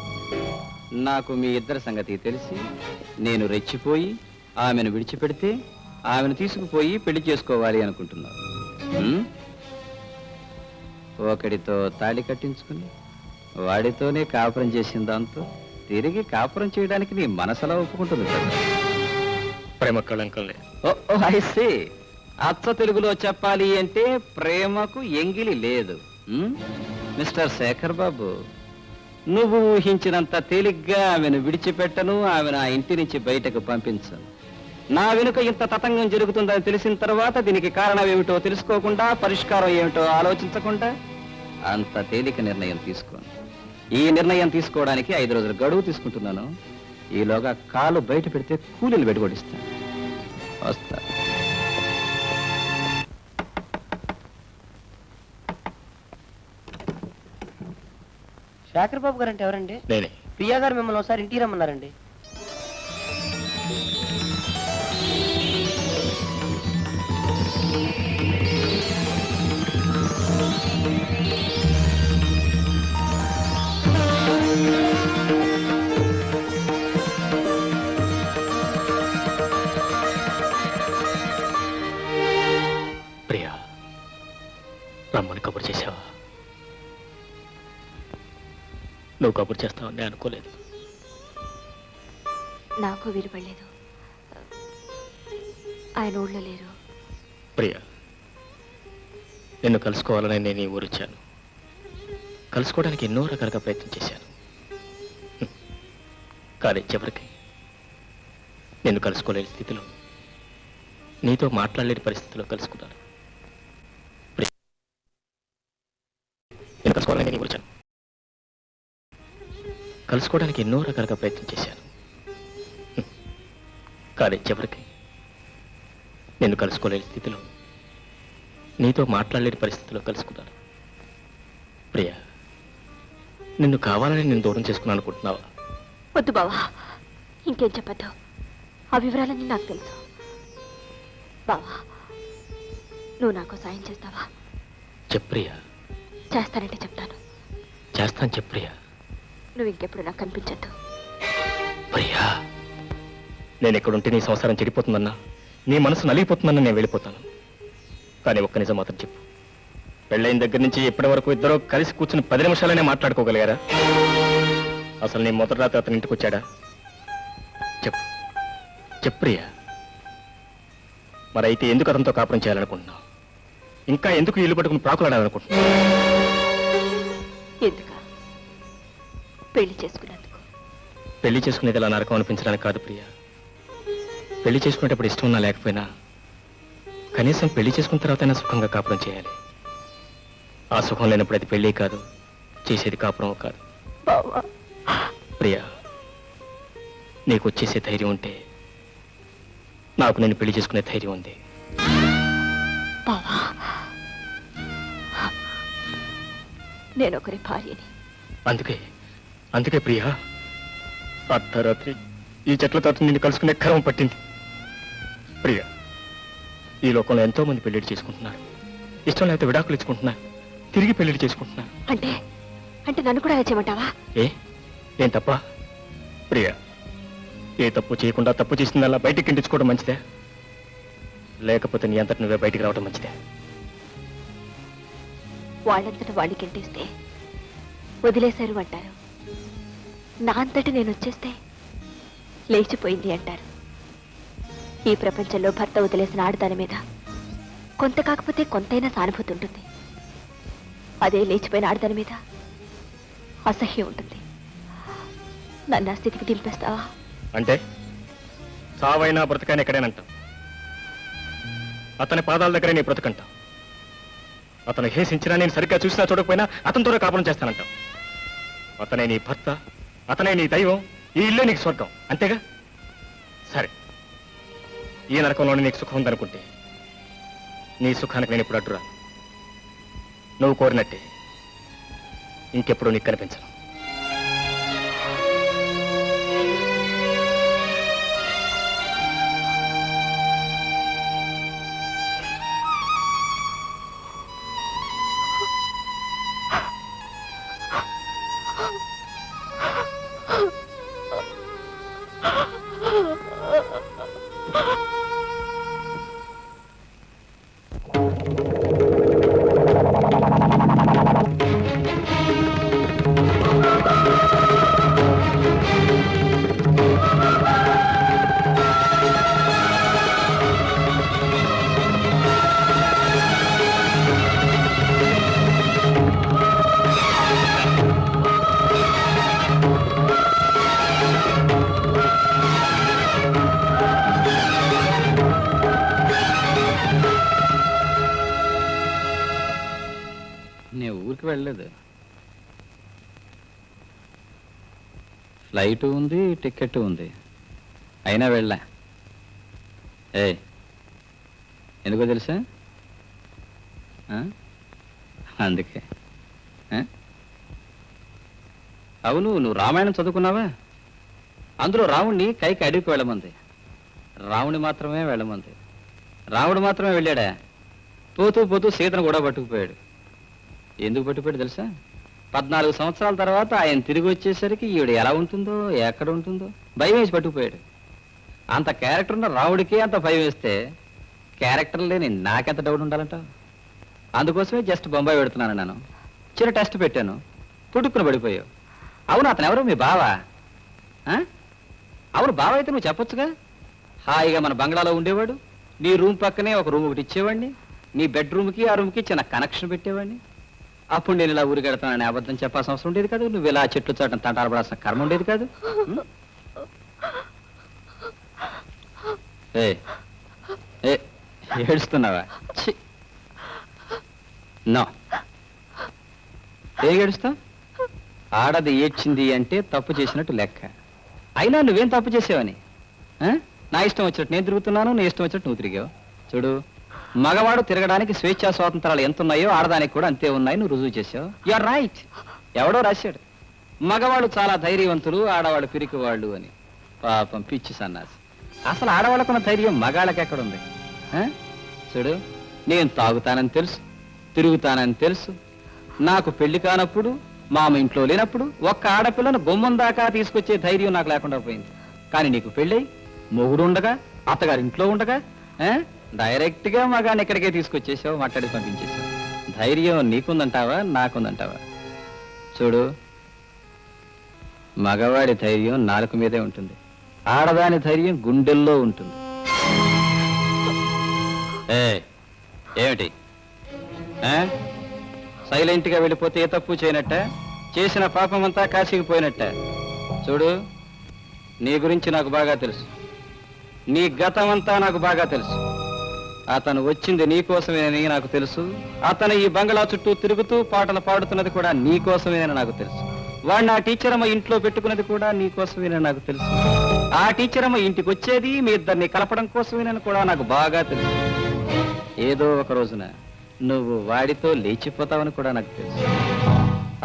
నాకు మీ ఇద్దరి సంగతి తెలిసి నేను రెచ్చిపోయి ఆమెను విడిచిపెడితే ఆమెను తీసుకుపోయి పెళ్లి చేసుకోవాలి అనుకుంటున్నాను. ఒకడితో తాళి కట్టించుకుని వాడితోనే కాపురం చేసిన దాంతో తిరిగి కాపురం చేయడానికి నీ మనసులో ఒప్పుకుంటుంది కదా. ప్రేమ కళంకం లేదు. ఓ ఐ సీ. అచ్చ తెలుగులో చెప్పాలి అంటే ప్రేమకు ఎంగిలి లేదు. మిస్టర్ శేఖర్ బాబు, నువ్వు ఊహించినంత తేలిగ్గా ఆమెను విడిచిపెట్టను, ఆమెను ఆ ఇంటి నుంచి బయటకు పంపించను. నా వెనుక ఇంత తతంగం జరుగుతుందని తెలిసిన తర్వాత దీనికి కారణం ఏమిటో తెలుసుకోకుండా, పరిష్కారం ఏమిటో ఆలోచించకుండా అంత తేలిక నిర్ణయం తీసుకోను. ఈ నిర్ణయం తీసుకోవడానికి 5 రోజులు గడువు తీసుకుంటున్నాను. ఈలోగా కాలు బయట పెడితే కూలీలు పెట్టుకొడిస్తాను. వస్తా. శేఖర్ బాబు గారు అంటే ఎవరండి? నేనే. ప్రియా గారు మిమ్మల్ని ఒకసారి ఇంటికి రమ్మన్నారండి. ప్రియా, రమ్మని కబురు చేశావా? నువ్వు కబురు చేస్తావని నేను అనుకోలేదు. నాకు వీలుపడలేదు. ఆయన ఊళ్ళో లేరు. ప్రియా, నిన్ను కలుసుకోవాలని నేను ఈ ఊరు వచ్చాను. కలుసుకోవడానికి ఎన్నో రకాలుగా ప్రయత్నం చేశాను. కానీ చివరికి నిన్ను కలుసుకోలేని స్థితిలో, నీతో మాట్లాడలేని పరిస్థితిలో కలుసుకున్నాను. నిన్ను కలుసుకోవాలని నేను ఈ ఊరు వచ్చాను. కలుసుకోవడానికి ఎన్నో రకాలుగా ప్రయత్నం చేశాను. కానీ చివరికి నిన్ను కలుసుకోలేని స్థితిలో, నీతో మాట్లాడలేని పరిస్థితిలో కలుసుకున్నాను. ప్రియా, నిన్ను కావాలని నేను దూరం చేసుకున్నాను అనుకుంటున్నావా? వద్దు బావా, ఇంకేం చెప్పద్దు. ఆ వివరాలన్నీ నాకు తెలుసు. బావా, నువ్వు నాకు సాయం చేస్తావా? చెప్రియా. చేస్తానంటే చెప్తాను. చేస్తాను చెప్రియా. నువ్వు ఇంకెప్పుడు నాకు కనిపించద్దు. ప్రియా, నేను ఎక్కడుంటే నీ సంసారం చెడిపోతుందన్నా, నీ మనసు నలిగిపోతుందన్నా నేను వెళ్ళిపోతాను. కానీ ఒక్క నిజం మాత్రం చెప్పు, పెళ్ళైన దగ్గర నుంచి ఇప్పటి వరకు ఇద్దరు కలిసి కూర్చుని 10 నిమిషాలనే మాట్లాడుకోగలిగారా? అసలు నీ మొదటి రాత్రి అతని ఇంటికి వచ్చాడా? చెప్పు చెప్రియా. మరి అయితే ఎందుకు అతనితో కాపురం చేయాలనుకుంటున్నావు? ఇంకా ఎందుకు ఇల్లు పట్టుకుని ప్రాకులాడాలనుకుంటున్నావు? ఎందుక? పెళ్లి చేసుకున్నందుకు. పెళ్లి చేసుకునేది ఇలా నరకం అనిపించడానికి కాదు ప్రియా. పెళ్లి చేసుకునేటప్పుడు ఇష్టం ఉన్నా లేకపోయినా కనీసం పెళ్లి చేసుకున్న తర్వాతైనా సుఖంగా కాపురం చేయాలి. ఆ సుఖం లేనప్పుడు అది పెళ్ళి కాదు, చేసేది కాపురం కాదు. ప్రియా, నీకు వచ్చేసే ధైర్యం ఉంటే నాకు నేను పెళ్లి చేసుకునే ధైర్యం ఉంది. నేను ఒకరి భార్యని. అందుకే ప్రియా, అర్ధరాత్రి ఈ చెట్ల తోట నిన్ను కలుసుకునే క్రమం పట్టింది. ప్రియా, ఈ లోకంలో ఎంతో మంది పెళ్లిళ్ళు చేసుకుంటున్నారు. ఇష్టం లేకపోతే విడాకులు ఇచ్చుకుంటున్నారు, తిరిగి పెళ్లిళ్ళు చేసుకుంటున్నారు. అంటే నన్ను కూడా అలా చేయమంటావా? ఏం తప్ప? ప్రియా, ఏ తప్పు చేయకుండా తప్పు చేసిందల్లా బయటికి ఇంటించుకోవడం మంచిదే, లేకపోతే నీ అంతటి నువ్వే బయటికి రావడం మంచిదే. వాళ్ళంతటా వాళ్ళకి ఇంటిస్తే వదిలేశారు అంటారు. నా అంతటి నేను వచ్చేస్తే లేచిపోయింది అంటారు. ఈ ప్రపంచంలో భర్త వదిలేసిన ఆడదాని మీద కొంత కాకపోతే కొంతైనా సానుభూతి ఉంటుంది. అదే లేచిపోయిన ఆడదాని మీద అసహ్యం ఉంటుంది. నన్ను ఆ స్థితికి దింపేస్తావా? అంటే సావైనా బ్రతకైనా ఎక్కడేనంటాం. అతని పాదాల దగ్గరే నీ బ్రతకంటాం. అతను హేసించినా నేను సరిగ్గా చూసినా చూడకపోయినా అతనితోనే కాపురం చేస్తానంటాం. అతనే నీ భర్త, అతనే నీ దైవం, ఈ ఇల్లే నీకు స్వర్గం, అంతేగా? సరే, ఈ నరకంలోనే నీకు సుఖం ఉందనుకుంటే నీ సుఖానికి నేను ఇప్పుడు అడ్డురాను. నువ్వు కోరినట్టే ఇంకెప్పుడు నీకు కనిపించను. నేను ఊరికి వెళ్ళలేదు. ఫ్లైట్ ఉంది, టికెట్ ఉంది, అయినా వెళ్ళా. ఎందుకో తెలుసా? అందుకే. అవును, నువ్వు రామాయణం చదువుకున్నావా? అందులో రావుణ్ణి కైకి అడవికి వెళ్ళమంది, రావుణ్ణి మాత్రమే వెళ్ళమంది. రావుడు మాత్రమే వెళ్ళాడా? పోతూ పోతూ సీతను కూడా పట్టుకుపోయాడు. ఎందుకు పట్టుకుపోయాడు తెలుసా? 14 సంవత్సరాల తర్వాత ఆయన తిరిగి వచ్చేసరికి ఈవిడ ఎలా ఉంటుందో, ఎక్కడ ఉంటుందో భయం వేసి పట్టుకుపోయాడు. అంత క్యారెక్టర్ ఉన్న రావుడికి అంత భయం వేస్తే క్యారెక్టర్ లేని నాకెంత డౌట్ ఉండాలంట. అందుకోసమే జస్ట్ బొంబాయి పెడుతున్నాను. నేను చిన్న టెస్ట్ పెట్టాను, పుట్టుకుని పడిపోయావు. అవును, అతను ఎవరు? మీ బావా? అవును, బావ అయితే నువ్వు చెప్పొచ్చుగా. హాయిగా మన బంగ్లాలో ఉండేవాడు, నీ రూమ్ పక్కనే ఒక రూమ్ ఒకటి ఇచ్చేవాడిని, నీ బెడ్రూమ్కి ఆ రూమ్కి చిన్న కనెక్షన్ పెట్టేవాడిని. అప్పుడు నేను ఇలా ఊరికి వెళ్తానని అబద్ధం చెప్పాల్సిన అవసరం ఉండేది కాదు. నువ్వు ఇలా చెట్లు చాటం తంటాలు పడాల్సిన కర్మ ఉండేది కాదు. ఏడుస్తున్నావా? నో, ఏడుస్తావు? ఆడది ఏడ్చింది అంటే తప్పు చేసినట్టు లెక్క. అయినా నువ్వేం తప్పు చేసావని? నా ఇష్టం వచ్చినట్టు నేను తిరుగుతున్నాను, నీ ఇష్టం వచ్చినట్టు నువ్వు తిరిగావు. చూడు, మగవాడు తిరగడానికి స్వేచ్ఛా స్వాతంత్రాలు ఎంత ఉన్నాయో ఆడదానికి కూడా అంతే ఉన్నాయి. నువ్వు రుజువు చేసావు. You are right. ఎవడో రాశాడు మగవాళ్ళు చాలా ధైర్యవంతులు, ఆడవాళ్ళు పిరికి వాళ్ళు అని. పాపం పిచ్చి సన్నాసి. అసలు ఆడవాళ్ళకున్న ధైర్యం మగాళ్ళకి ఎక్కడుంది? చూడు, నేను తాగుతానని తెలుసు, తిరుగుతానని తెలుసు. నాకు పెళ్లి కానప్పుడు, మామ ఇంట్లో లేనప్పుడు ఒక్క ఆడపిల్లను గుమ్మం దాకా తీసుకొచ్చే ధైర్యం నాకు లేకుండా పోయింది. కానీ నీకు పెళ్ళై మొగుడు ఉండగా, అత్తగారి ఇంట్లో ఉండగా డైరెక్ట్ గా మగాన్ని ఇక్కడికే తీసుకొచ్చేసావు, మాట్లాడి పంపించేసావు. ధైర్యం నీకుందంటావా, నాకుందంటావా? చూడు, మగవాడి ధైర్యం నాలుక మీదే ఉంటుంది, ఆడదాని ధైర్యం గుండెల్లో ఉంటుంది. ఏమిటి సైలెంట్ గా వెళ్ళిపోతే ఏ తప్పు చేయనట్ట, చేసిన పాపమంతా కాసిగిపోయినట్ట? చూడు, నీ గురించి నాకు బాగా తెలుసు, నీ గతమంతా నాకు బాగా తెలుసు. అతను వచ్చింది నీకోసమేనని నాకు తెలుసు. అతను ఈ బంగళా చుట్టూ తిరుగుతూ పాటలు పాడుతున్నది కూడా నీకోసమేనని నాకు తెలుసు. వాడిని ఆ టీచరమ్మ ఇంట్లో పెట్టుకున్నది కూడా నీకోసమేనని నాకు తెలుసు. ఆ టీచరమ్మ ఇంటికి వచ్చేది మీ ఇద్దరిని కలపడం కోసమేనని కూడా నాకు బాగా తెలుసు. ఏదో ఒక రోజున నువ్వు వాడితో లేచిపోతావని కూడా నాకు తెలుసు.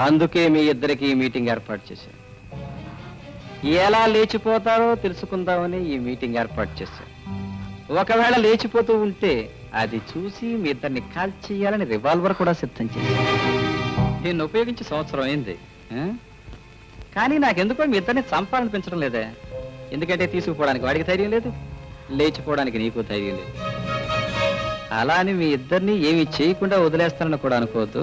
అందుకే మీ ఇద్దరికి మీటింగ్ ఏర్పాటు చేశాను. ఎలా లేచిపోతారో తెలుసుకుందామని ఈ మీటింగ్ ఏర్పాటు చేశాను. ఒకవేళ లేచిపోతూ ఉంటే అది చూసి మీ ఇద్దరిని కాల్చేయాలని రివాల్వర్ కూడా సిద్ధం చేశాను. దీన్ని ఉపయోగించి సంవత్సరం అయింది, కానీ నాకెందుకో మీ ఇద్దరిని చంపాలనిపించడం లేదే. ఎందుకంటే తీసుకుపోవడానికి వాడికి ధైర్యం లేదు, లేచిపోవడానికి నీకు ధైర్యం లేదు. అలా అని మీ ఇద్దరిని ఏమి చేయకుండా వదిలేస్తానని కూడా అనుకోవద్దు.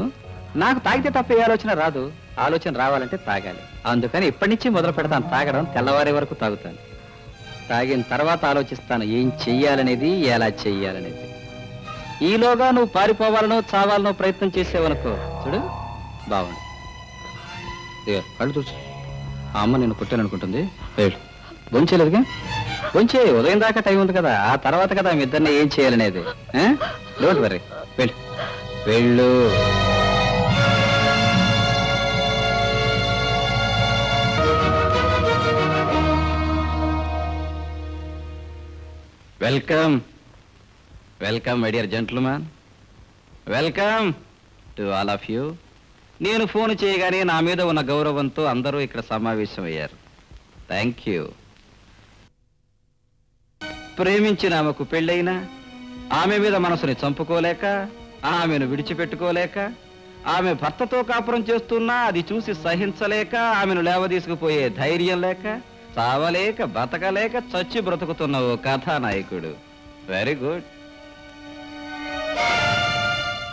నాకు తాగితే తప్ప ఏ ఆలోచన రాదు. ఆలోచన రావాలంటే తాగాలి. అందుకని ఇప్పటి నుంచి మొదలు పెడతాను తాగడం. తెల్లవారే వరకు తాగుతాను. తాగిన తర్వాత ఆలోచిస్తాను ఏం చెయ్యాలనేది, ఎలా చెయ్యాలనేది. ఈలోగా నువ్వు పారిపోవాలనో చావాలనో ప్రయత్నం చేసేవనుకో, చూడు బాగుంది. కళ్ళు చూసు, ఆ అమ్మ నేను కొట్టాననుకుంటుంది. వెళ్ళు, బొంచేలేదుగా, బొంచే. ఉదయం దాకా టైం ఉంది కదా, ఆ తర్వాత కదా మీ ఇద్దరిని ఏం చేయాలనేది. డోంట్ వరీ, వెళ్ళు వెళ్ళు. Welcome welcome my dear gentlemen, welcome to all of you. నేను ఫోన్ చేయగానే నా మీద ఉన్న గౌరవంతో అందరూ ఇక్కడ సమావేశమయ్యారు. Thank you. ప్రేమించిన ఆమెకు పెళ్ళైనా, ఆమె మీద మనసుని చంపుకోలేక, ఆమెను విడిచిపెట్టుకోలేక, ఆమె భర్తతో కాపురం చేస్తున్నా అది చూసి సహించలేక, ఆమెను లేవదీసుకుపోయే ధైర్యం లేక, చావలేక బతకలేక చచ్చి బ్రతుకుతున్న ఓ కథానాయకుడు. Very good.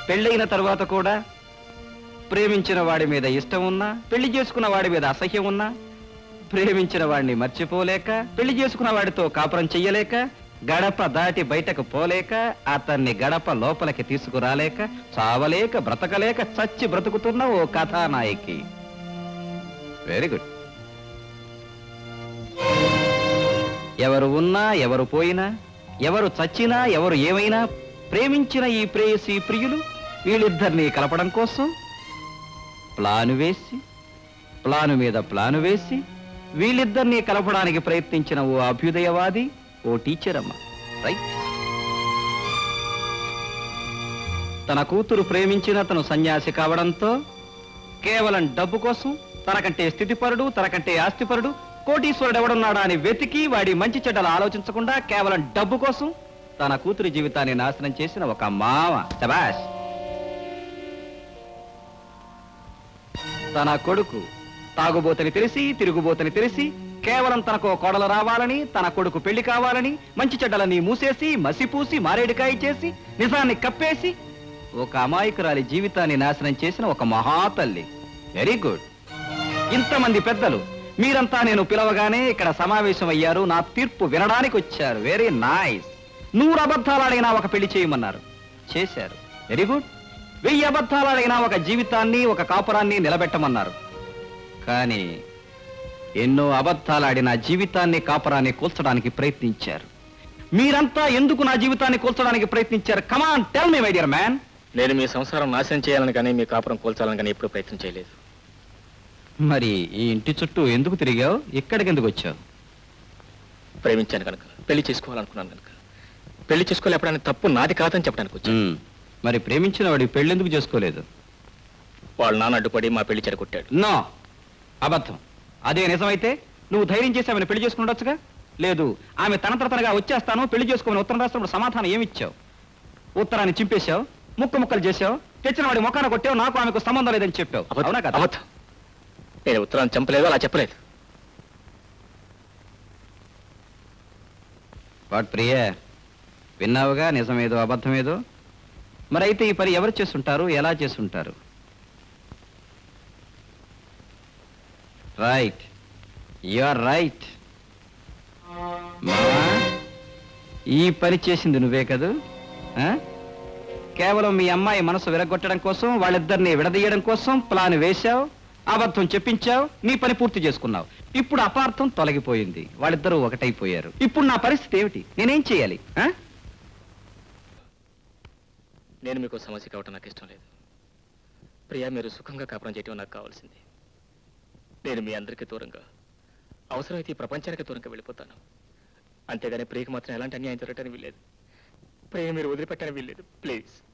పెళ్ళైన తరువాత కూడా ప్రేమించిన వాడి మీద ఇష్టం ఉన్నా, పెళ్లి చేసుకున్న వాడి మీద అసహ్యం ఉన్నా, ప్రేమించిన వాడిని మర్చిపోలేక, పెళ్లి చేసుకున్న వాడితో కాపురం చెయ్యలేక, గడప దాటి బయటకు పోలేక, అతన్ని గడప లోపలికి తీసుకురాలేక, చావలేక బ్రతకలేక చచ్చి బ్రతుకుతున్న ఓ కథానాయకి. Very good. ఎవరు ఉన్నా, ఎవరు పోయినా, ఎవరు చచ్చినా, ఎవరు ఏమైనా, ప్రేమించిన ఈ ప్రేయసి ప్రియులు వీళ్ళిద్దరినీ కలపడం కోసం ప్లాను వేసి, ప్లాను మీద ప్లాను వేసి, వీళ్ళిద్దరినీ కలపడానికి ప్రయత్నించిన ఓ అభ్యుదయవాది, ఓ టీచర్ అమ్మ. రైట్. తన కూతురు ప్రేమించిన తను సన్యాసి కావడంతో కేవలం డబ్బు కోసం తనకంటే స్థితిపరుడు, తనకంటే ఆస్తిపరుడు, కోటీశ్వరుడు ఎవడున్నాడా అని వెతికి వాడి మంచి చెడ్డలు ఆలోచించకుండా కేవలం డబ్బు కోసం తన కూతురి జీవితాన్ని నాశనం చేసిన ఒక మామ. శభాష్. తన కొడుకు తాగుబోతని తెలిసి, తిరుగుబోతని తెలిసి, కేవలం తనకు కోడలు రావాలని, తన కొడుకు పెళ్లి కావాలని, మంచి చెడ్డలని మూసేసి, మసిపూసి, మారేడుకాయ చేసి, నిజాన్ని కప్పేసి ఒక అమాయకురాలి జీవితాన్ని నాశనం చేసిన ఒక మహాతల్లి. Very good. ఇంతమంది పెద్దలు మీరంతా నేను పిలవగానే ఇక్కడ సమావేశం అయ్యారు, నా తీర్పు వినడానికి వచ్చారు. Very nice. 100 అబద్ధాలాడైనా ఒక పెళ్లి చేయమన్నారు, చేశారు. Very good. 1000 అబద్ధాలాడైనా ఒక జీవితాన్ని, ఒక కాపురాన్ని నిలబెట్టమన్నారు. కానీ ఎన్నో అబద్ధాలాడిన జీవితాన్ని, కాపురాన్ని కూల్చడానికి ప్రయత్నించారు. మీరంతా ఎందుకు నా జీవితాన్ని కూల్చడానికి ప్రయత్నించారు? Come on tell me my dear man. నేను మీ సంసారం నాశనం చేయాలని కానీ మీ కాపురం కూల్చాలని కానీ ఎప్పుడు ప్రయత్నం చేయలేదు. మరి ఈ ఇంటి చుట్టూ ఎందుకు తిరిగావు? ఇక్కడికి ఎందుకు వచ్చావు? ప్రేమించాను కనుక, పెళ్లి చేసుకోవాలనుకున్నాను కనుక. పెళ్లి చేసుకోలేపడానికి తప్పు నాది కాదని చెప్పడానికి వచ్చాను. మరి ప్రేమించిన వాడి పెళ్ళెందుకు చేసుకోలేదు? వాళ్ళ నాన్న అడ్డుపడి మా పెళ్లి చెడగొట్టాడు. నో, అబద్ధం. అదే నిజమైతే నువ్వు ధైర్యం చేసి ఆమెను పెళ్లి చేసుకుండొచ్చుగా. లేదు, ఆమె తనగా వచ్చేస్తాను, పెళ్లి చేసుకోమని ఉత్తరం రాసినప్పుడు సమాధానం ఏమిచ్చావు? ఉత్తరాన్ని చింపేశావు, ముక్కలు చేశావు, తెచ్చిన వాడి మొఖాన కొట్టావు, నాకు ఆమెకు సంబంధం లేదని చెప్పావు. అవునా కదా? అబద్ధం. నేను ఉత్తరాన్ని చంపలేదు, అలా చెప్పలేదు. వాట్ ప్రియ, విన్నావుగా నిజమేదో అబద్ధమేదో? మరి అయితే ఈ పని ఎవరు చేస్తుంటారు, ఎలా చేస్తుంటారు? Right, you are right. ఈ పని చేసింది నువ్వే కదూ? ఆ? కేవలం మీ అమ్మాయి మనసు విరగొట్టడం కోసం, వాళ్ళిద్దరిని విడదీయడం కోసం ప్లాన్ వేశావు, అబద్ధం చెప్పించావు, నీ పని పూర్తి చేసుకున్నావు. ఇప్పుడు అపార్థం తొలగిపోయింది, వాళ్ళిద్దరూ ఒకటైపోయారు. ఇప్పుడు నా పరిస్థితి ఏమిటి? నేనేం చేయాలి? ఆ? నేను మీకు సమస్య కావటం నాకు ఇష్టం లేదు. ప్రియా, మీరు సుఖంగా కాపురం చేయటం నాకు కావాల్సింది. నేను మీ అందరికీ దూరంగా, అవసరమైతే ఈ ప్రపంచానికి దూరంగా వెళ్ళిపోతాను. అంతేగాని ప్రియకి మాత్రం ఎలాంటి అన్యాయం జరగటానికి వీల్లేదు. ప్రియ మీరు వదిలిపెట్టడానికి వీల్లేదు. ప్లీజ్.